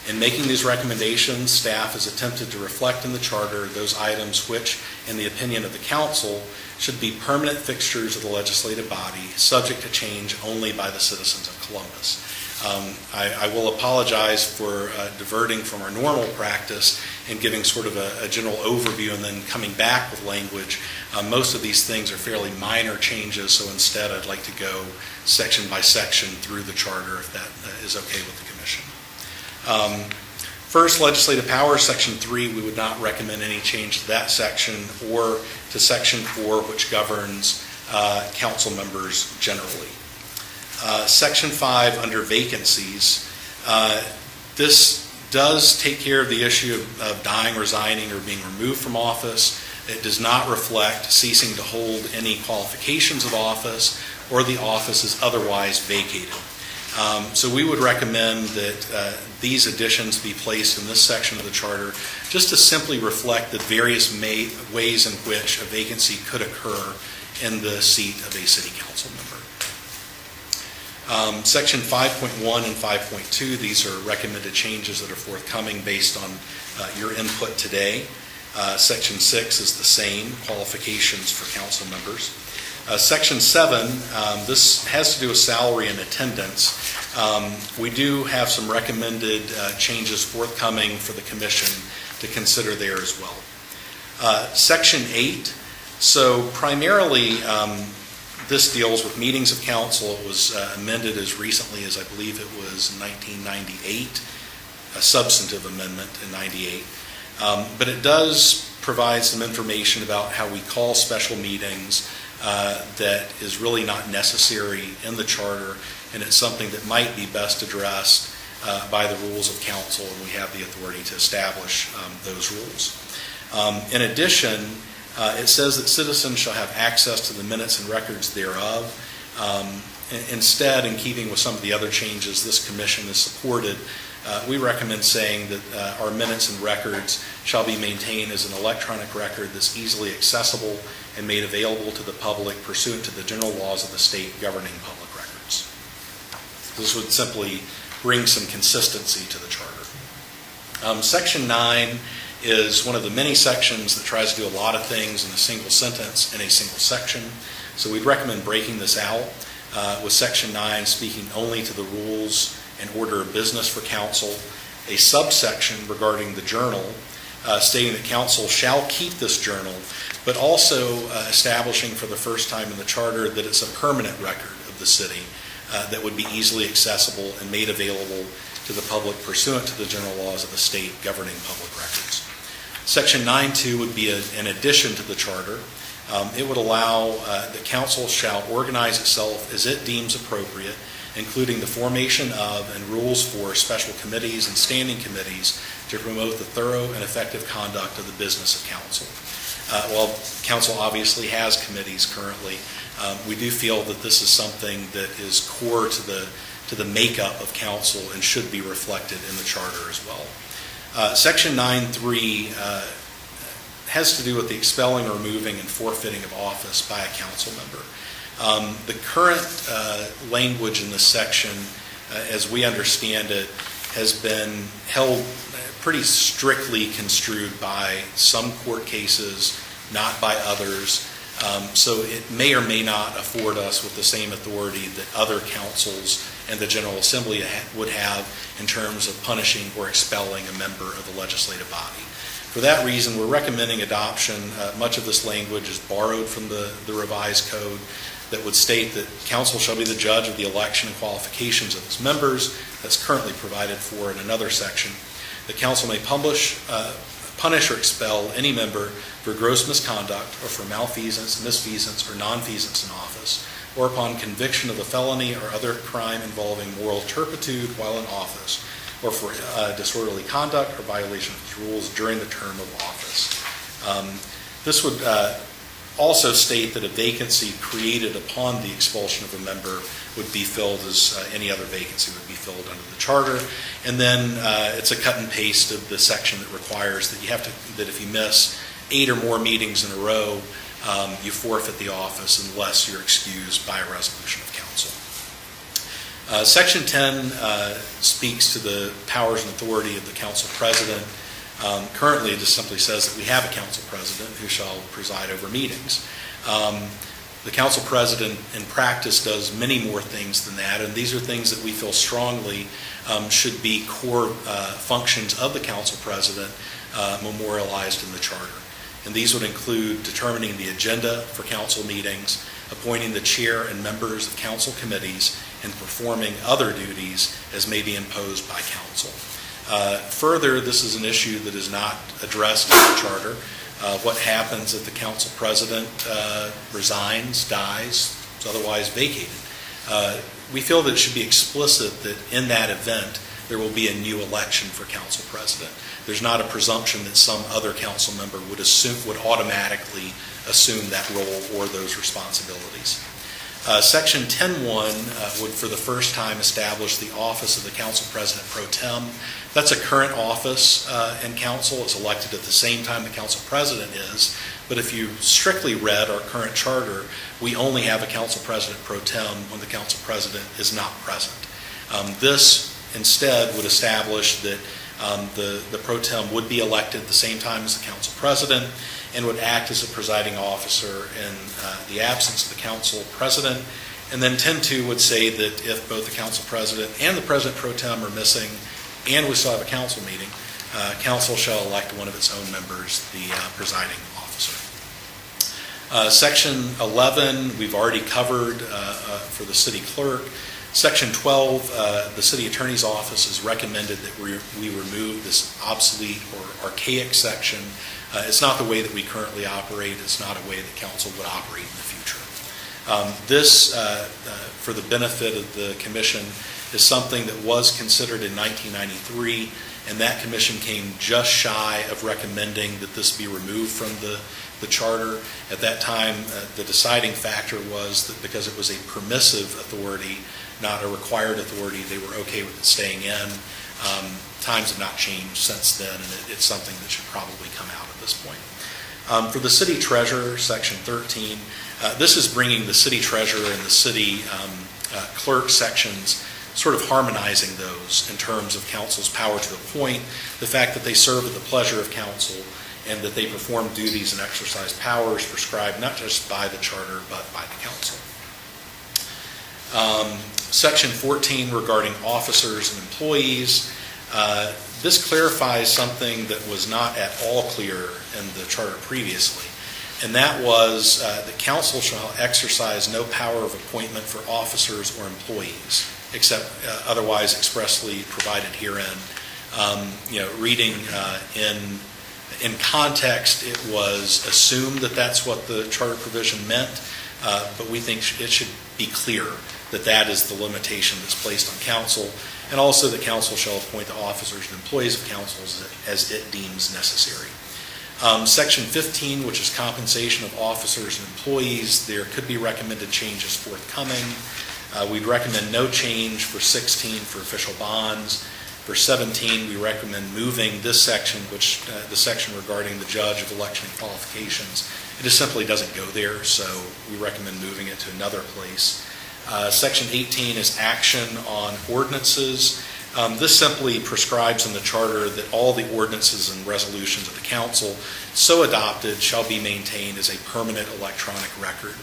In making these recommendations, staff has attempted to reflect in the charter those items which, in the opinion of the council, should be permanent fixtures of the legislative body, subject to change only by the citizens of Columbus. I will apologize for diverting from our normal practice and giving sort of a general overview and then coming back with language. Most of these things are fairly minor changes, so instead I'd like to go section by section through the charter if that is okay with the commission. First, legislative powers, section 3, we would not recommend any change to that section or to section 4, which governs council members generally. Section 5, under vacancies, this does take care of the issue of dying, resigning, or being removed from office. It does not reflect ceasing to hold any qualifications of office or the office is otherwise vacated. So we would recommend that these additions be placed in this section of the charter just to simply reflect the various ways in which a vacancy could occur in the seat of a city council member. Section 5.1 and 5.2, these are recommended changes that are forthcoming based on your input today. Section 6 is the same, qualifications for council members. Section 7, this has to do with salary and attendance. We do have some recommended changes forthcoming for the commission to consider there as well. Section 8, so primarily this deals with meetings of council. It was amended as recently as I believe it was 1998, a substantive amendment in 98. But it does provide some information about how we call special meetings that is really not necessary in the charter, and it's something that might be best addressed by the rules of council, and we have the authority to establish those rules. In addition, it says that citizens shall have access to the minutes and records thereof. Instead, in keeping with some of the other changes this commission has supported, we recommend saying that our minutes and records shall be maintained as an electronic record that's easily accessible and made available to the public pursuant to the general laws of the state governing public records. This would simply bring some consistency to the charter. Section 9 is one of the many sections that tries to do a lot of things in a single sentence in a single section. So we'd recommend breaking this out, with Section 9 speaking only to the rules and order of business for council, a subsection regarding the journal, stating that council shall keep this journal, but also establishing for the first time in the charter that it's a permanent record of the city that would be easily accessible and made available to the public pursuant to the general laws of the state governing public records. Section 9.2 would be an addition to the charter. It would allow the council shall organize itself as it deems appropriate, including the formation of and rules for special committees and standing committees to promote the thorough and effective conduct of the business of council. While council obviously has committees currently, we do feel that this is something that is core to the makeup of council and should be reflected in the charter as well. Section 9.3 has to do with the expelling, removing, and forfeiting of office by a council member. The current language in this section, as we understand it, has been held pretty strictly construed by some court cases, not by others. So it may or may not afford us with the same authority that other councils and the General Assembly would have in terms of punishing or expelling a member of the legislative body. For that reason, we're recommending adoption. Much of this language is borrowed from the revised code that would state that council shall be the judge of the election and qualifications of its members. That's currently provided for in another section. The council may punish or expel any member for gross misconduct or for malfeasance, misfeasance, or nonfeasance in office, or upon conviction of a felony or other crime involving moral turpitude while in office, or for disorderly conduct or violation of its rules during the term of office. This would also state that a vacancy created upon the expulsion of a member would be filled as any other vacancy would be filled under the charter. And then it's a cut and paste of the section that requires that that if you miss 8 or more meetings in a row, you forfeit the office unless you're excused by a resolution of council. Section 10 speaks to the powers and authority of the council president. Currently, it just simply says that we have a council president who shall preside over meetings. The council president in practice does many more things than that, and these are things that we feel strongly should be core functions of the council president memorialized in the charter. And these would include determining the agenda for council meetings, appointing the chair and members of council committees, and performing other duties as may be imposed by council. Further, this is an issue that is not addressed in the charter, what happens if the council president resigns, dies, is otherwise vacated. We feel that it should be explicit that in that event, there will be a new election for council president. There's not a presumption that some other council member would automatically assume that role or those responsibilities. Section 10.1 would for the first time establish the office of the council president pro tem. That's a current office in council. It's elected at the same time the council president is. But if you strictly read our current charter, we only have a council president pro tem when the council president is not present. This instead would establish that the pro tem would be elected at the same time as the council president and would act as a presiding officer in the absence of the council president. And then 10.2 would say that if both the council president and the president pro tem are missing and we still have a council meeting, council shall elect one of its own members, the presiding officer. Section 11, we've already covered for the city clerk. Section 12, the city attorney's office has recommended that we remove this obsolete or archaic section. It's not the way that we currently operate. It's not a way that council would operate in the future. This, for the benefit of the commission, is something that was considered in 1993, and that commission came just shy of recommending that this be removed from the charter. At that time, the deciding factor was that because it was a permissive authority, not a required authority, they were okay with it staying in. Times have not changed since then, and it's something that should probably come out at this point. For the city treasurer, section 13, this is bringing the city treasurer and the city clerk sections, sort of harmonizing those in terms of council's power to appoint, the fact that they serve at the pleasure of council, and that they perform duties and exercise powers prescribed not just by the charter but by the council. Section 14 regarding officers and employees. This clarifies something that was not at all clear in the charter previously, and that was that council shall exercise no power of appointment for officers or employees, except otherwise expressly provided herein. Reading in context, it was assumed that that's what the charter provision meant, but we think it should be clear that that is the limitation that's placed on council, and also that council shall appoint the officers and employees of council as it deems necessary. Section 15, which is compensation of officers and employees, there could be recommended changes forthcoming. We'd recommend no change for 16 for official bonds. For 17, we recommend moving this section, which the section regarding the judge of election and qualifications. It just simply doesn't go there, so we recommend moving it to another place. Section 18 is action on ordinances. This simply prescribes in the charter that all the ordinances and resolutions of the council so adopted shall be maintained as a permanent electronic record,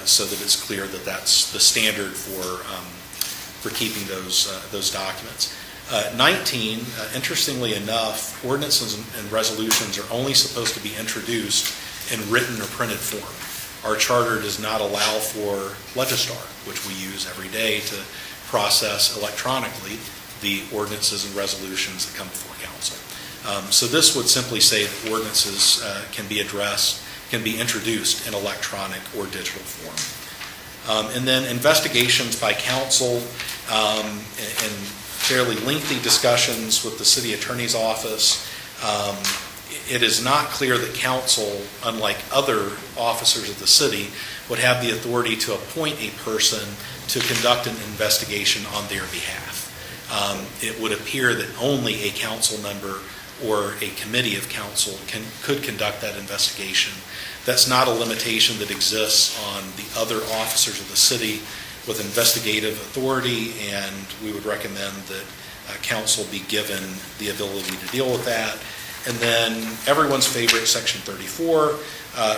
so that it's clear that that's the standard for keeping those documents. 19, interestingly enough, ordinances and resolutions are only supposed to be introduced in written or printed form. Our charter does not allow for Legistar, which we use every day to process electronically the ordinances and resolutions that come before council. So this would simply say that ordinances can be introduced in electronic or digital form. And then investigations by council and fairly lengthy discussions with the city attorney's office. It is not clear that council, unlike other officers of the city, would have the authority to appoint a person to conduct an investigation on their behalf. It would appear that only a council member or a committee of council could conduct that investigation. That's not a limitation that exists on the other officers of the city with investigative authority, and we would recommend that council be given the ability to deal with that. And then everyone's favorite, section 34,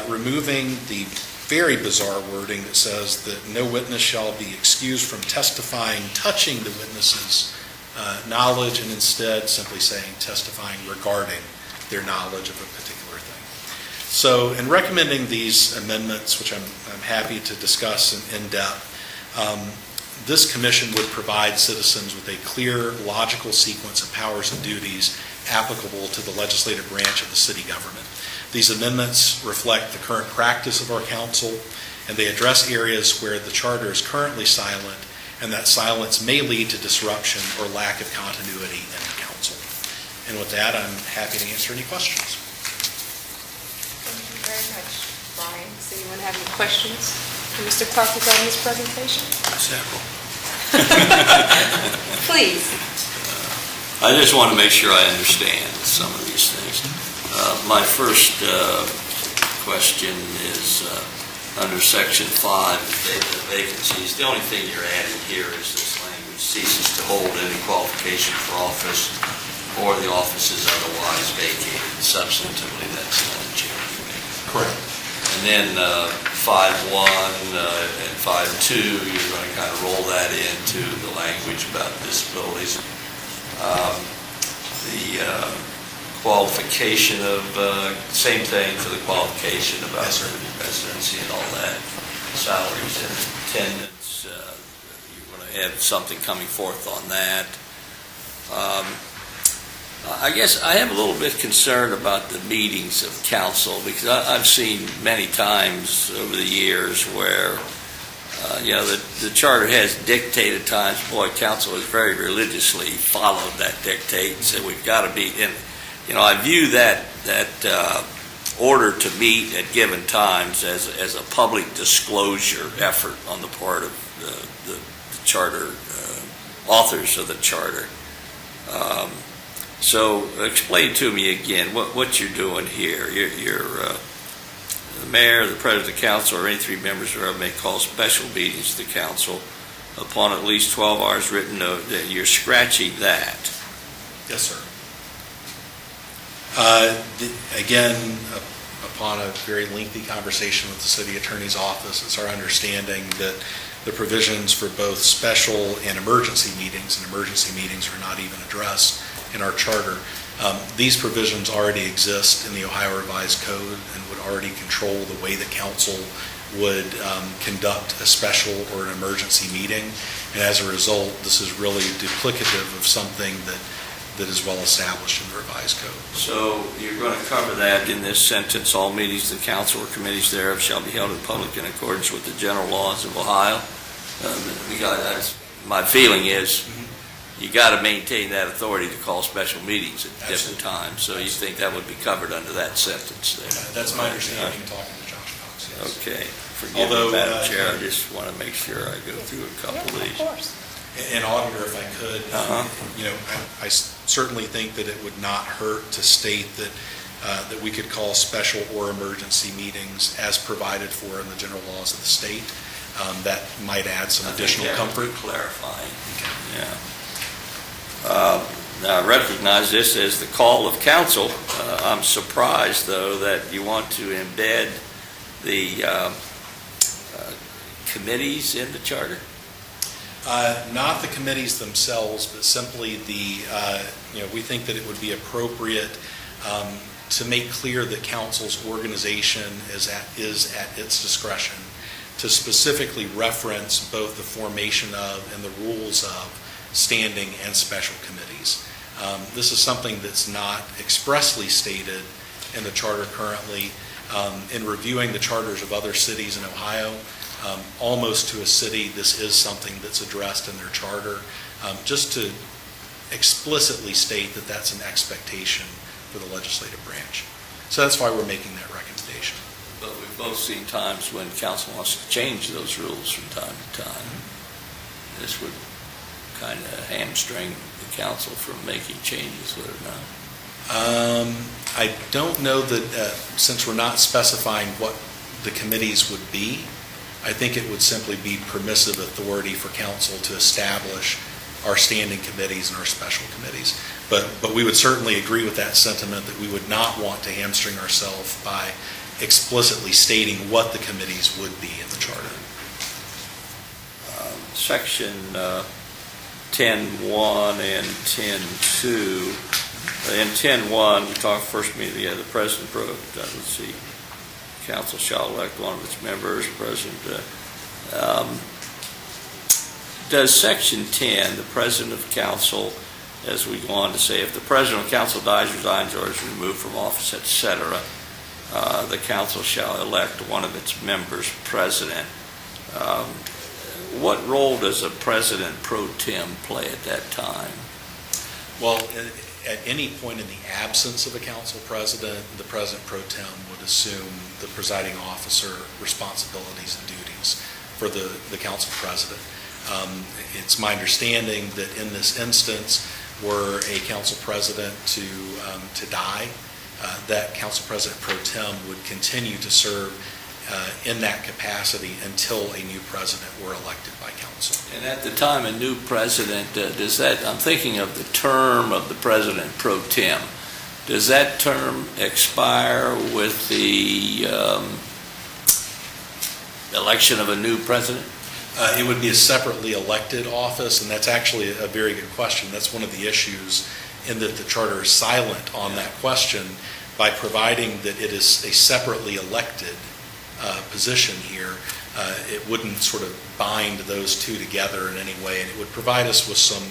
removing the very bizarre wording that says that no witness shall be excused from testifying touching the witness's knowledge, and instead simply saying testifying regarding their knowledge of a particular thing. So in recommending these amendments, which I'm happy to discuss in depth, this commission would provide citizens with a clear, logical sequence of powers and duties applicable to the legislative branch of the city government. These amendments reflect the current practice of our council, and they address areas where the charter is currently silent, and that silence may lead to disruption or lack of continuity in the council. And with that, I'm happy to answer any questions. Thank you very much, Brian. Does anyone have any questions for Mr. Clark regarding his presentation? Several. Please. I just want to make sure I understand some of these things. My first question is under Section 5, vacancies. The only thing you're adding here is this language, ceases to hold any qualification for office or the office is otherwise vacated. Substantively, that's not a change. Correct. And then 5.1 and 5.2, you're going to kind of roll that into the language about disabilities. The qualification of, same thing for the qualification about residency and all that, salaries and attendance. You're going to have something coming forth on that. I guess I am a little bit concerned about the meetings of council, because I've seen many times over the years where, the charter has dictated times. Boy, council has very religiously followed that dictate and said we've got to be in. I view that order to meet at given times as a public disclosure effort on the part of the charter authors of the charter. So explain to me again what you're doing here. You're the mayor, the president of the council, or any three members thereof may call special meetings of the council upon at least 12 hours written note. You're scratching that. Yes, sir. Again, upon a very lengthy conversation with the city attorney's office, it's our understanding that the provisions for both special and emergency meetings are not even addressed in our charter. These provisions already exist in the Ohio Revised Code and would already control the way the council would conduct a special or an emergency meeting. And as a result, this is really duplicative of something that is well established in the Revised Code. So you're going to cover that in this sentence: all meetings of the council or committees thereof shall be held in public in accordance with the general laws of Ohio. My feeling is you got to maintain that authority to call special meetings at different times. So you think that would be covered under that sentence there? That's my understanding, talking to Josh Cox, yes. Okay. Forgive me, Madam Chair, I just want to make sure I go through a couple of these. Of course. And Auditor, if I could, I certainly think that it would not hurt to state that we could call special or emergency meetings as provided for in the general laws of the state. That might add some additional comfort. Clarifying. Yeah. Now, I recognize this as the call of council. I'm surprised, though, that you want to embed the committees in the charter. Not the committees themselves, but simply we think that it would be appropriate to make clear that council's organization is at its discretion to specifically reference both the formation of and the rules of standing and special committees. This is something that's not expressly stated in the charter currently. In reviewing the charters of other cities in Ohio, almost to a city, this is something that's addressed in their charter, just to explicitly state that that's an expectation for the legislative branch. So that's why we're making that recommendation. But we've both seen times when council wants to change those rules from time to time. This would kind of hamstring the council from making changes, would it not? I don't know that, since we're not specifying what the committees would be, I think it would simply be permissive authority for council to establish our standing committees and our special committees. But we would certainly agree with that sentiment that we would not want to hamstring ourselves by explicitly stating what the committees would be in the charter. Section 10.1 and 10.2. In 10.1, we talk first meeting, the president, let's see, council shall elect one of its members, president. Does Section 10, the president of council as we go on to say, if the president of council dies, resigns, or is removed from office, etc., the council shall elect one of its members president. What role does a president pro tem play at that time? Well, at any point in the absence of a council president, the president pro tem would assume the presiding officer responsibilities and duties for the council president. It's my understanding that in this instance, were a council president to die, that council president pro tem would continue to serve in that capacity until a new president were elected by council. And at the time a new president, does that, I'm thinking of the term of the president pro tem, does that term expire with the election of a new president? It would be a separately elected office, and that's actually a very good question. That's one of the issues in that the charter is silent on that question by providing that it is a separately elected position here. It wouldn't sort of bind those two together in any way, and it would provide us with some,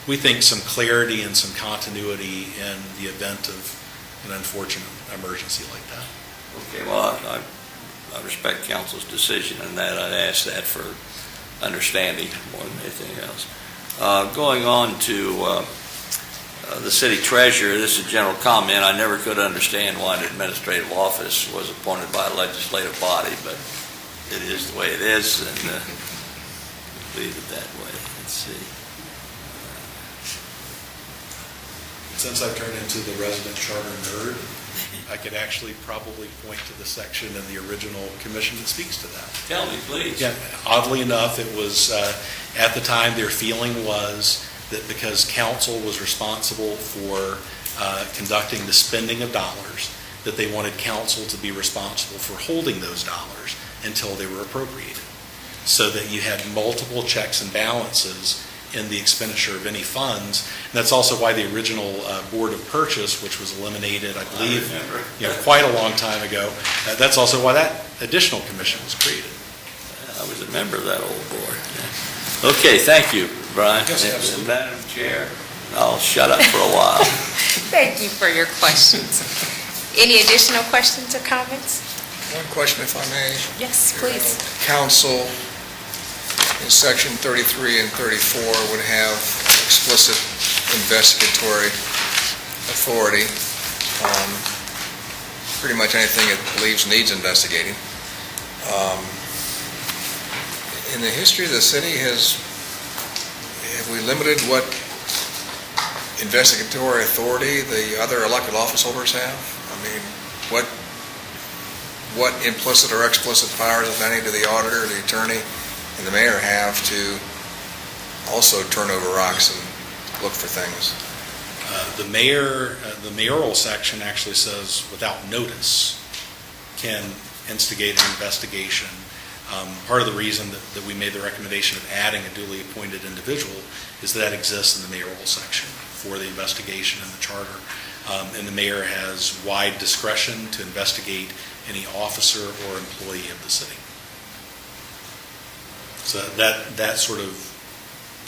we think, some clarity and some continuity in the event of an unfortunate emergency like that. Okay, well, I respect council's decision in that. I'd ask that for understanding more than anything else. Going on to the city treasurer, this is a general comment. I never could understand why an administrative office was appointed by a legislative body, but it is the way it is, and leave it that way. Let's see. Since I've turned into the resident charter nerd, I could actually probably point to the section in the original commission that speaks to that. Tell me, please. Yeah, oddly enough, it was, at the time, their feeling was that because council was responsible for conducting the spending of dollars, that they wanted council to be responsible for holding those dollars until they were appropriated, so that you had multiple checks and balances in the expenditure of any funds. And that's also why the original Board of Purchase, which was eliminated, I believe, quite a long time ago, that's also why that additional commission was created. I was a member of that old board. Okay, thank you, Brian. Yes, absolutely. Madam Chair, I'll shut up for a while. Thank you for your questions. Any additional questions or comments? One question, if I may. Yes, please. Council in section 33 and 34 would have explicit investigatory authority on pretty much anything it believes needs investigating. In the history of the city, have we limited what investigatory authority the other elected office holders have? I mean, what implicit or explicit powers, if any, do the auditor, the attorney, and the mayor have to also turn over rocks and look for things? The mayoral section actually says, without notice, can instigate an investigation. Part of the reason that we made the recommendation of adding a duly appointed individual is that exists in the mayoral section for the investigation in the charter. And the mayor has wide discretion to investigate any officer or employee of the city. So that sort of,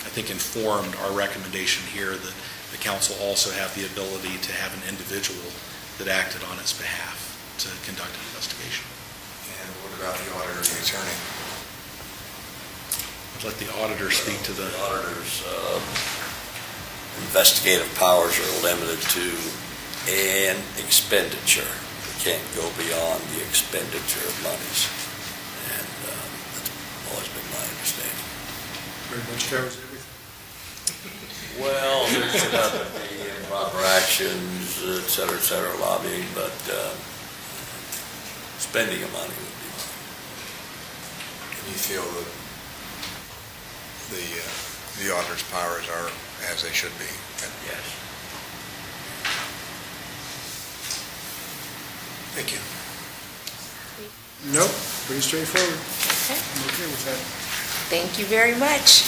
I think, informed our recommendation here that the council also have the ability to have an individual that acted on its behalf to conduct an investigation. And what about the auditor and the attorney? I'd let the auditor speak to the... The auditor's investigative powers are limited to an expenditure. We can't go beyond the expenditure of monies. And that's always been my understanding. Pretty much covers everything. Well, there's another, the improper actions, et cetera, lobbying, but spending of money would be mine. And you feel that the auditor's powers are as they should be? Yes. Thank you. Nope, pretty straightforward. Okay. I'm okay with that. Thank you very much.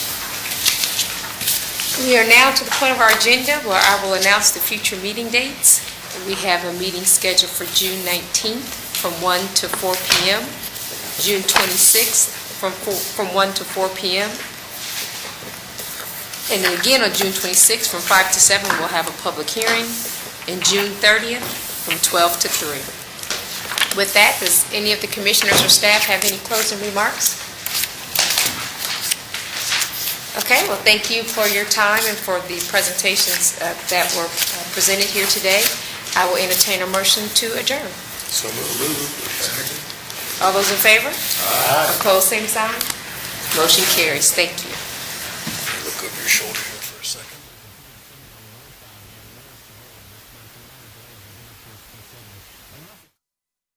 We are now to the point of our agenda where I will announce the future meeting dates. We have a meeting scheduled for June 19th from 1 to 4 p.m., June 26th from 1 to 4 p.m., And then again, on June 26th, from 5 to 7, we'll have a public hearing. And June 30th, from 12 to 3. With that, does any of the commissioners or staff have any closing remarks? Okay, well, thank you for your time and for the presentations that were presented here today. I will entertain a motion to adjourn. So moved. All those in favor? Opposed, same sign? Motion carries. Thank you. Look over your shoulder.